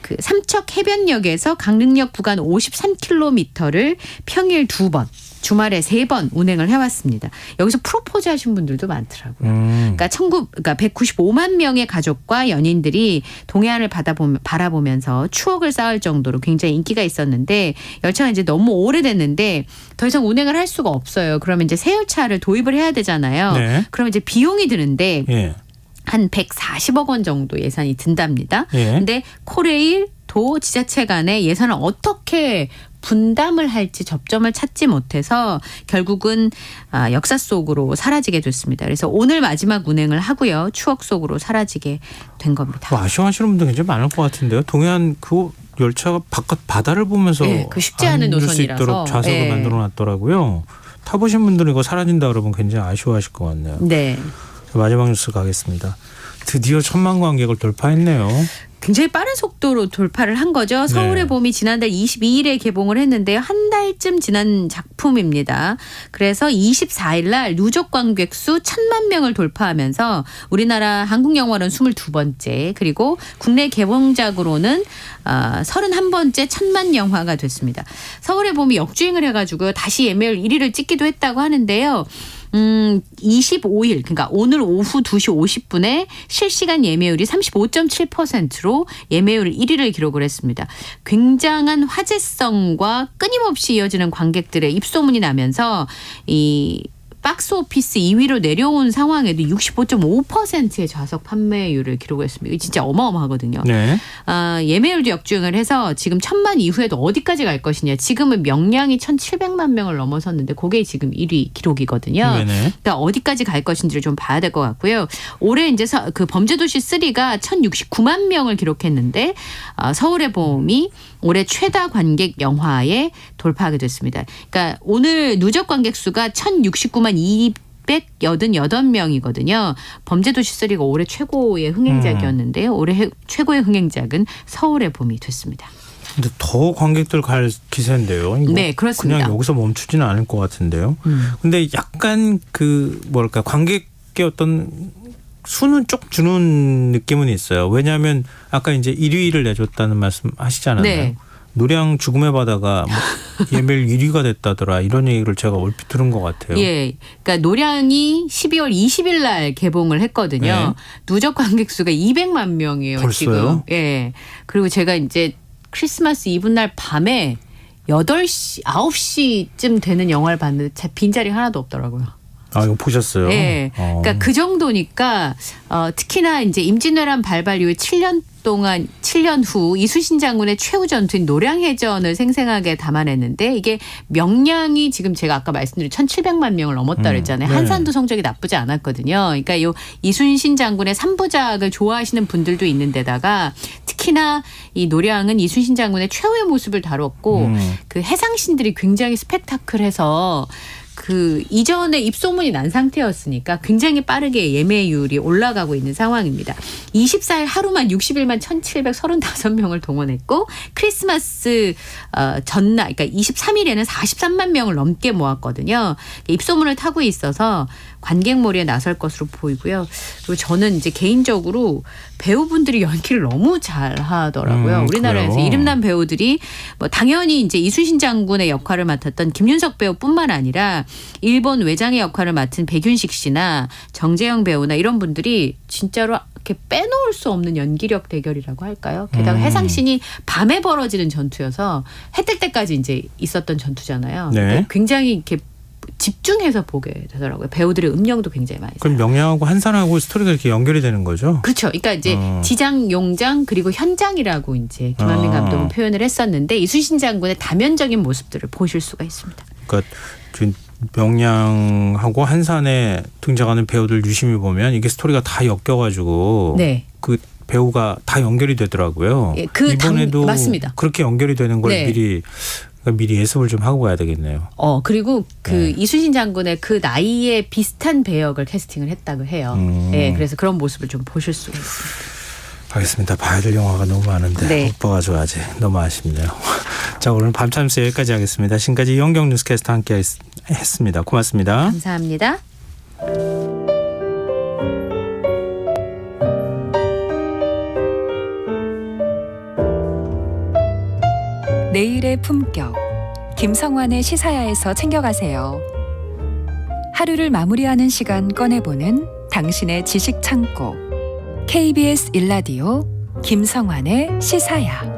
그 삼척 해변역에서 강릉역 구간 53km를 평일 2번, 주말에 3번 운행을 해왔습니다. 여기서 프로포즈 하신 분들도 많더라고요. 그러니까 195만 명의 가족과 연인들이 동해안을 바라보면서 추억을 쌓을 정도로 굉장히 인기가 있었는데 열차가 이제 너무 오래됐는데 더 이상 운행을 할 수가 없어요. 그러면 이제 새 열차를 도입을 해야 되잖아요. 네. 그러면 이제 비용이 드는데 예. 한 140억 원 정도 예산이 든답니다. 예. 근데 코레일, 도, 지자체 간의 예산을 어떻게 분담을 할지 접점을 찾지 못해서 결국은 역사 속으로 사라지게 됐습니다. 그래서 오늘 마지막 운행을 하고요. 추억 속으로 사라지게 된 겁니다. 뭐 아쉬워하시는 분들 굉장히 많을 것 같은데요. 동해안 그 열차가 바깥 바다를 보면서 네, 그 쉽지 않은 앉을 수 노선이라서. 있도록 좌석을 네. 만들어놨더라고요. 타보신 분들은 이거 사라진다 그러면 굉장히 아쉬워하실 것 같네요. 네. 마지막 뉴스 가겠습니다. 드디어 1000만 관객을 돌파했네요. 굉장히 빠른 속도로 돌파를 한 거죠. 서울의 네. 봄이 지난달 22일에 개봉을 했는데요. 한 달쯤 지난 작품입니다. 그래서 24일 날 누적 관객 수 1000만 명을 돌파하면서 우리나라 한국영화로는 22번째 그리고 국내 개봉작으로는 31번째 1000만 영화가 됐습니다. 서울의 봄이 역주행을 해가지고 다시 예매율 1위를 찍기도 했다고 하는데요. 25일 그러니까 오늘 오후 2시 50분에 실시간 예매율이 35.7%로 예매율 1위를 기록을 했습니다. 굉장한 화제성과 끊임없이 이어지는 관객들의 입소문이 나면서 이 박스오피스 2위로 내려온 상황에도 65.5%의 좌석 판매율을 기록했습니다. 이거 진짜 어마어마하거든요. 네. 예매율도 역주행을 해서 지금 1000만 이후에도 어디까지 갈 것이냐. 지금은 명량이 1700만 명을 넘어섰는데 그게 지금 1위 기록이거든요. 네네. 그러니까 어디까지 갈 것인지를 좀 봐야 될 것 같고요. 올해 이제 그 범죄도시 3가 1069만 명을 기록했는데 서울의 봄이 올해 최다 관객 영화에 돌파하게 됐습니다. 그러니까 오늘 누적 관객 수가 1069만 288명이거든요. 범죄도시 3가 올해 최고의 흥행작이었는데요. 올해 최고의 흥행작은 서울의 봄이 됐습니다. 근데 더 관객들 갈 기세인데요. 이거 네, 그렇습니다. 그냥 여기서 멈추지는 않을 것 같은데요. 근데 약간 그 뭐랄까 관객의 어떤 수는 쪽 주는 느낌은 있어요. 왜냐하면 아까 이제 1위를 내줬다는 말씀 하시잖아요. 네. 노량 죽음의 바다가 뭐 예매율 1위가 됐다더라 이런 얘기를 제가 얼핏 들은 것 같아요. 예, 그러니까 노량이 12월 20일 날 개봉을 했거든요. 네. 누적 관객 수가 200만 명이에요. 벌써요? 지금. 예. 그리고 제가 이제 크리스마스 이브 날 밤에 8시, 9시쯤 되는 영화를 봤는데 빈자리 하나도 없더라고요. 아, 이거 보셨어요? 네. 그러니까 그 정도니까 특히나 이제 임진왜란 발발 이후에 7년 후 이순신 장군의 최후 전투인 노량해전을 생생하게 담아냈는데 이게 명량이 지금 제가 아까 말씀드린 1700만 명을 넘었다 그랬잖아요. 네. 한산도 성적이 나쁘지 않았거든요. 그러니까 이 이순신 장군의 3부작을 좋아하시는 분들도 있는데다가 특히나 이 노량은 이순신 장군의 최후의 모습을 다뤘고 그 해상신들이 굉장히 스펙타클해서 그 이전에 입소문이 난 상태였으니까 굉장히 빠르게 예매율이 올라가고 있는 상황입니다. 24일 하루만 60일만 1735명을 동원했고 크리스마스 전날 그러니까 23일에는 43만 명을 넘게 모았거든요. 입소문을 타고 있어서 관객몰이에 나설 것으로 보이고요. 그리고 저는 이제 개인적으로 배우분들이 연기를 너무 잘하더라고요. 우리나라에서 그래요? 이름난 배우들이 뭐 당연히 이제 이순신 장군의 역할을 맡았던 김윤석 배우뿐만 아니라 일본 외장의 역할을 맡은 백윤식 씨나 정재영 배우나 이런 분들이 진짜로 이렇게 빼놓을 수 없는 연기력 대결이라고 할까요? 게다가 해상신이 밤에 벌어지는 전투여서 해 뜰 때까지 이제 있었던 전투잖아요. 네. 굉장히 이렇게 집중해서 보게 되더라고요. 배우들의 음영도 굉장히 많이. 그럼 명량하고 한산하고 스토리가 이렇게 연결이 되는 거죠? 그렇죠. 그러니까 이제 지장, 용장 그리고 현장이라고 이제 김한민 감독은 표현을 했었는데 이순신 장군의 다면적인 모습들을 보실 수가 있습니다. 그러니까 지금 명량하고 한산에 등장하는 배우들 유심히 보면 이게 스토리가 다 엮여가지고 네. 그 배우가 다 연결이 되더라고요. 예, 이번에도 맞습니다. 그렇게 연결이 되는 걸 네. 미리 예습을 좀 하고 가야 되겠네요. 그리고 그 이순신 장군의 그 나이에 비슷한 배역을 캐스팅을 했다고 해요. 네, 그래서 그런 모습을 좀 보실 수가 있습니다. 알겠습니다. 봐야 될 영화가 너무 많은데 네. 못 봐가지고 아직 너무 아쉽네요. 자, 오늘 밤참스 여기까지 하겠습니다. 지금까지 이현경 뉴스캐스터 함께 했습니다. 고맙습니다. 감사합니다. 내일의 품격 김성환의 시사야에서 챙겨가세요. 하루를 마무리하는 시간 꺼내보는 당신의 지식 창고 KBS 1라디오 김성환의 시사야.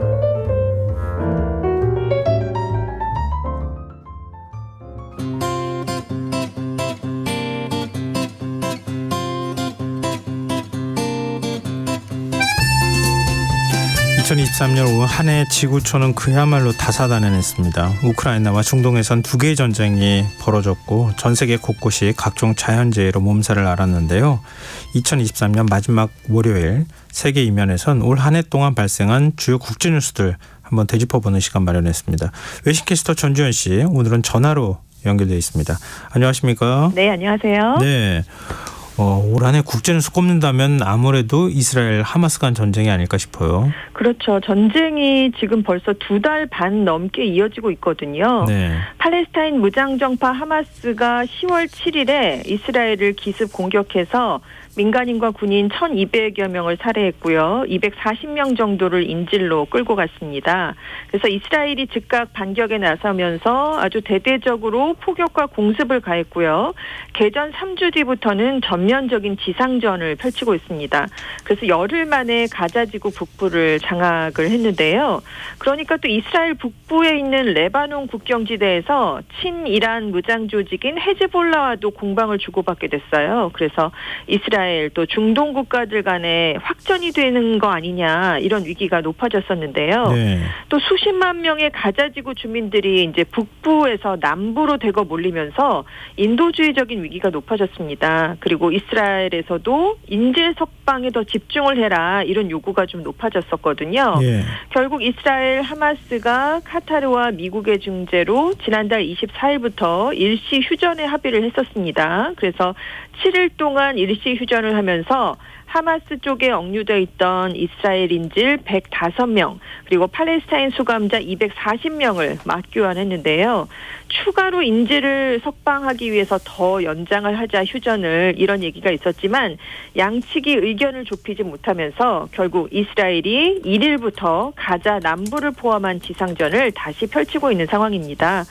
(2023년) 올 한 해 지구촌은 그야말로 다사다난했습니다. 우크라이나와 중동에선 두 개의 전쟁이 벌어졌고 전 세계 곳곳이 각종 자연재해로 몸살을 앓았는데요. 2023년 마지막 월요일 세계 이면에선 올 한 해 동안 발생한 주요 국제 뉴스들 한번 되짚어보는 시간 마련했습니다. 외신캐스터 전주현 씨, 오늘은 전화로 연결되어 있습니다. 안녕하십니까? 네, 안녕하세요. 네. 올 한 해 국제뉴스 꼽는다면 아무래도 이스라엘 하마스 간 전쟁이 아닐까 싶어요. 그렇죠. 전쟁이 지금 벌써 2달 반 넘게 이어지고 있거든요. 네. 팔레스타인 무장정파 하마스가 10월 7일에 이스라엘을 기습 공격해서 민간인과 군인 1,200여 명을 살해했고요. 240명 정도를 인질로 끌고 갔습니다. 그래서 이스라엘이 즉각 반격에 나서면서 아주 대대적으로 포격과 공습을 가했고요. 개전 3주 뒤부터는 전면적인 지상전을 펼치고 있습니다. 그래서 열흘 만에 가자지구 북부를 장악을 했는데요. 그러니까 또 이스라엘 북부에 있는 레바논 국경지대에서 친이란 무장 조직인 헤즈볼라와도 공방을 주고받게 됐어요. 그래서 이스라엘 또 중동 국가들 간에 확전이 되는 거 아니냐 이런 위기가 높아졌었는데요. 네. 또 수십만 명의 가자지구 주민들이 이제 북부에서 남부로 대거 몰리면서 인도주의적인 위기가 높아졌습니다. 그리고 이스라엘에서도 인질 석방에 더 집중을 해라 이런 요구가 좀 높아졌었거든요. 예. 결국 이스라엘 하마스가 카타르와 미국의 중재로 지난달 24일부터 일시 휴전에 합의를 했었습니다. 그래서 7일 동안 일시 휴전을 하면서 하마스 쪽에 억류되어 있던 이스라엘 인질 105명 그리고 팔레스타인 수감자 240명을 맞교환했는데요. 추가로 인질을 석방하기 위해서 더 연장을 하자 휴전을 이런 얘기가 있었지만 양측이 의견을 좁히지 못하면서 결국 이스라엘이 1일부터 가자 남부를 포함한 지상전을 다시 펼치고 있는 상황입니다.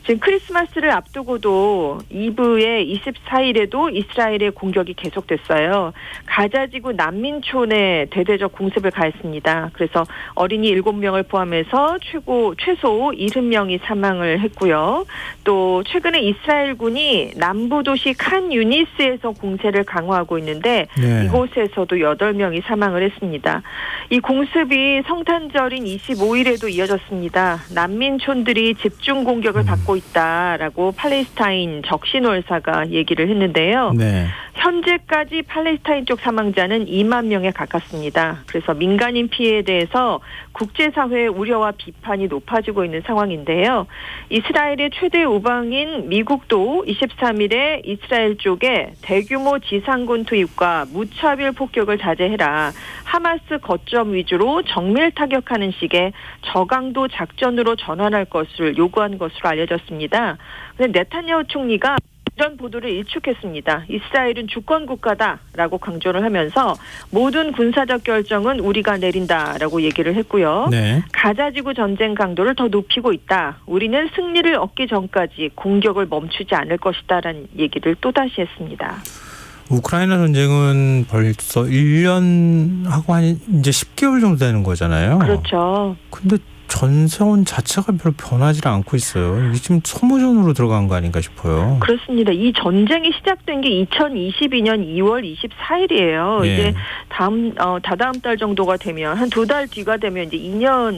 지금 크리스마스를 앞두고도 2부의 24일에도 이스라엘의 공격이 계속됐어요. 가자지구 난민촌에 대대적 공습을 가했습니다. 그래서 어린이 7명을 포함해서 최소 70명이 사망을 했고요. 또 최근에 이스라엘군이 남부 도시 칸 유니스에서 공세를 강화하고 있는데 네. 이곳에서도 8명이 사망을 했습니다. 이 공습이 성탄절인 25일에도 이어졌습니다. 난민촌들이 집중 공격을 받고 있다라고 팔레스타인 적신월사가 얘기를 했는데요. 네. 현재까지 팔레스타인 쪽 사망자는 2만 명에 가깝습니다. 그래서 민간인 피해에 대해서 국제사회의 우려와 비판이 높아지고 있는 상황인데요. 이스라엘의 최대 우방인 미국도 23일에 이스라엘 쪽에 대규모 지상군 투입과 무차별 폭격을 자제해라. 하마스 거점 위주로 정밀 타격하는 식의 저강도 작전으로 전환할 것을 요구한 것으로 알려졌습니다. 그런데 네타냐후 총리가 이런 보도를 일축했습니다. 이스라엘은 주권 국가다라고 강조를 하면서 모든 군사적 결정은 우리가 내린다라고 얘기를 했고요. 네. 가자지구 전쟁 강도를 더 높이고 있다. 우리는 승리를 얻기 전까지 공격을 멈추지 않을 것이다라는 얘기를 또다시 했습니다. 우크라이나 전쟁은 벌써 1년하고 한 이제 10개월 정도 되는 거잖아요. 그렇죠. 근데 전세원 자체가 별로 변하지 않고 있어요. 이게 지금 소모전으로 들어간 거 아닌가 싶어요. 그렇습니다. 이 전쟁이 시작된 게 2022년 2월 24일이에요. 예. 이제 다다음 달 정도가 되면 한 2달 뒤가 되면 이제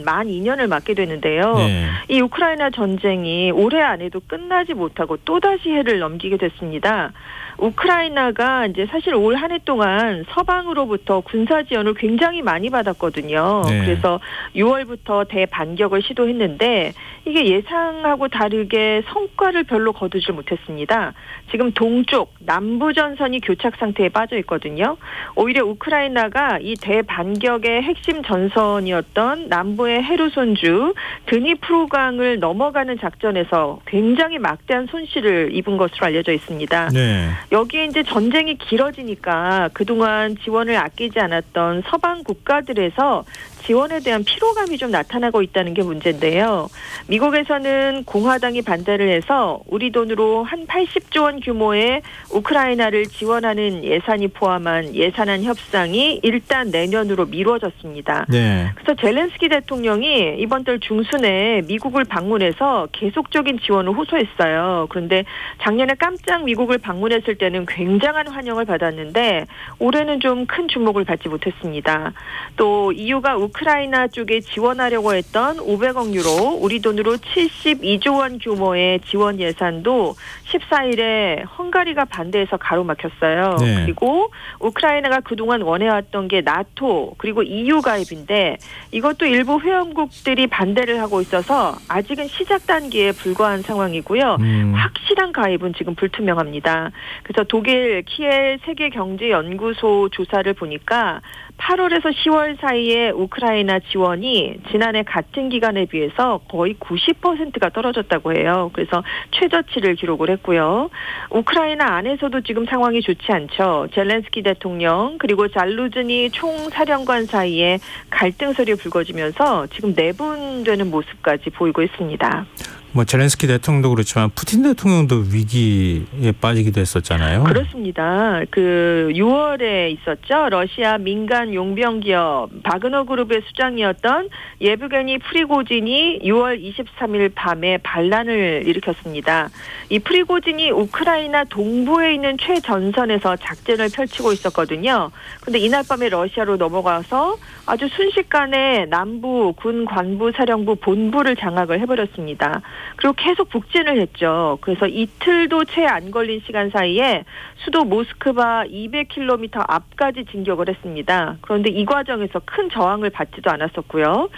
만 2년을 맞게 되는데요. 네. 이 우크라이나 전쟁이 올해 안에도 끝나지 못하고 또다시 해를 넘기게 됐습니다. 우크라이나가 이제 사실 올 한 해 동안 서방으로부터 군사 지원을 굉장히 많이 받았거든요. 네. 그래서 6월부터 대반격을 시도했는데 이게 예상하고 다르게 성과를 별로 거두지 못했습니다. 지금 동쪽 남부 전선이 교착 상태에 빠져 있거든요. 오히려 우크라이나가 이 대반격의 핵심 전선이었던 남부의 헤르손주 드니프로강을 넘어가는 작전에서 굉장히 막대한 손실을 입은 것으로 알려져 있습니다. 네. 여기에 이제 전쟁이 길어지니까 그동안 지원을 아끼지 않았던 서방 국가들에서 지원에 대한 피로감이 좀 나타나고 있다는 게 문제인데요. 미국에서는 공화당이 반대를 해서 우리 돈으로 한 80조 원 규모의 우크라이나를 지원하는 예산이 포함한 예산안 협상이 일단 내년으로 미뤄졌습니다. 네. 그래서 젤렌스키 대통령이 이번 달 중순에 미국을 방문해서 계속적인 지원을 호소했어요. 그런데 작년에 깜짝 미국을 방문했을 때는 굉장한 환영을 받았는데 올해는 좀 큰 주목을 받지 못했습니다. 또 EU가 우크라이나 쪽에 지원하려고 했던 500억 유로, 우리 돈으로 72조 원 규모의 지원 예산도 14일에 헝가리가 반대해서 가로막혔어요. 네. 그리고 우크라이나가 그동안 원해왔던 게 나토 그리고 EU 가입인데 이것도 일부 회원국들이 반대를 하고 있어서 아직은 시작 단계에 불과한 상황이고요. 확실한 가입은 지금 불투명합니다. 그래서 독일 키엘 세계경제연구소 조사를 보니까 8월에서 10월 사이에 우크라이나 지원이 지난해 같은 기간에 비해서 거의 90%가 떨어졌다고 해요. 그래서 최저치를 기록을 했고요. 우크라이나 안에서도 지금 상황이 좋지 않죠. 젤렌스키 대통령 그리고 잘루즈니 총사령관 사이에 갈등설이 불거지면서 지금 내분되는 모습까지 보이고 있습니다. 뭐 젤렌스키 대통령도 그렇지만 푸틴 대통령도 위기에 빠지기도 했었잖아요. 그렇습니다. 그 6월에 있었죠. 러시아 민간 용병 기업 바그너 그룹의 수장이었던 예브게니 프리고진이 6월 23일 밤에 반란을 일으켰습니다. 이 프리고진이 우크라이나 동부에 있는 최전선에서 작전을 펼치고 있었거든요. 그런데 이날 밤에 러시아로 넘어가서 아주 순식간에 남부 군 관부 사령부 본부를 장악을 해버렸습니다. 그리고 계속 북진을 했죠. 그래서 이틀도 채 안 걸린 시간 사이에 수도 모스크바 200km 앞까지 진격을 했습니다. 그런데 이 과정에서 큰 저항을 받지도 않았었고요.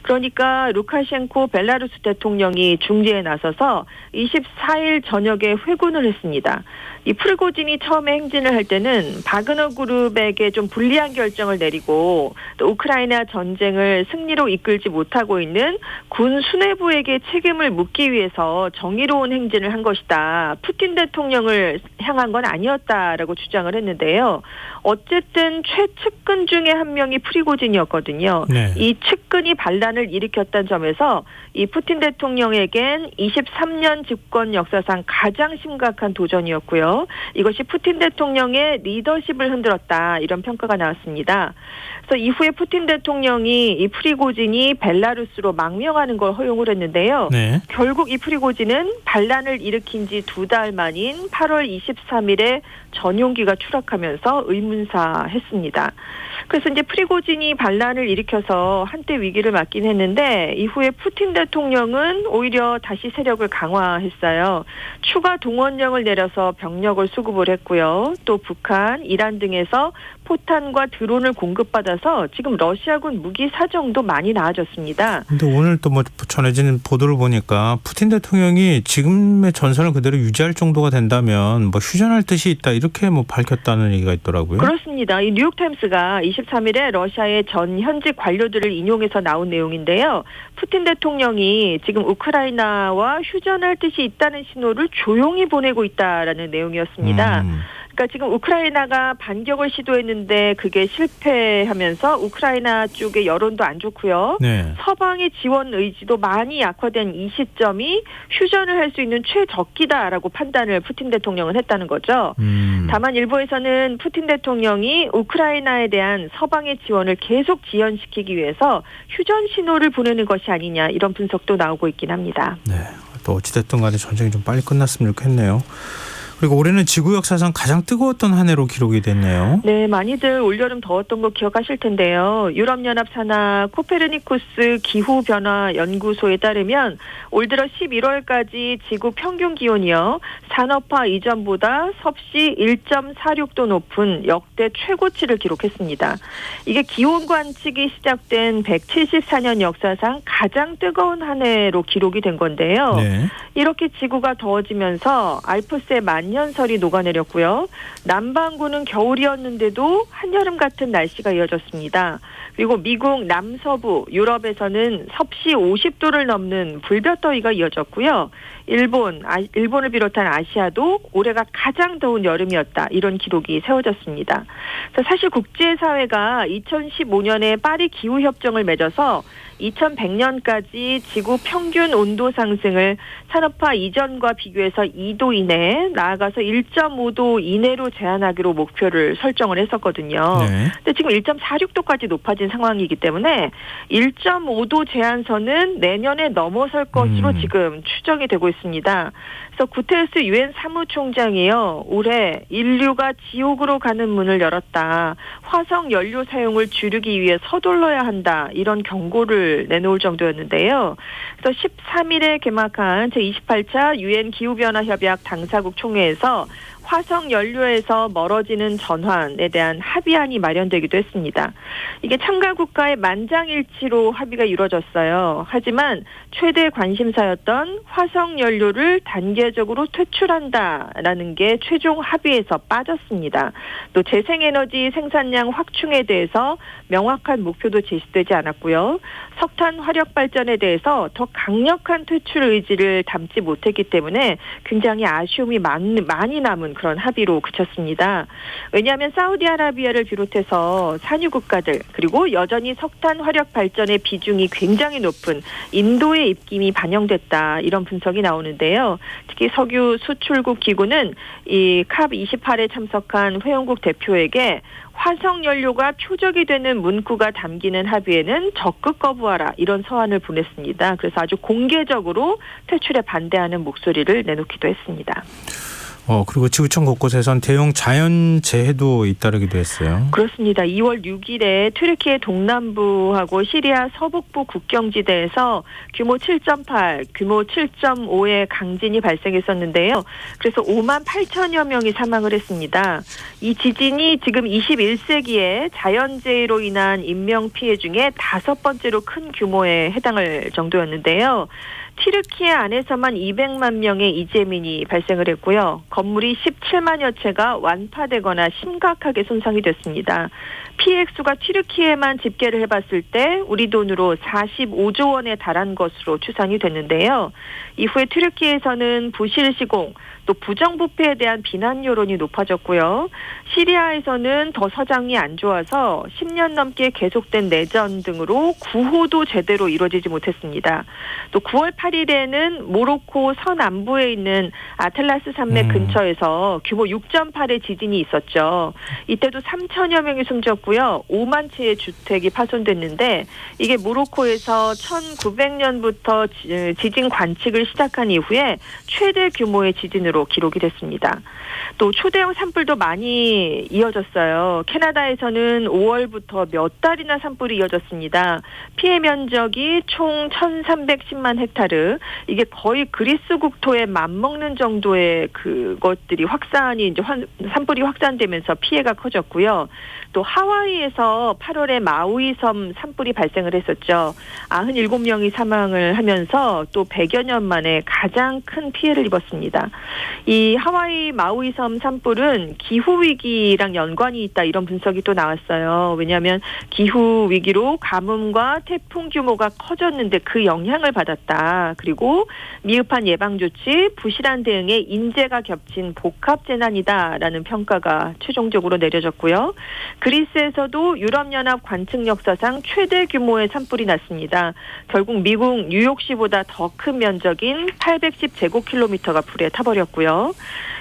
그러니까 루카셴코 벨라루스 대통령이 중재에 나서서 24일 저녁에 회군을 했습니다. 이 프리고진이 처음에 행진을 할 때는 바그너 그룹에게 좀 불리한 결정을 내리고 또 우크라이나 전쟁을 승리로 이끌지 못하고 있는 군 수뇌부에게 책임을 묻기 위해서 정의로운 행진을 한 것이다. 푸틴 대통령을 향한 건 아니었다라고 주장을 했는데요. 어쨌든 최측근 중에 한 명이 프리고진이었거든요. 네. 이 측근이 반란을 일으켰다는 점에서 이 푸틴 대통령에겐 23년 집권 역사상 가장 심각한 도전이었고요. 이것이 푸틴 대통령의 리더십을 흔들었다. 이런 평가가 나왔습니다. 그래서 이후에 푸틴 대통령이 이 프리고진이 벨라루스로 망명하는 걸 허용을 했는데요. 네. 결국 이 프리고진은 반란을 일으킨 지 2달 만인 8월 23일에 전용기가 추락하면서 의문사했습니다. 그래서 이제 프리고진이 반란을 일으켜서 한때 위기를 맞긴 했는데 이후에 푸틴 대통령은 오히려 다시 세력을 강화했어요. 추가 동원령을 내려서 병력을 수급을 했고요. 또 북한, 이란 등에서 포탄과 드론을 공급받아서 지금 러시아군 무기 사정도 많이 나아졌습니다. 근데 오늘 또 뭐 전해지는 보도를 보니까 보니까 푸틴 대통령이 지금의 전선을 그대로 유지할 정도가 된다면 뭐 휴전할 뜻이 있다 이렇게 뭐 밝혔다는 얘기가 있더라고요. 그렇습니다. 이 뉴욕타임스가 23일에 러시아의 전 현직 관료들을 인용해서 나온 내용인데요. 푸틴 대통령이 지금 우크라이나와 휴전할 뜻이 있다는 신호를 조용히 보내고 있다라는 내용이었습니다. 그러니까 지금 우크라이나가 반격을 시도했는데 그게 실패하면서 우크라이나 쪽의 여론도 안 좋고요. 네. 서방의 지원 의지도 많이 약화된 이 시점이 휴전을 할 수 있는 최적기다라고 판단을 푸틴 대통령은 했다는 거죠. 다만 일부에서는 푸틴 대통령이 우크라이나에 대한 서방의 지원을 계속 지연시키기 위해서 휴전 신호를 보내는 것이 아니냐 이런 분석도 나오고 있긴 합니다. 네. 또 어찌됐든 간에 전쟁이 좀 빨리 끝났으면 좋겠네요. 그리고 올해는 지구 역사상 가장 뜨거웠던 한 해로 기록이 됐네요. 네, 많이들 올여름 더웠던 거 기억하실 텐데요. 유럽연합 산하 코페르니쿠스 기후변화 연구소에 따르면 올 들어 11월까지 지구 평균 기온이요. 산업화 이전보다 섭씨 1.46도 높은 역대 최고치를 기록했습니다. 이게 기온 관측이 시작된 174년 역사상 가장 뜨거운 한 해로 기록이 된 건데요. 네. 이렇게 지구가 더워지면서 알프스의 만년설이 녹아내렸고요. 남반구는 겨울이었는데도 한여름 같은 날씨가 이어졌습니다. 그리고 미국 남서부, 유럽에서는 섭씨 50도를 넘는 불볕더위가 이어졌고요. 일본을 비롯한 아시아도 올해가 가장 더운 여름이었다. 이런 기록이 세워졌습니다. 그래서 사실 국제사회가 2015년에 파리 기후협정을 맺어서 2100년까지 지구 평균 온도 상승을 산업화 이전과 비교해서 2도 이내, 나아가서 1.5도 이내로 제한하기로 목표를 설정을 했었거든요. 네. 근데 지금 1.46도까지 높아진 상황이기 때문에 1.5도 제한선은 내년에 넘어설 것으로 지금 추정이 되고 있습니다. 그래서 구테르스 유엔 사무총장이요. 올해 인류가 지옥으로 가는 문을 열었다. 화석 연료 사용을 줄이기 위해 서둘러야 한다. 이런 경고를 내놓을 정도였는데요. 그래서 13일에 개막한 제28차 유엔 기후변화 협약 당사국 총회에서 화석 연료에서 멀어지는 전환에 대한 합의안이 마련되기도 했습니다. 이게 참가 국가의 만장일치로 합의가 이루어졌어요. 하지만 최대 관심사였던 화석 연료를 단계적으로 퇴출한다라는 게 최종 합의에서 빠졌습니다. 또 재생에너지 생산량 확충에 대해서 명확한 목표도 제시되지 않았고요. 석탄 화력 발전에 대해서 더 강력한 퇴출 의지를 담지 못했기 때문에 굉장히 아쉬움이 많이 남은 그런 합의로 그쳤습니다. 왜냐하면 사우디아라비아를 비롯해서 산유 국가들 그리고 여전히 석탄 화력 발전의 비중이 굉장히 높은 인도의 입김이 반영됐다 이런 분석이 나오는데요. 특히 석유 수출국 기구는 이 캅28에 참석한 회원국 대표에게 화석 연료가 표적이 되는 문구가 담기는 합의에는 적극 거부하라 이런 서한을 보냈습니다. 그래서 아주 공개적으로 퇴출에 반대하는 목소리를 내놓기도 했습니다. 그리고 지구촌 곳곳에선 대형 자연재해도 잇따르기도 했어요. 그렇습니다. 2월 6일에 튀르키예 동남부하고 시리아 서북부 국경지대에서 규모 7.8, 규모 7.5의 강진이 발생했었는데요. 그래서 5만 8천여 명이 사망을 했습니다. 이 지진이 지금 21세기에 자연재해로 인한 인명피해 중에 5번째로 큰 규모에 해당할 정도였는데요. 튀르키예 안에서만 200만 명의 이재민이 발생을 했고요. 건물이 17만여 채가 완파되거나 심각하게 손상이 됐습니다. 피해 액수가 튀르키예만 집계를 해봤을 때 우리 돈으로 45조 원에 달한 것으로 추산이 됐는데요. 이후에 튀르키예에서는 부실 시공, 또 부정부패에 대한 비난 여론이 높아졌고요. 시리아에서는 더 서장이 안 좋아서 10년 넘게 계속된 내전 등으로 구호도 제대로 이루어지지 못했습니다. 또 9월 8일에는 모로코 서남부에 있는 아틀라스 산맥 근처에서 규모 6.8의 지진이 있었죠. 이때도 3천여 명이 숨졌고요. 5만 채의 주택이 파손됐는데 이게 모로코에서 1900년부터 지진 관측을 시작한 이후에 최대 규모의 지진으로 것으로 기록이 됐습니다. 또 초대형 산불도 많이 이어졌어요. 캐나다에서는 5월부터 몇 달이나 산불이 이어졌습니다. 피해 면적이 총 1,310만 헥타르. 이게 거의 그리스 국토에 맞먹는 정도의 그것들이 산불이 확산되면서 피해가 커졌고요. 또 하와이에서 8월에 마우이 섬 산불이 발생을 했었죠. 97명이 사망을 하면서 또 100여 년 만에 가장 큰 피해를 입었습니다. 이 하와이 마우이 섬 산불은 기후 위기랑 연관이 있다 이런 분석이 또 나왔어요. 왜냐하면 기후 위기로 가뭄과 태풍 규모가 커졌는데 그 영향을 받았다. 그리고 미흡한 예방 조치, 부실한 대응에 인재가 겹친 복합 재난이다라는 평가가 최종적으로 내려졌고요. 그리스에서도 유럽연합 관측 역사상 최대 규모의 산불이 났습니다. 결국 미국 뉴욕시보다 더 큰 면적인 810제곱킬로미터가 불에 타버렸고요.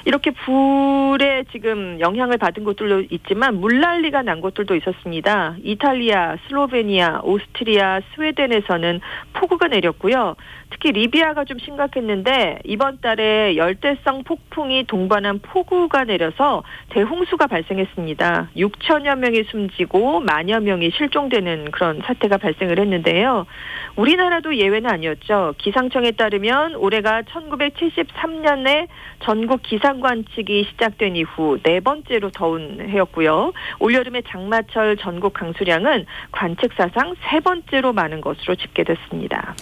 이렇게 불에 지금 영향을 받은 곳들도 있지만 물난리가 난 곳들도 있었습니다. 이탈리아, 슬로베니아, 오스트리아, 스웨덴에서는 폭우가 내렸고요. 특히 리비아가 좀 심각했는데 이번 달에 열대성 폭풍이 동반한 폭우가 내려서 대홍수가 발생했습니다. 6천여 명이 숨지고 만여 명이 실종되는 그런 사태가 발생을 했는데요. 우리나라도 예외는 아니었죠. 기상청에 따르면 올해가 1973년에 전국 기상관측이 시작된 이후 네 번째로 더운 해였고요. 올여름의 장마철 전국 강수량은 관측 사상 세 번째로 많은 것으로 집계됐습니다.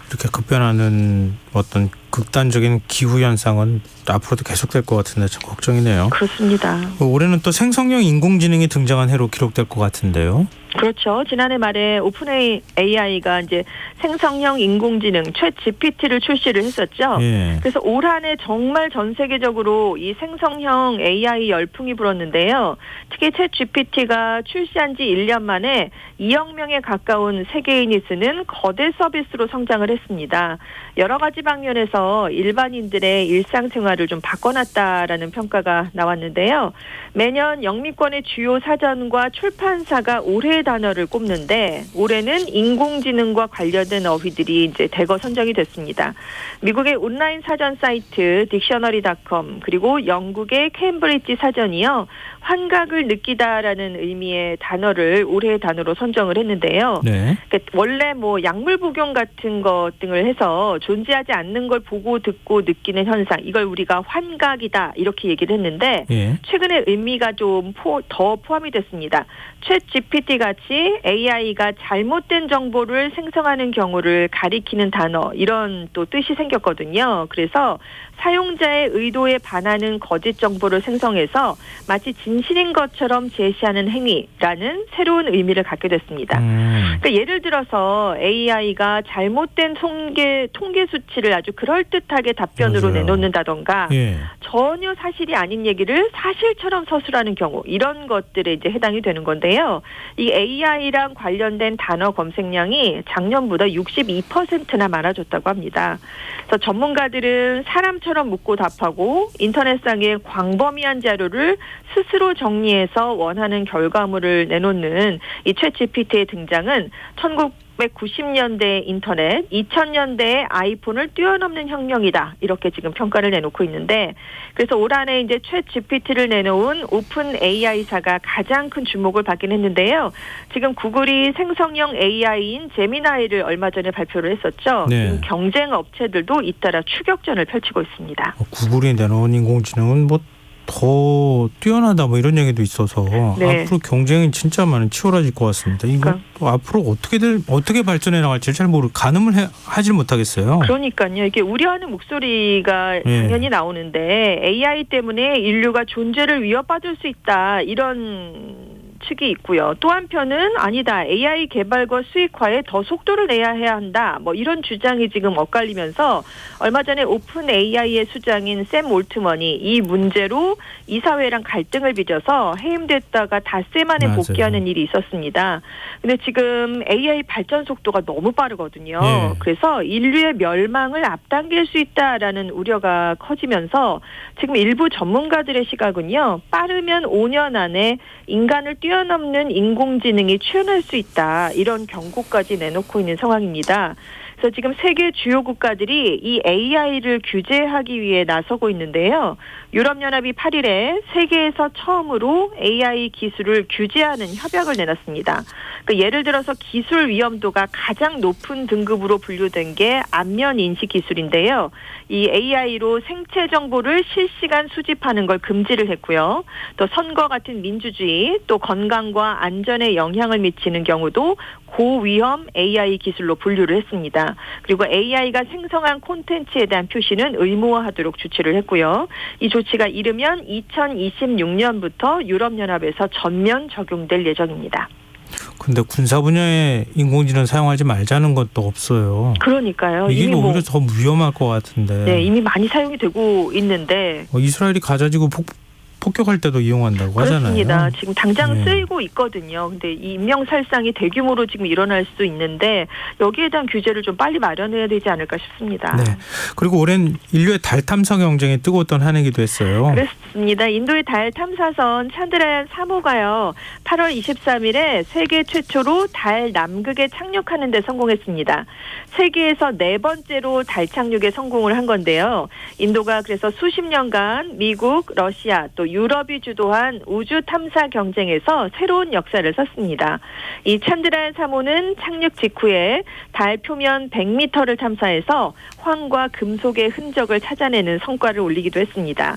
이렇게 급변하는 어떤 극단적인 기후 현상은 앞으로도 계속될 것 같은데 참 걱정이네요. 그렇습니다. 올해는 또 생성형 인공지능이 등장한 해로 기록될 것 같은데요. 그렇죠. 지난해 말에 오픈 AI가 이제 생성형 인공지능 챗GPT를 출시를 했었죠. 예. 그래서 올 한 해 정말 전 세계적으로 이 생성형 AI 열풍이 불었는데요. 특히 챗GPT가 출시한 지 1년 만에 2억 명에 가까운 세계인이 쓰는 거대 서비스로 성장을 했습니다. 여러 가지 방면에서 일반인들의 일상생활을 좀 바꿔놨다라는 평가가 나왔는데요. 매년 영미권의 주요 사전과 출판사가 올해의 단어를 꼽는데 올해는 인공지능과 관련된 어휘들이 이제 대거 선정이 됐습니다. 미국의 온라인 사전 사이트 딕셔너리.com 그리고 영국의 케임브리지 사전이요. 환각을 느끼다라는 의미의 단어를 올해의 단어로 선정을 했는데요. 네. 그러니까 원래 뭐 약물 복용 같은 것 등을 해서 존재하지 않는 걸 보고 듣고 느끼는 현상 이걸 우리가 환각이다 이렇게 얘기를 했는데 예. 최근에 의미가 좀 더 포함이 됐습니다. 챗GPT 같이 AI가 잘못된 정보를 생성하는 경우를 가리키는 단어 이런 또 뜻이 생겼거든요. 그래서 사용자의 의도에 반하는 거짓 정보를 생성해서 마치 진실인 것처럼 제시하는 행위라는 새로운 의미를 갖게 됐습니다. 그러니까 예를 들어서 AI가 잘못된 통계 수치를 아주 그럴듯하게 답변으로 맞아요. 내놓는다던가 예. 전혀 사실이 아닌 얘기를 사실처럼 서술하는 경우 이런 것들에 이제 해당이 되는 건데요. 이 AI랑 관련된 단어 검색량이 작년보다 62%나 많아졌다고 합니다. 그래서 전문가들은 사람처럼 묻고 답하고 인터넷상의 광범위한 자료를 스스로 정리해서 원하는 결과물을 내놓는 이 챗GPT의 등장은 1990년대 인터넷, 2000년대의 아이폰을 뛰어넘는 혁명이다. 이렇게 지금 평가를 내놓고 있는데 그래서 올 한 해 이제 챗GPT를 내놓은 오픈 AI사가 가장 큰 주목을 받긴 했는데요. 지금 구글이 생성형 AI인 제미나이를 얼마 전에 발표를 했었죠. 네. 경쟁 업체들도 잇따라 추격전을 펼치고 있습니다. 구글이 내놓은 인공지능은 뭐 더 뛰어나다 뭐 이런 얘기도 있어서 네. 앞으로 경쟁이 진짜 많이 치열해질 것 같습니다. 이거 또 앞으로 어떻게 발전해 나갈지 잘 가늠을 하질 못하겠어요. 그러니까요. 이게 우려하는 목소리가 당연히 나오는데 AI 때문에 인류가 존재를 위협받을 수 있다 이런 측이 있고요. 또 한편은 아니다. AI 개발과 수익화에 더 속도를 내야 해야 한다. 뭐 이런 주장이 지금 엇갈리면서 얼마 전에 오픈 AI의 수장인 샘 올트먼이 이 문제로 이사회랑 갈등을 빚어서 해임됐다가 닷새 만에 맞아요. 복귀하는 일이 있었습니다. 근데 지금 AI 발전 속도가 너무 빠르거든요. 네. 그래서 인류의 멸망을 앞당길 수 있다라는 우려가 커지면서 지금 일부 전문가들의 시각은요. 빠르면 5년 안에 인간을 뛰어넘는 인공지능이 출현할 수 있다. 이런 경고까지 내놓고 있는 상황입니다. 그래서 지금 세계 주요 국가들이 이 AI를 규제하기 위해 나서고 있는데요. 유럽연합이 8일에 세계에서 처음으로 AI 기술을 규제하는 협약을 내놨습니다. 그러니까 예를 들어서 기술 위험도가 가장 높은 등급으로 분류된 게 안면 인식 기술인데요. 이 AI로 생체 정보를 실시간 수집하는 걸 금지를 했고요. 또 선거 같은 민주주의, 또 건강과 안전에 영향을 미치는 경우도 고위험 AI 기술로 분류를 했습니다. 그리고 AI가 생성한 콘텐츠에 대한 표시는 의무화하도록 조치를 했고요. 이 조치가 이르면 2026년부터 유럽연합에서 전면 적용될 예정입니다. 근데 군사 분야에 인공지능 사용하지 말자는 것도 없어요. 그러니까요. 이게 이미 오히려 더 위험할 것 같은데. 네, 이미 많이 사용이 되고 있는데. 이스라엘이 가자지구 폭격할 때도 이용한다고 그렇습니다. 하잖아요. 지금 당장 쓰이고 있거든요. 근데 이 인명살상이 대규모로 지금 일어날 수 있는데 여기에 대한 규제를 좀 빨리 마련해야 되지 않을까 싶습니다. 네. 그리고 올해는 인류의 달 탐사 경쟁이 뜨거웠던 한 해기도 했어요. 그렇습니다. 인도의 달 탐사선 찬드라얀 3호가요. 8월 23일에 세계 최초로 달 남극에 착륙하는 데 성공했습니다. 세계에서 4번째로 달 착륙에 성공을 한 건데요. 인도가 그래서 수십 년간 미국, 러시아, 또 유럽이 주도한 우주 탐사 경쟁에서 새로운 역사를 썼습니다. 이 찬드라얀 3호는 착륙 직후에 달 표면 100m를 탐사해서 황과 금속의 흔적을 찾아내는 성과를 올리기도 했습니다.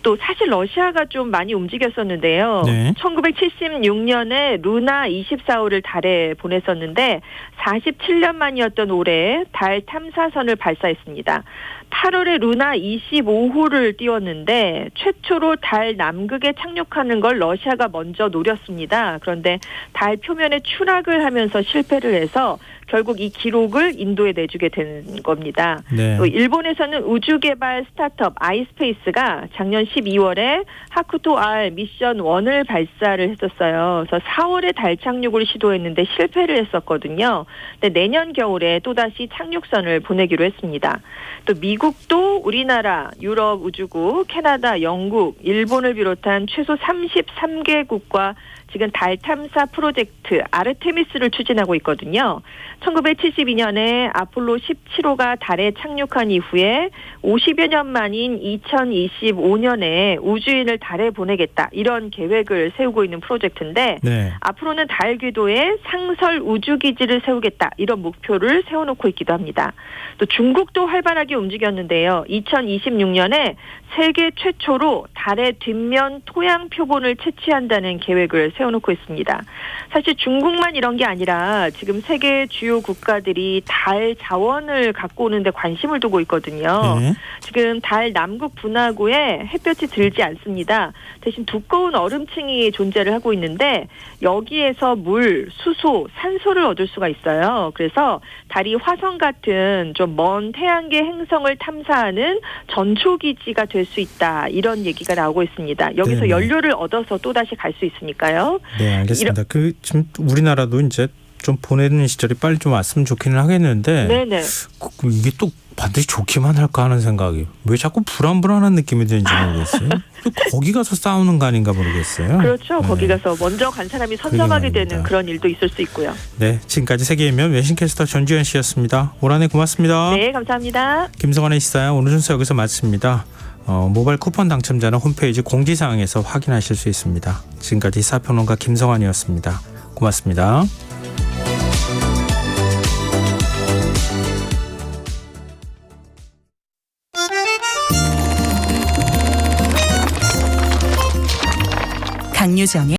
또 사실 러시아가 좀 많이 움직였었는데요. 네. 1976년에 루나 24호를 달에 보냈었는데 47년 만이었던 올해 달 탐사선을 발사했습니다. 8월에 루나 25호를 띄웠는데 최초로 달 남극에 착륙하는 걸 러시아가 먼저 노렸습니다. 그런데 달 표면에 추락을 하면서 실패를 해서 결국 이 기록을 인도에 내주게 된 겁니다. 네. 또 일본에서는 우주개발 스타트업 아이스페이스가 작년 12월에 하쿠토 R 미션 1을 발사를 했었어요. 그래서 4월에 달 착륙을 시도했는데 실패를 했었거든요. 근데 내년 겨울에 또다시 착륙선을 보내기로 했습니다. 또 미국도 우리나라, 유럽 우주국, 캐나다, 영국, 일본을 비롯한 최소 33개국과 지금 달 탐사 프로젝트 아르테미스를 추진하고 있거든요. 1972년에 아폴로 17호가 달에 착륙한 이후에 50여 년 만인 2025년에 우주인을 달에 보내겠다. 이런 계획을 세우고 있는 프로젝트인데 네. 앞으로는 달 궤도에 상설 우주기지를 세우겠다. 이런 목표를 세워놓고 있기도 합니다. 또 중국도 활발하게 움직였는데요. 2026년에 세계 최초로 달의 뒷면 토양 표본을 채취한다는 계획을 세워놓고 있습니다. 사실 중국만 이런 게 아니라 지금 세계 주요 국가들이 달 자원을 갖고 오는데 관심을 두고 있거든요. 네. 지금 달 남극 분화구에 햇볕이 들지 않습니다. 대신 두꺼운 얼음층이 존재를 하고 있는데 여기에서 물, 수소, 산소를 얻을 수가 있어요. 그래서 달이 화성 같은 좀 먼 태양계 행성을 탐사하는 전초기지가 될 수 있다. 이런 얘기가 나오고 있습니다. 여기서 네네. 연료를 얻어서 또다시 갈 수 있으니까요. 네, 알겠습니다. 지금 우리나라도 이제 좀 보내는 시절이 빨리 좀 왔으면 좋기는 하겠는데 네네. 이게 또 반드시 좋기만 할까 하는 생각이 왜 자꾸 불안불안한 느낌이 드는지 모르겠어요. 거기 가서 싸우는 거 아닌가 모르겠어요. 그렇죠. 네. 거기 가서 먼저 간 사람이 선점하게 되는 그런 일도 있을 수 있고요. 네, 지금까지 세계인면 외신캐스터 전주현 씨였습니다. 올 한 해 고맙습니다. 네, 감사합니다. 김성환의 시사야 오늘 순서 여기서 마칩니다. 모바일 쿠폰 당첨자는 홈페이지 공지사항에서 확인하실 수 있습니다. 지금까지 시사평론가 김성환이었습니다. 고맙습니다. 강유정의